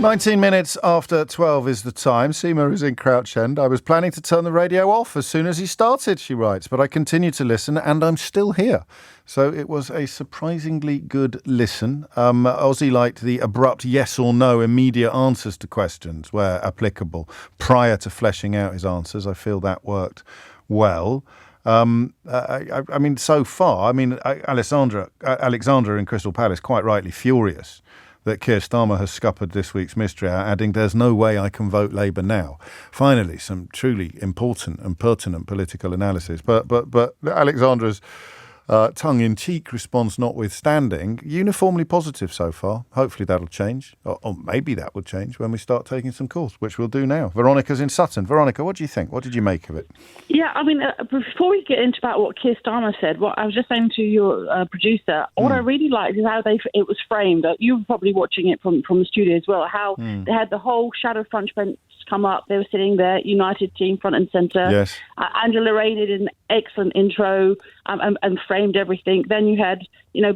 19 minutes after 12 is the time. Seema is in Crouch End. I was planning to turn the radio off as soon as he started, she writes, but I continue to listen and I'm still here. So it was a surprisingly good listen. Ozzy liked the abrupt yes or no immediate answers to questions where applicable prior to fleshing out his answers. I feel that worked well. I mean, so far, Alexandra in Crystal Palace, quite rightly furious that Keir Starmer has scuppered this week's mystery, adding, "There's no way I can vote Labour now." Finally, some truly important and pertinent political analysis. But Alexandra's tongue-in-cheek response notwithstanding, uniformly positive so far. Hopefully that'll change, or maybe that will change when we start taking some calls, which we'll do now. Veronica's in Sutton. Veronica, what do you think? What did you make of it? Yeah, I mean, before we get into about what Keir Starmer said, what I was just saying to your producer, what I really liked is how it was framed. You were probably watching it from the studio as well, how they had the whole shadow front bench come up. They were sitting there, United team, front and centre. Yes. Angela Rayner did an excellent intro and framed everything. Then you had,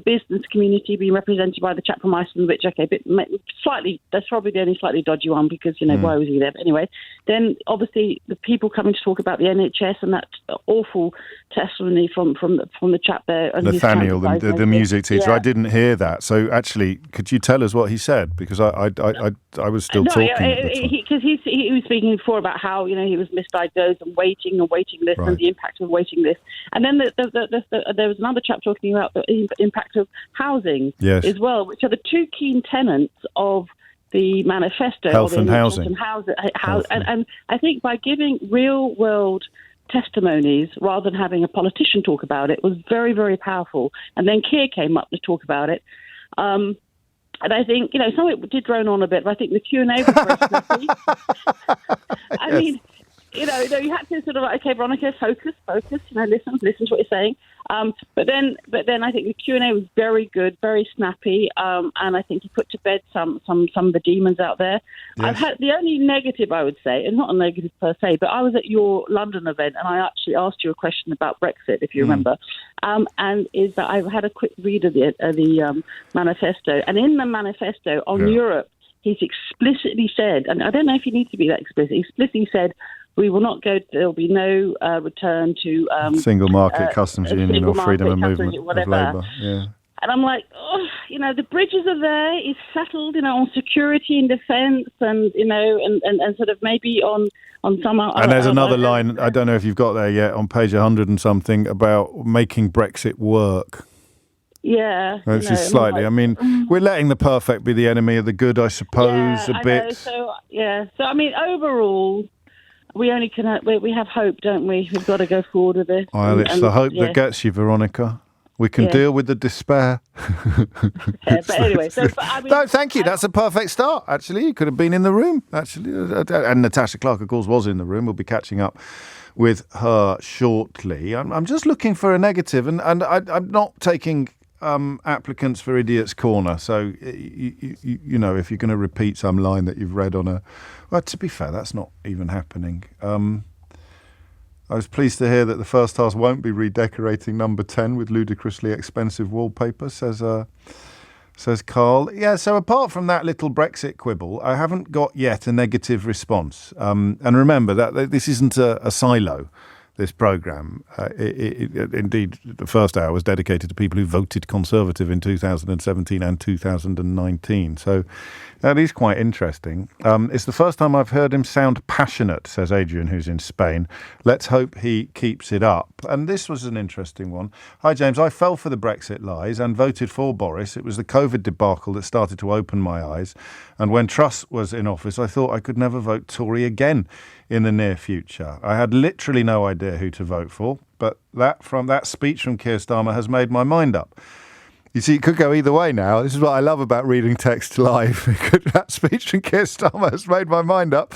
business community being represented by the chap from Iceland, which, that's probably the only slightly dodgy one because, why was he there? But anyway, then obviously the people coming to talk about the NHS and that awful testimony from the chap there. And Nathaniel, the music teacher. Yeah. I didn't hear that. So actually, could you tell us what he said? Because I was still talking. Because he was speaking before about how, he was misdiagnosed and waiting lists and the impact of waiting lists. And then there was another chap talking about the impact of housing as well, which are the two key tenets of the manifesto. Health and housing. And I think by giving real-world testimonies rather than having a politician talk about it was very, very powerful. And then Keir came up to talk about it. And I think, some of it did drone on a bit, but I think the Q&A was very snappy. I mean, you had to sort of, okay, Veronica, focus, listen to what you're saying. But then I think the Q&A was very good, very snappy, and I think he put to bed some of the demons out there. Yes. I've had the only negative, I would say, and not a negative per se, but I was at your London event and I actually asked you a question about Brexit, if you remember, and is that I had a quick read of the manifesto, and in the manifesto on Europe, he's explicitly said, and I don't know if he needs to be that explicit, he explicitly said, we will not go. There'll be no return to single market customs union or freedom of movement of labour. Yeah. And I'm like, the bridges are there. It's settled, on security and defence, and and sort of maybe on some. And there's another line. I don't know if you've got there yet on page 100 and something about making Brexit work. Yeah, which is slightly. I mean, we're letting the perfect be the enemy of the good, I suppose. A bit. So I mean, overall. We only can. We have hope, don't we? We've got to go forward with it. Well, it's the hope that gets you, Veronica. We can deal with the despair. But anyway, no, thank you. That's a perfect start, actually. You could have been in the room, actually. And Natasha Clark, of course, was in the room. We'll be catching up with her shortly. I'm just looking for a negative, and I'm not taking applicants for Idiot's Corner. So, you know, if you're going to repeat some line that you've read on a... Well, to be fair, that's not even happening. I was pleased to hear that the first task won't be redecorating number 10 with ludicrously expensive wallpaper, says Carl. Yeah, so apart from that little Brexit quibble, I haven't got yet a negative response. And remember that this isn't a silo, this programme. Indeed, the first hour was dedicated to people who voted Conservative in 2017 and 2019. So that is quite interesting. It's the first time I've heard him sound passionate, says Adrian, who's in Spain. Let's hope he keeps it up. And this was an interesting one. Hi, James. I fell for the Brexit lies and voted for Boris. It was the COVID debacle that started to open my eyes. And when Truss was in office, I thought I could never vote Tory again in the near future. I had literally no idea who to vote for, but that speech from Keir Starmer has made my mind up. You see, it could go either way now. This is what I love about reading text live. That speech from Keir Starmer has made my mind up.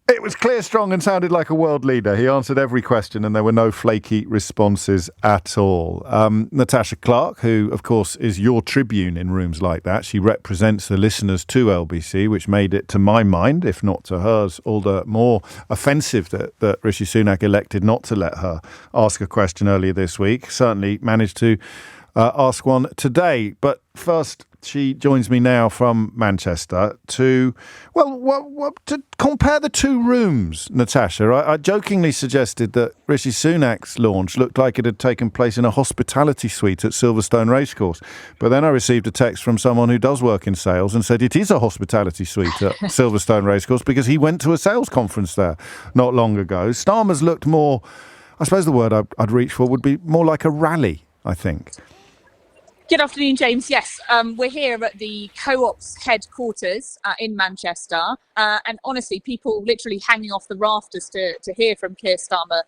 It was clear, strong, and sounded like a world leader. He answered every question, and there were no flaky responses at all. Natasha Clark, who, of course, is your tribune in rooms like that. She represents the listeners to LBC, which made it, to my mind, if not to hers, all the more offensive that Rishi Sunak elected not to let her ask a question earlier this week. Certainly managed to ask one today. But first, she joins me now from Manchester to compare the two rooms, Natasha. I jokingly suggested that Rishi Sunak's launch looked like it had taken place in a hospitality suite at Silverstone Racecourse. But then I received a text from someone who does work in sales and said it is a hospitality suite at Silverstone Racecourse because he went to a sales conference there not long ago. Starmer's looked more, I suppose the word I'd reach for would be more like a rally, I think. Good afternoon, James. Yes, we're here at the Co-op's headquarters in Manchester. And honestly, people literally hanging off the rafters to hear from Keir Starmer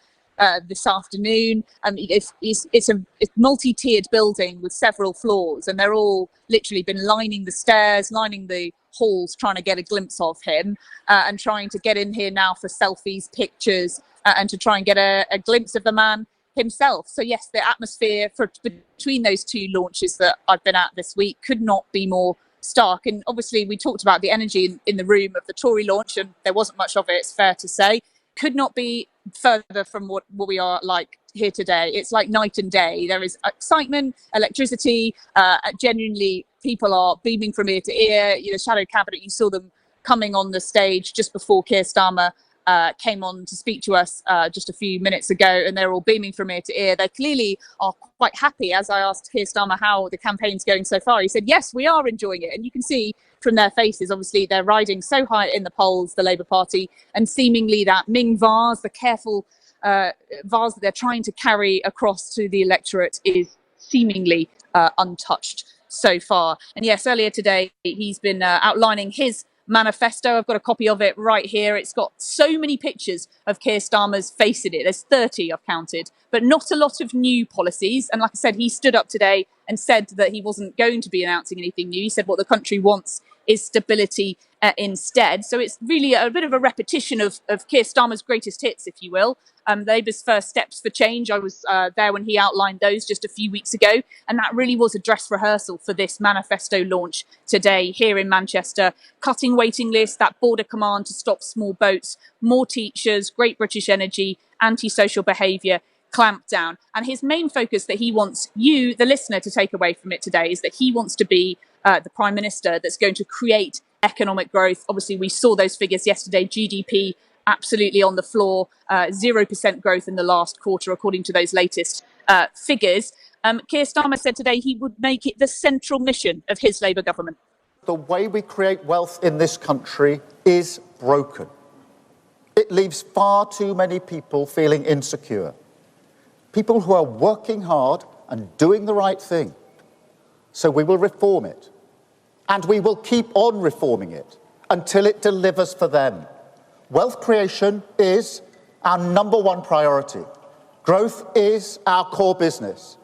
this afternoon. It's a multi-tiered building with several floors, and they're all literally been lining the stairs, lining the halls, trying to get a glimpse of him and trying to get in here now for selfies, pictures, and to try and get a glimpse of the man himself. So yes, the atmosphere between those two launches that I've been at this week could not be more stark. And obviously we talked about the energy in the room of the Tory launch, and there wasn't much of it, it's fair to say. Could not be further from what we are like here today. It's like night and day. There is excitement, electricity, genuinely people are beaming from ear to ear. You know, Shadow Cabinet, you saw them coming on the stage just before Keir Starmer came on to speak to us just a few minutes ago, and they're all beaming from ear to ear. They clearly are quite happy. As I asked Keir Starmer how the campaign's going so far, he said, yes, we are enjoying it. And you can see from their faces, obviously, they're riding so high in the polls, the Labour Party, and seemingly that Ming vase, the careful vase that they're trying to carry across to the electorate, is seemingly untouched so far. And yes, earlier today, he's been outlining his manifesto. I've got a copy of it right here. It's got so many pictures of Keir Starmer's face in it. There's 30 I've counted, but not a lot of new policies. And like I said, he stood up today and said that he wasn't going to be announcing anything new. He said what the country wants is stability instead. So it's really a bit of a repetition of Keir Starmer's greatest hits, if you will. Labour's first steps for change. I was there when he outlined those just a few weeks ago. And that really was a dress rehearsal for this manifesto launch today here in Manchester. Cutting waiting lists, that border command to stop small boats, more teachers, Great British Energy, antisocial behaviour, clamp down. And his main focus that he wants you, the listener, to take away from it today is that he wants to be the Prime Minister that's going to create economic growth. Obviously, we saw those figures yesterday. GDP absolutely on the floor, 0% growth in the last quarter, according to those latest figures. Keir Starmer said today he would make it the central mission of his Labour government. The way we create wealth in this country is broken. It leaves far too many people feeling insecure. People who are working hard and doing the right thing. So we will reform it. And we will keep on reforming it until it delivers for them. Wealth creation is our number one priority. Growth is our core business.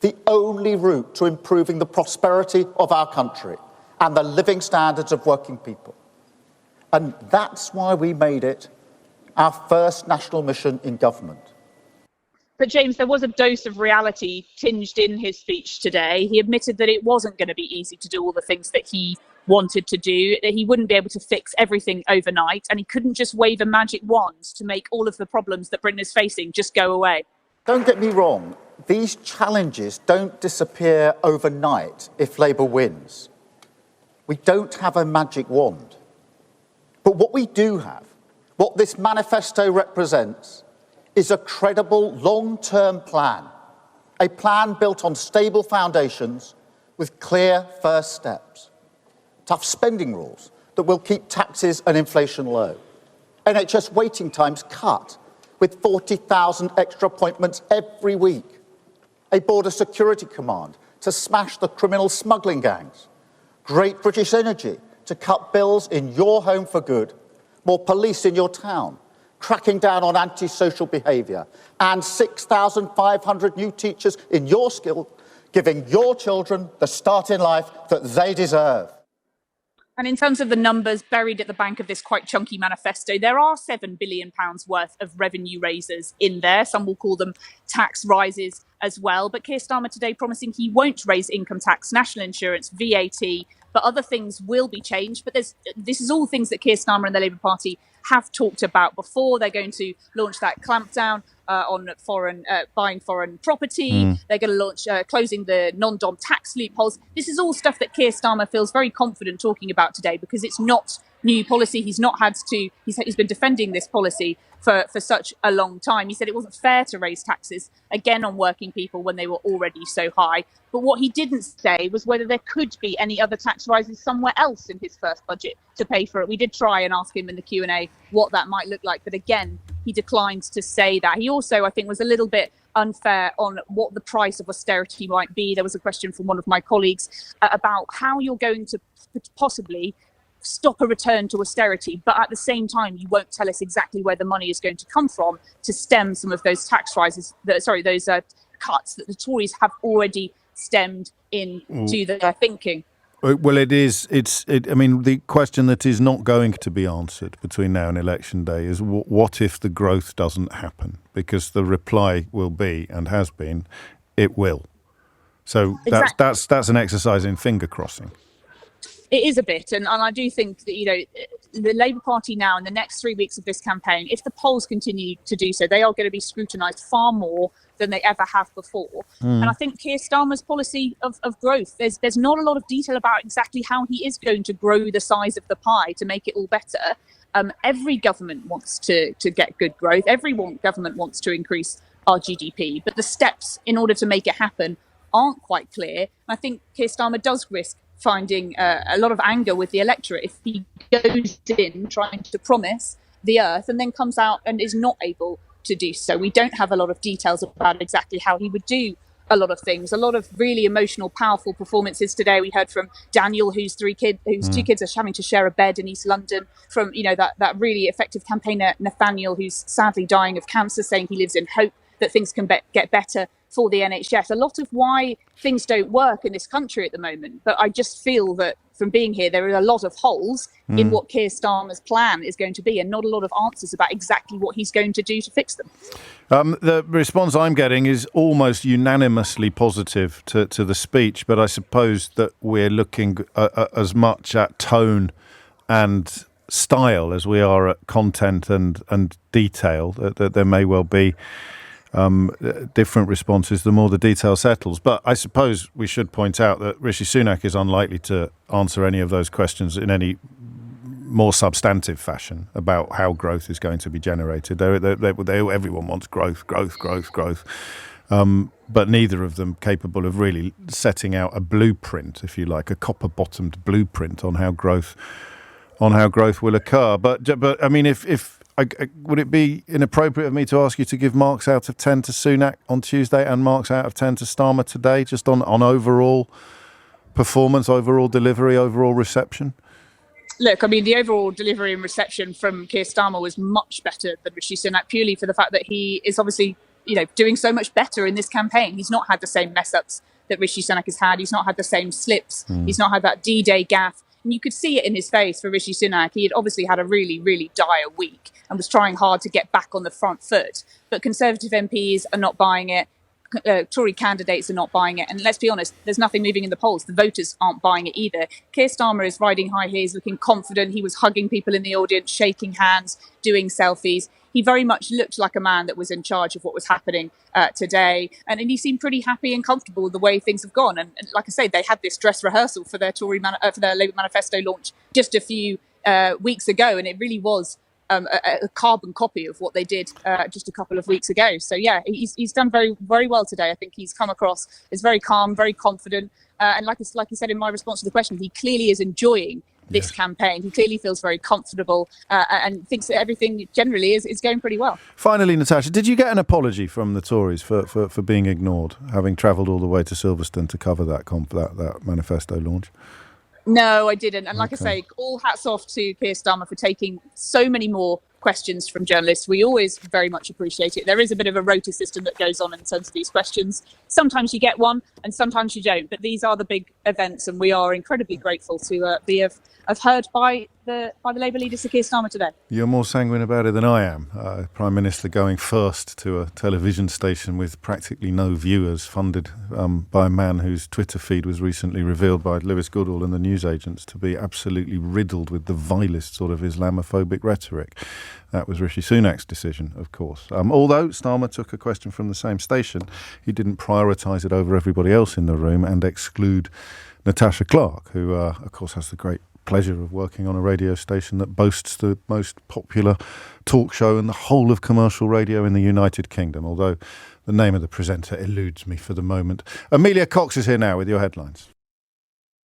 the only route to improving the prosperity of our country and the living standards of working people. And that's why we made it our first national mission in government. But James, there was a dose of reality tinged in his speech today. He admitted that it wasn't going to be easy to do all the things that he wanted to do, that he wouldn't be able to fix everything overnight, and he couldn't just wave a magic wand to make all of the problems that Britain is facing just go away. Don't get me wrong, these challenges don't disappear overnight if Labour wins. We don't have a magic wand. But what we do have, what this manifesto represents, is a credible long-term plan, a plan built on stable foundations with clear first steps. Tough spending rules that will keep taxes and inflation low. NHS waiting times cut with 40,000 extra appointments every week. A border security command to smash the criminal smuggling gangs. Great British Energy to cut bills in your home for good. More police in your town. Cracking down on antisocial behaviour. And 6,500 new teachers in your school, giving your children the start in life that they deserve. And in terms of the numbers buried at the bank of this quite chunky manifesto, there are £7 billion worth of revenue raisers in there. Some will call them tax rises as well. But Keir Starmer today promising he won't raise income tax, national insurance, VAT, but other things will be changed. But this is all things that Keir Starmer and the Labour Party have talked about before. They're going to launch that clampdown on buying foreign property. They're going to launch closing the non-dom tax loopholes. This is all stuff that Keir Starmer feels very confident talking about today because it's not new policy. He's been defending this policy for such a long time. He said it wasn't fair to raise taxes again on working people when they were already so high. But what he didn't say was whether there could be any other tax rises somewhere else in his first budget to pay for it. We did try and ask him in the Q&A what that might look like, but again, he declined to say that. He also, I think, was a little bit unfair on what the price of austerity might be. There was a question from one of my colleagues about how you're going to possibly stop a return to austerity, but at the same time, you won't tell us exactly where the money is going to come from to stem some of those tax rises, those cuts that the Tories have already stemmed into their thinking. Well, I mean, the question that is not going to be answered between now and election day is what if the growth doesn't happen? Because the reply will be, and has been, it will. So exactly. that's an exercise in finger crossing. It is a bit, and I do think that, the Labour Party now in the next 3 weeks of this campaign, if the polls continue to do so, they are going to be scrutinised far more than they ever have before. And I think Keir Starmer's policy of growth, there's not a lot of detail about exactly how he is going to grow the size of the pie to make it all better. Every government wants to get good growth. Every government wants to increase our GDP, but the steps in order to make it happen aren't quite clear. And I think Keir Starmer does risk finding a lot of anger with the electorate if he goes in trying to promise the earth and then comes out and is not able to do so. We don't have a lot of details about exactly how he would do a lot of things. A lot of really emotional, powerful performances today. We heard from Daniel, whose two kids are having to share a bed in East London. From that really effective campaigner Nathaniel, who's sadly dying of cancer, saying he lives in hope that things can get better for the NHS. A lot of why things don't work in this country at the moment. But I just feel that from being here, there are a lot of holes in what Keir Starmer's plan is going to be, and not a lot of answers about exactly what he's going to do to fix them. The response I'm getting is almost unanimously positive to the speech, but I suppose that we're looking as much at tone and style as we are at content and detail. That there may well be different responses the more the detail settles. But I suppose we should point out that Rishi Sunak is unlikely to answer any of those questions in any more substantive fashion about how growth is going to be generated. Everyone wants growth. But neither of them capable of really setting out a blueprint, if you like, a copper-bottomed blueprint on how growth will occur. But I mean, would it be inappropriate of me to ask you to give marks out of 10 to Sunak on Tuesday and marks out of 10 to Starmer today, just on overall performance, overall delivery, overall reception? Look, I mean, the overall delivery and reception from Keir Starmer was much better than Rishi Sunak, purely for the fact that he is obviously doing so much better in this campaign. He's not had the same mess-ups that Rishi Sunak has had. He's not had the same slips. He's not had that D-Day gaffe. And you could see it in his face for Rishi Sunak. He had obviously had a really, really dire week and was trying hard to get back on the front foot. But Conservative MPs are not buying it. Tory candidates are not buying it. And let's be honest, there's nothing moving in the polls. The voters aren't buying it either. Keir Starmer is riding high. He's looking confident. He was hugging people in the audience, shaking hands, doing selfies. He very much looked like a man that was in charge of what was happening today. And he seemed pretty happy and comfortable with the way things have gone. And like I say, they had this dress rehearsal for their for their Labour Manifesto launch just a few weeks ago. And it really was a carbon copy of what they did just a couple of weeks ago. So yeah, he's done very, very well today. I think he's come across as very calm, very confident. And like you said in my response to the question, he clearly is enjoying this campaign. He clearly feels very comfortable and thinks that everything generally is going pretty well. Finally, Natasha, did you get an apology from the Tories for being ignored, having travelled all the way to Silverstone to cover that manifesto launch? No, I didn't. And like I say, all hats off to Keir Starmer for taking so many more questions from journalists. We always very much appreciate it. There is a bit of a rota system that goes on in terms of these questions. Sometimes you get one and sometimes you don't. But these are the big events and we are incredibly grateful to be heard by the Labour leader, Sir Keir Starmer, today. You're more sanguine about it than I am. Prime Minister going first to a television station with practically no viewers, funded by a man whose Twitter feed was recently revealed by Lewis Goodall and the newsagents to be absolutely riddled with the vilest sort of Islamophobic rhetoric. That was Rishi Sunak's decision, of course. Although Starmer took a question from the same station, he didn't prioritise it over everybody else in the room and exclude Natasha Clark, who, of course, has the great pleasure of working on a radio station that boasts the most popular talk show in the whole of commercial radio in the United Kingdom, although the name of the presenter eludes me for the moment. Amelia Cox is here now with your headlines.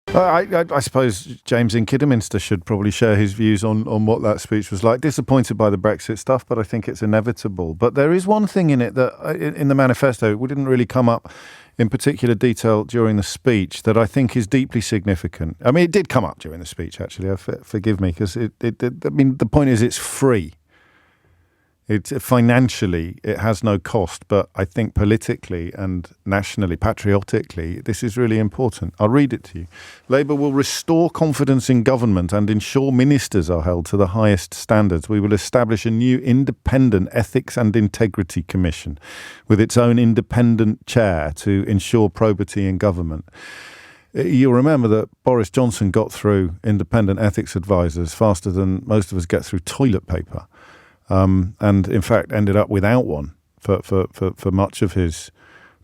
I suppose James in Kidderminster should probably share his views on what that speech was like. Disappointed by the Brexit stuff, but I think it's inevitable. But there is one thing in it that, in the manifesto, it didn't really come up in particular detail during the speech that I think is deeply significant. I mean, it did come up during the speech, actually. Forgive me, because the point is it's free. Financially, it has no cost, but I think politically and nationally, patriotically, this is really important. I'll read it to you. Labour will restore confidence in government and ensure ministers are held to the highest standards. We will establish a new independent ethics and integrity commission with its own independent chair to ensure probity in government. You'll remember that Boris Johnson got through independent ethics advisors faster than most of us get through toilet paper. And in fact ended up without one for much of his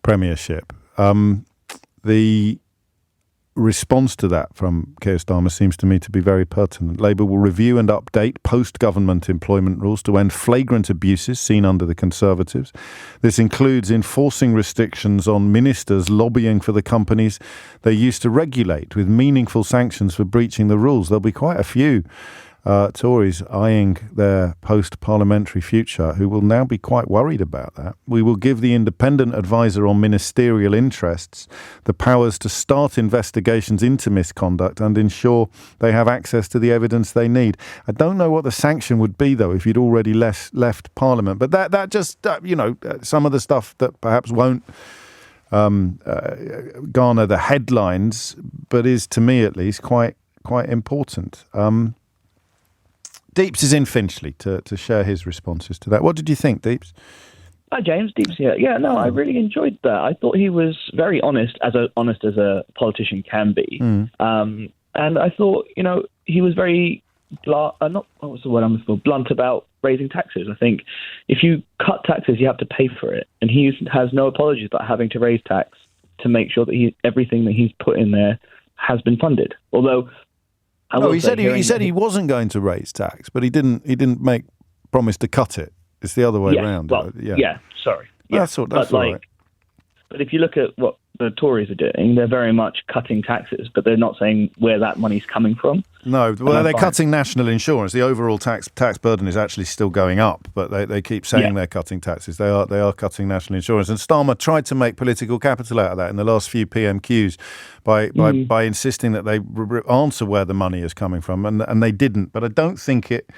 premiership. The response to that from Keir Starmer seems to me to be very pertinent. Labour will review and update post-government employment rules to end flagrant abuses seen under the Conservatives. This includes enforcing restrictions on ministers lobbying for the companies they used to regulate, with meaningful sanctions for breaching the rules. There'll be quite a few Tories eyeing their post-parliamentary future who will now be quite worried about that. We will give the independent advisor on ministerial interests the powers to start investigations into misconduct and ensure they have access to the evidence they need. I don't know what the sanction would be, though, if you'd already left Parliament. But that just, some of the stuff that perhaps won't garner the headlines, but is, to me at least, quite important. Deeps is in Finchley to share his responses to that. What did you think, Deeps? Hi, James. Deeps here. Yeah, no, I really enjoyed that. I thought he was very honest as a politician can be. And I thought, he was very blunt about raising taxes. I think if you cut taxes, you have to pay for it. And he has no apologies about having to raise tax to make sure that everything that he's put in there has been funded. Although he said he wasn't going to raise tax, but he didn't promise to cut it. It's the other way around. Sorry. That's all right. But if you look at what the Tories are doing, they're very much cutting taxes, but they're not saying where that money's coming from. No, well, they're cutting national insurance. The overall tax burden is actually still going up, but they keep saying they're cutting taxes. They are cutting national insurance. And Starmer tried to make political capital out of that in the last few PMQs by insisting that they answer where the money is coming from, and they didn't. But I don't think it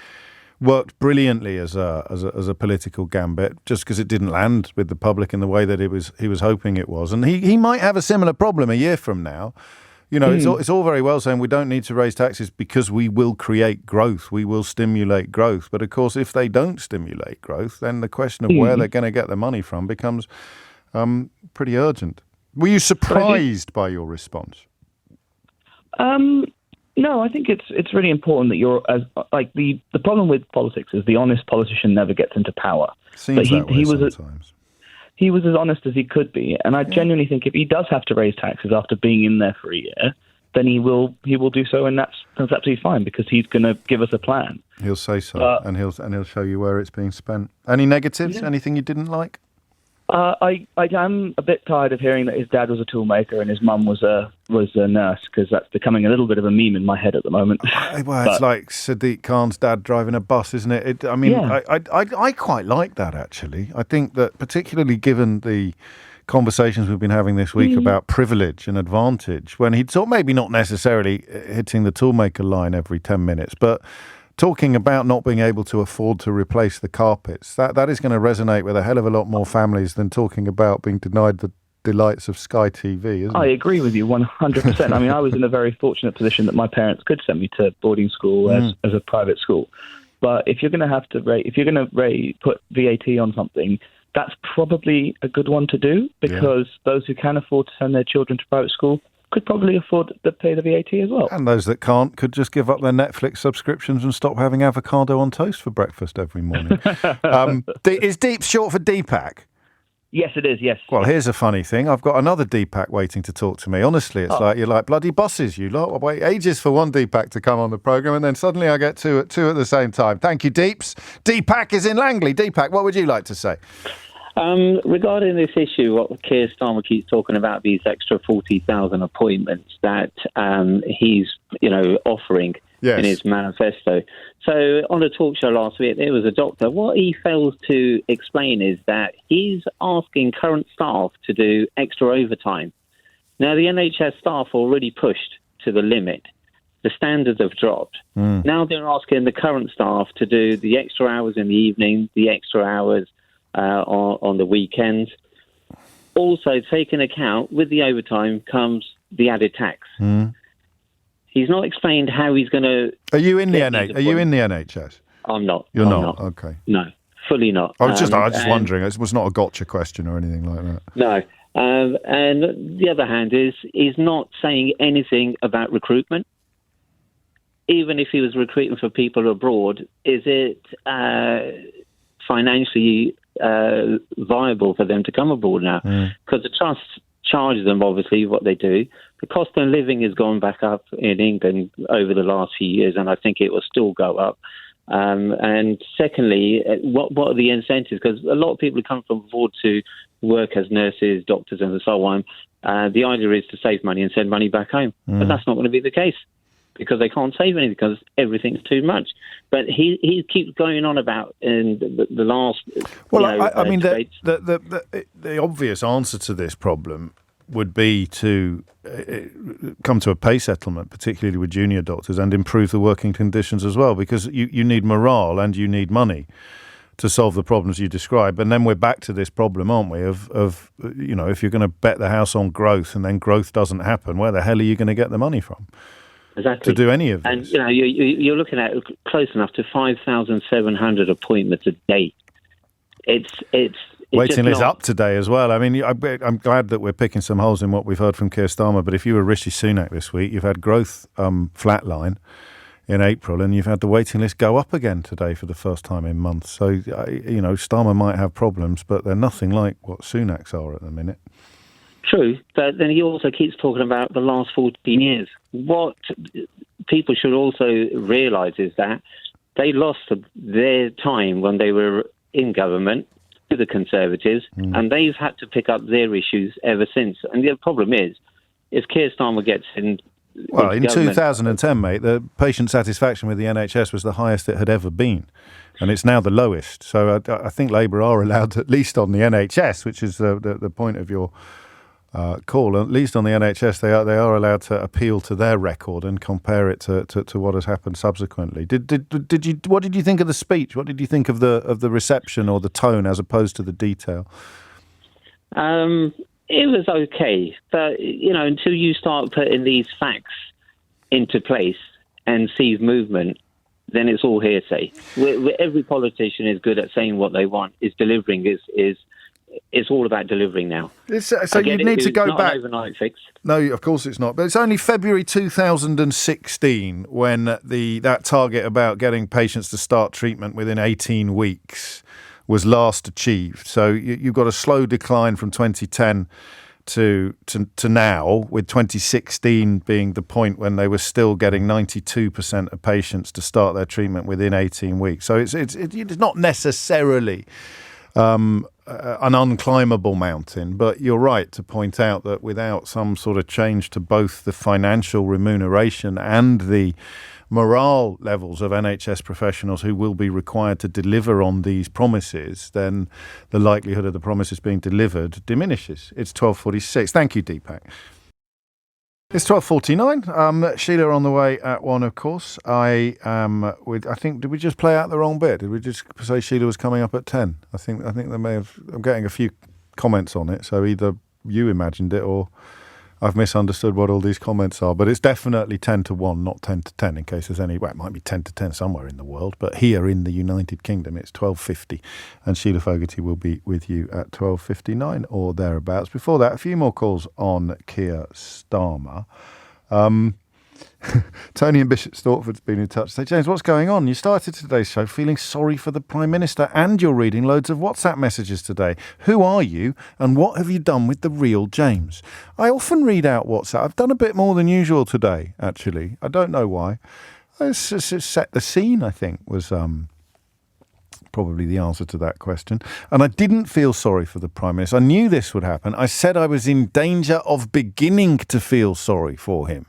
worked brilliantly as a political gambit, just because it didn't land with the public in the way that he was hoping it was. And he might have a similar problem a year from now. You know, it's all very well saying we don't need to raise taxes because we will create growth, we will stimulate growth. But of course, if they don't stimulate growth, then the question of where they're going to get the money from becomes pretty urgent. Were you surprised by your response? No, I think it's really important that you're the problem with politics is the honest politician never gets into power. Seems that way sometimes. He was as honest as he could be, and I genuinely think if he does have to raise taxes after being in there for a year, then he will do so, and that's absolutely fine because he's going to give us a plan. He'll say so, and he'll show you where it's being spent. Any negatives? Yeah. Anything you didn't like? I am a bit tired of hearing that his dad was a toolmaker and his mum was a nurse, because that's becoming a little bit of a meme in my head at the moment. Well, it's like Sadiq Khan's dad driving a bus, isn't it? I quite like that, actually. I think that particularly given the conversations we've been having this week about privilege and advantage, when he'd maybe not necessarily hitting the toolmaker line every 10 minutes, but talking about not being able to afford to replace the carpets, that is going to resonate with a hell of a lot more families than talking about being denied the delights of Sky TV, isn't it? I agree with you 100%. I mean, I was in a very fortunate position that my parents could send me to boarding school as a private school. But if you're going to put VAT on something, that's probably a good one to do, because those who can afford to send their children to private school could probably afford to pay the VAT as well. And those that can't could just give up their Netflix subscriptions and stop having avocado on toast for breakfast every morning. Is Deep short for Deepak? Yes, it is, yes. Well, here's a funny thing. I've got another Deepak waiting to talk to me. Honestly, it's like you're like bloody bosses, you lot. I wait ages for one Deepak to come on the programme, and then suddenly I get two at the same time. Thank you, Deeps. Deepak is in Langley. Deepak, what would you like to say? Regarding this issue, what Keir Starmer keeps talking about, these extra 40,000 appointments that he's, offering in his manifesto. So on a talk show last week, there was a doctor. What he fails to explain is that he's asking current staff to do extra overtime. Now, the NHS staff are already pushed to the limit. The standards have dropped. Now they're asking the current staff to do the extra hours in the evening, the extra hours on the weekends. Also, taking account with the overtime comes the added tax. He's not explained how he's going to. Are you in the NHS? I'm not. You're not. Okay. No, fully not. I was just wondering. It was not a gotcha question or anything like that. No. And the other hand is he's not saying anything about recruitment. Even if he was recruiting for people abroad, is it financially viable for them to come abroad now? Because the trust charges them, obviously, what they do. The cost of living has gone back up in England over the last few years, and I think it will still go up. And secondly, what are the incentives? Because a lot of people come from abroad to work as nurses, doctors, and so on. The idea is to save money and send money back home. But that's not going to be the case, because they can't save anything because everything's too much. But he keeps going on about in the last. Well, I mean, the obvious answer to this problem would be to come to a pay settlement, particularly with junior doctors, and improve the working conditions as well, because you need morale and you need money to solve the problems you describe. And then we're back to this problem, aren't we, of if you're going to bet the house on growth and then growth doesn't happen, where the hell are you going to get the money from? Exactly. To do any of this. And, you're looking at close enough to 5,700 appointments a day. It's waiting list up today as well. I mean, I'm glad that we're picking some holes in what we've heard from Keir Starmer, but if you were Rishi Sunak this week, you've had growth flatline in April, and you've had the waiting list go up again today for the first time in months. So, Starmer might have problems, but they're nothing like what Sunak's are at the minute. True, but then he also keeps talking about the last 14 years. What people should also realise is that they lost their time when they were in government to the Conservatives, and they've had to pick up their issues ever since. And the problem is, if Keir Starmer gets in... Well, in 2010, mate, the patient satisfaction with the NHS was the highest it had ever been, and it's now the lowest. So I think Labour are allowed, at least on the NHS, which is the point of your call. At least on the NHS, they are allowed to appeal to their record and compare it to what has happened subsequently. What did you think of the speech? What did you think of the reception or the tone as opposed to the detail? It was okay, but until you start putting these facts into place and see movement, then it's all hearsay. Every politician is good at saying what they want. Is delivering it's all about delivering now. So you need to go back. An overnight fix. No, of course it's not. But it's only February 2016 when that target about getting patients to start treatment within 18 weeks was last achieved. So you've got a slow decline from 2010 to now, with 2016 being the point when they were still getting 92% of patients to start their treatment within 18 weeks. So it's not necessarily an unclimbable mountain, but you're right to point out that without some sort of change to both the financial remuneration and the morale levels of NHS professionals who will be required to deliver on these promises, then the likelihood of the promises being delivered diminishes. It's 12:46. Thank you, Deepak. It's 12:49. Sheila on the way at 1, of course. I think, did we just play out the wrong bit? Did we just say Sheila was coming up at 10? I think they may have. I'm getting a few comments on it, so either you imagined it or I've misunderstood what all these comments are. But it's definitely 10 to 1, not 10 to 10, in case there's any. Well, it might be 10 to 10 somewhere in the world, but here in the United Kingdom, it's 12:50, and Sheila Fogarty will be with you at 12:59 or thereabouts. Before that, a few more calls on Keir Starmer. Tony in Bishop Stortford's been in touch. Say, James, what's going on? You started today's show feeling sorry for the Prime Minister, and you're reading loads of WhatsApp messages today. Who are you, and what have you done with the real James? I often read out WhatsApp. I've done a bit more than usual today, actually. I don't know why. It's just set the scene, I think, was probably the answer to that question. And I didn't feel sorry for the Prime Minister. I knew this would happen. I said I was in danger of beginning to feel sorry for him.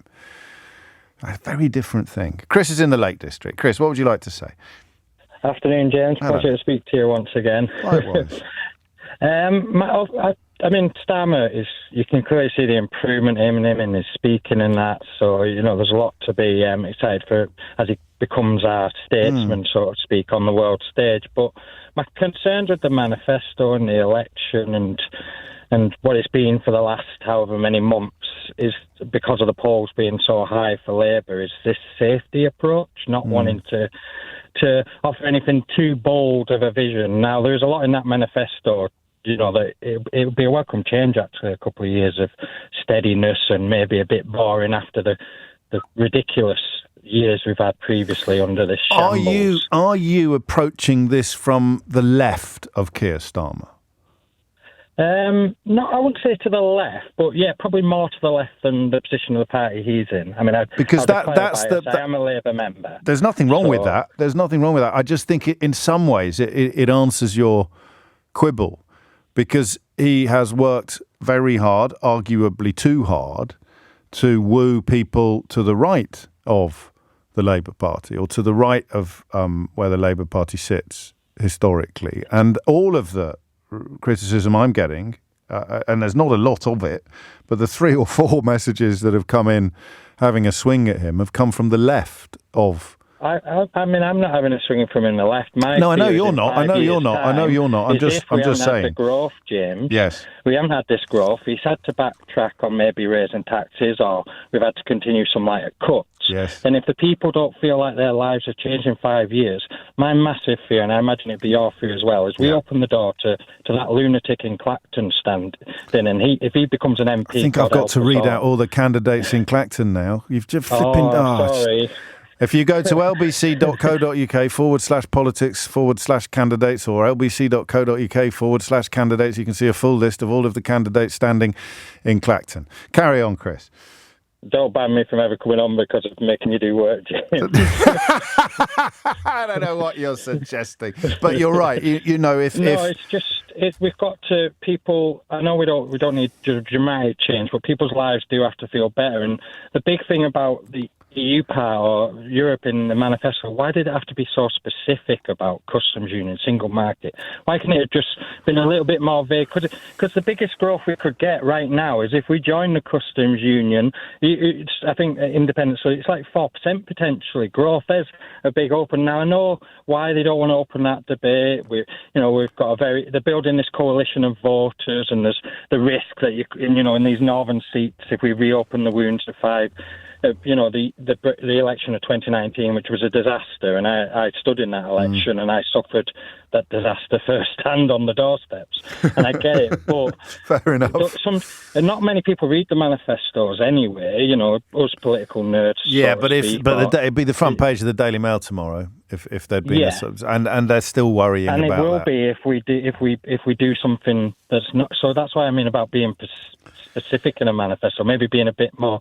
A very different thing. Chris is in the Lake District. Chris, what would you like to say? Afternoon, James. Hello. Pleasure to speak to you once again. Likewise. Starmer is, you can clearly see the improvement in him and his speaking and that. So, there's a lot to be excited for as he becomes our statesman, so to speak, on the world stage. But my concerns with the manifesto and the election and what it's been for the last however many months is, because of the polls being so high for Labour, is this safety approach, not wanting to offer anything too bold of a vision. Now, there's a lot in that manifesto, that it would be a welcome change, actually, a couple of years of steadiness and maybe a bit boring after the ridiculous years we've had previously under this shambles. Are you approaching this from the left of Keir Starmer? No, I wouldn't say to the left, but yeah, probably more to the left than the position of the party he's in. I mean, I am a Labour member. There's nothing wrong with that. There's nothing wrong with that. I just think in some ways it answers your quibble, because he has worked very hard, arguably too hard, to woo people to the right of the Labour Party, or to the right of where the Labour Party sits historically. And all of the criticism I'm getting, and there's not a lot of it, but the 3 or 4 messages that have come in having a swing at him have come from the left of... I mean, I'm not having a swing from in the left. I know you're not. I'm just saying. The growth, James. Yes. We haven't had this growth. He's had to backtrack on maybe raising taxes, or we've had to continue some lighter cuts. Yes. And if the people don't feel like their lives have changed in 5 years, my massive fear, and I imagine it'd be your fear as well, is we open the door to that lunatic in Clacton stand. Then, and if he becomes an MP... I think I've got to read out all the candidates in Clacton now. You've just flipping... sorry. If you go to lbc.co.uk/politics/candidates or lbc.co.uk/candidates, you can see a full list of all of the candidates standing in Clacton. Carry on, Chris. Don't ban me from ever coming on because of making you do work, James. I don't know what you're suggesting, but you're right. We've got to people. I know we don't need dramatic change, but people's lives do have to feel better. And the big thing about the EU part or Europe in the manifesto, why did it have to be so specific about customs union, single market? Why couldn't it have just been a little bit more vague? Because the biggest growth we could get right now is if we join the customs union. I think independence, so it's like 4% potentially growth. There's a big open. Now I know why they don't want to open that debate. We've got they're building this coalition of voters, and there's the risk that in these northern seats, if we reopen the wounds to 5. The election of 2019, which was a disaster, and I stood in that election and I suffered that disaster firsthand on the doorsteps, and I get it. But fair enough. Not many people read the manifestos anyway. Us political nerds. Yeah, but it'd be the front page of the Daily Mail tomorrow if there'd been and they're still worrying about that. And it will be if we do something that's not. So that's what I mean about being specific in a manifesto. Maybe being a bit more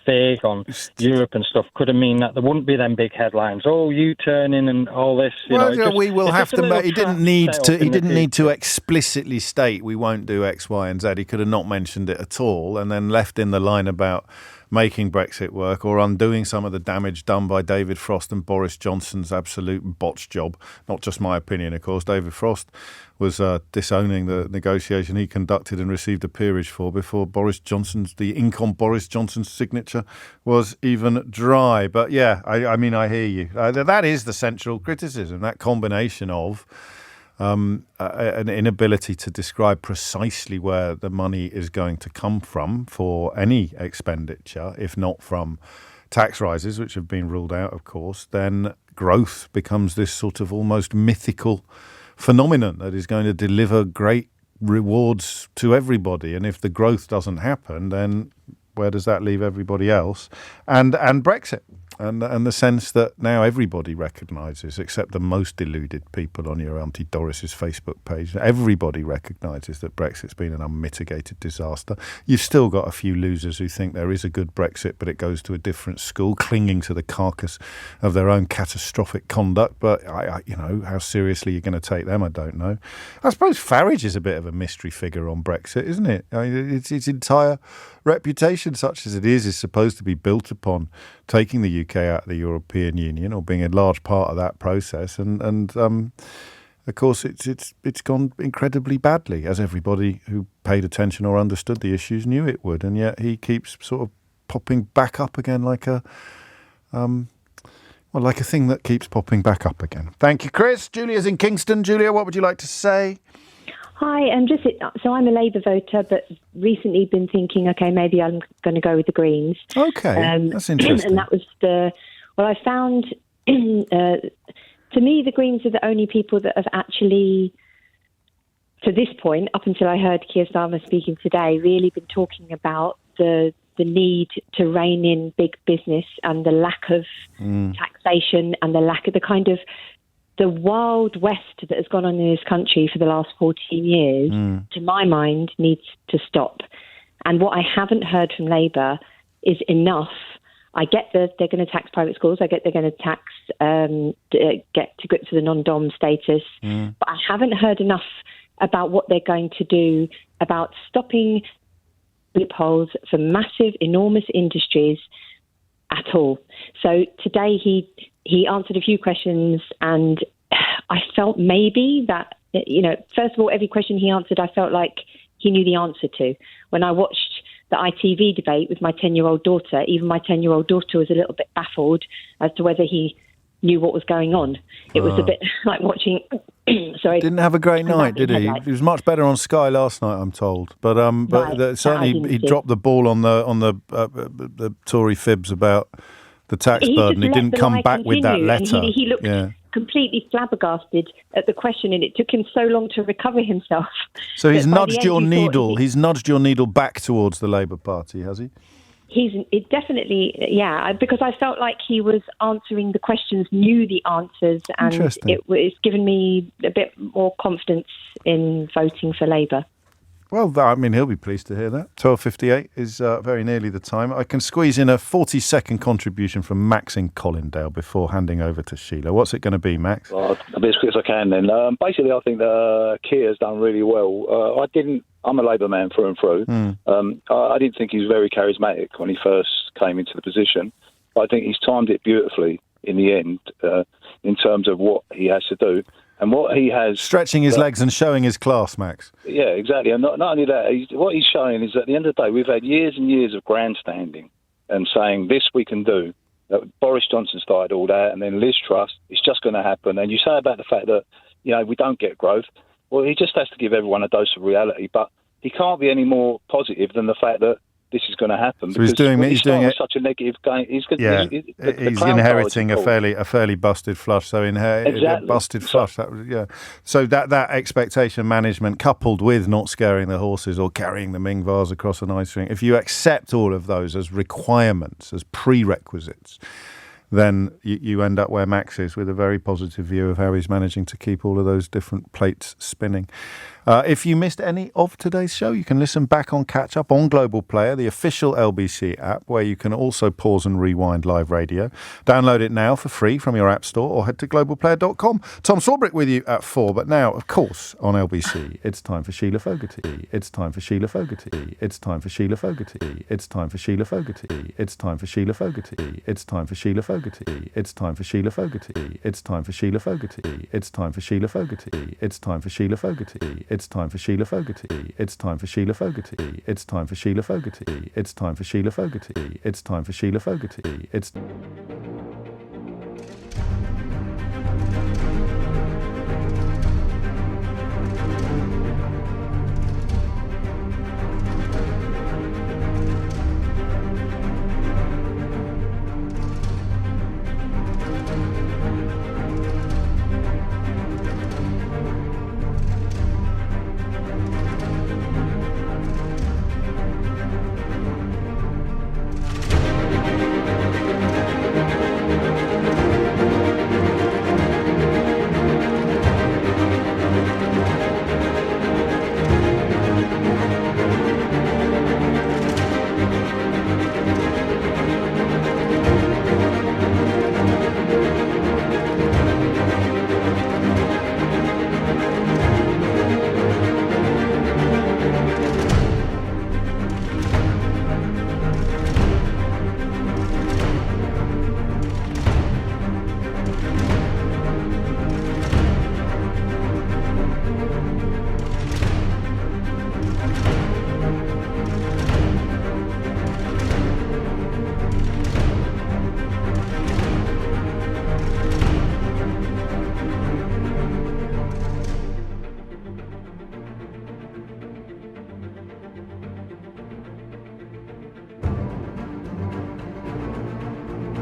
vague on Europe and stuff could have mean that there wouldn't be them big headlines. Oh, U-turning and all this. We will have to. He didn't need to explicitly state we won't do X, Y, and Z. He could have not mentioned it at all, and then left in the line about making Brexit work or undoing some of the damage done by David Frost and Boris Johnson's absolute botch job. Not just my opinion, of course. David Frost was disowning the negotiation he conducted and received a peerage for before the ink on Boris Johnson's signature was even dry. But yeah, I mean, I hear you. That is the central criticism, that combination of an inability to describe precisely where the money is going to come from for any expenditure, if not from tax rises, which have been ruled out, of course, then growth becomes this sort of almost mythical phenomenon that is going to deliver great rewards to everybody. And if the growth doesn't happen, then where does that leave everybody else? And Brexit. And the sense that now everybody recognises, except the most deluded people on your Auntie Doris's Facebook page, everybody recognises that Brexit's been an unmitigated disaster. You've still got a few losers who think there is a good Brexit, but it goes to a different school, clinging to the carcass of their own catastrophic conduct. But, how seriously you're going to take them, I don't know. I suppose Farage is a bit of a mystery figure on Brexit, isn't it? I mean, its entire reputation, such as it is supposed to be built upon taking the UK out of the European Union or being a large part of that process, and of course it's gone incredibly badly, as everybody who paid attention or understood the issues knew it would, and yet he keeps sort of popping back up again like a thing that keeps popping back up again. Thank you, Chris. Julia's in Kingston. Julia, what would you like to say? Hi, so I'm a Labour voter, but recently been thinking, okay, maybe I'm going to go with the Greens. Okay, that's interesting. And that was I found, to me, the Greens are the only people that have actually, to this point, up until I heard Keir Starmer speaking today, really been talking about the need to rein in big business and the lack of taxation and the lack of the Wild West that has gone on in this country for the last 14 years, to my mind, needs to stop. And what I haven't heard from Labour is enough. I get that they're going to tax private schools. I get they're going to get to grips with the non-dom status. But I haven't heard enough about what they're going to do about stopping loopholes for massive, enormous industries at all. So today he answered a few questions, and I felt maybe that, first of all, every question he answered, I felt like he knew the answer to. When I watched the ITV debate with my 10-year-old daughter, even my 10-year-old daughter was a little bit baffled as to whether he knew what was going on. It was a bit like watching... Sorry. Didn't have a great night, did he? He was much better on Sky last night, I'm told. But certainly he dropped the ball on the Tory fibs about the tax burden. He didn't come back with that letter. He looked completely flabbergasted at the question, and it took him so long to recover himself. So he's nudged your needle. He's nudged your needle back towards the Labour Party, has he? It definitely, because I felt like he was answering the questions, knew the answers, and it's given me a bit more confidence in voting for Labour. Well, I mean, he'll be pleased to hear that. 12:58 is very nearly the time. I can squeeze in a 40-second contribution from Max in Colindale before handing over to Sheila. What's it going to be, Max? Well, I'll be as quick as I can then. Basically, I think that Keir's done really well. I'm a Labour man through and through. I didn't think he was very charismatic when he first came into the position. I think he's timed it beautifully in the end in terms of what he has to do. And what he has... Stretching his legs and showing his class, Max. Yeah, exactly. And not only that, what he's showing is at the end of the day, we've had years and years of grandstanding and saying this we can do. Boris Johnson started all that, and then Liz Truss, it's just going to happen. And you say about the fact that, we don't get growth. Well, he just has to give everyone a dose of reality. But he can't be any more positive than the fact that this is going to happen. So he's doing it. Such a negative game. He's inheriting a fairly busted flush. So Exactly. Busted flush. So that expectation management, coupled with not scaring the horses or carrying the Ming vase across an ice rink, if you accept all of those as requirements, as prerequisites, then you end up where Max is, with a very positive view of how he's managing to keep all of those different plates spinning. If you missed any of today's show, you can listen back on Catch Up on Global Player, the official LBC app, where you can also pause and rewind live radio. Download it now for free from your app store or head to globalplayer.com. Tom Sawbrick with you at 4. But now, of course, on LBC, it's time for Sheila Fogarty. It's time for Sheila Fogarty. It's time for Sheila Fogarty. It's time for Sheila Fogarty. It's time for Sheila Fogarty. It's time for Sheila Fogarty. It's time for Sheila Fogarty. It's time for Sheila Fogarty. It's time for Sheila Fogarty. It's time for Sheila Fogarty. It's time for Sheila Fogarty. It's time for Sheila Fogarty. It's time for Sheila Fogarty. It's time for Sheila Fogarty. It's time for Sheila Fogarty. It's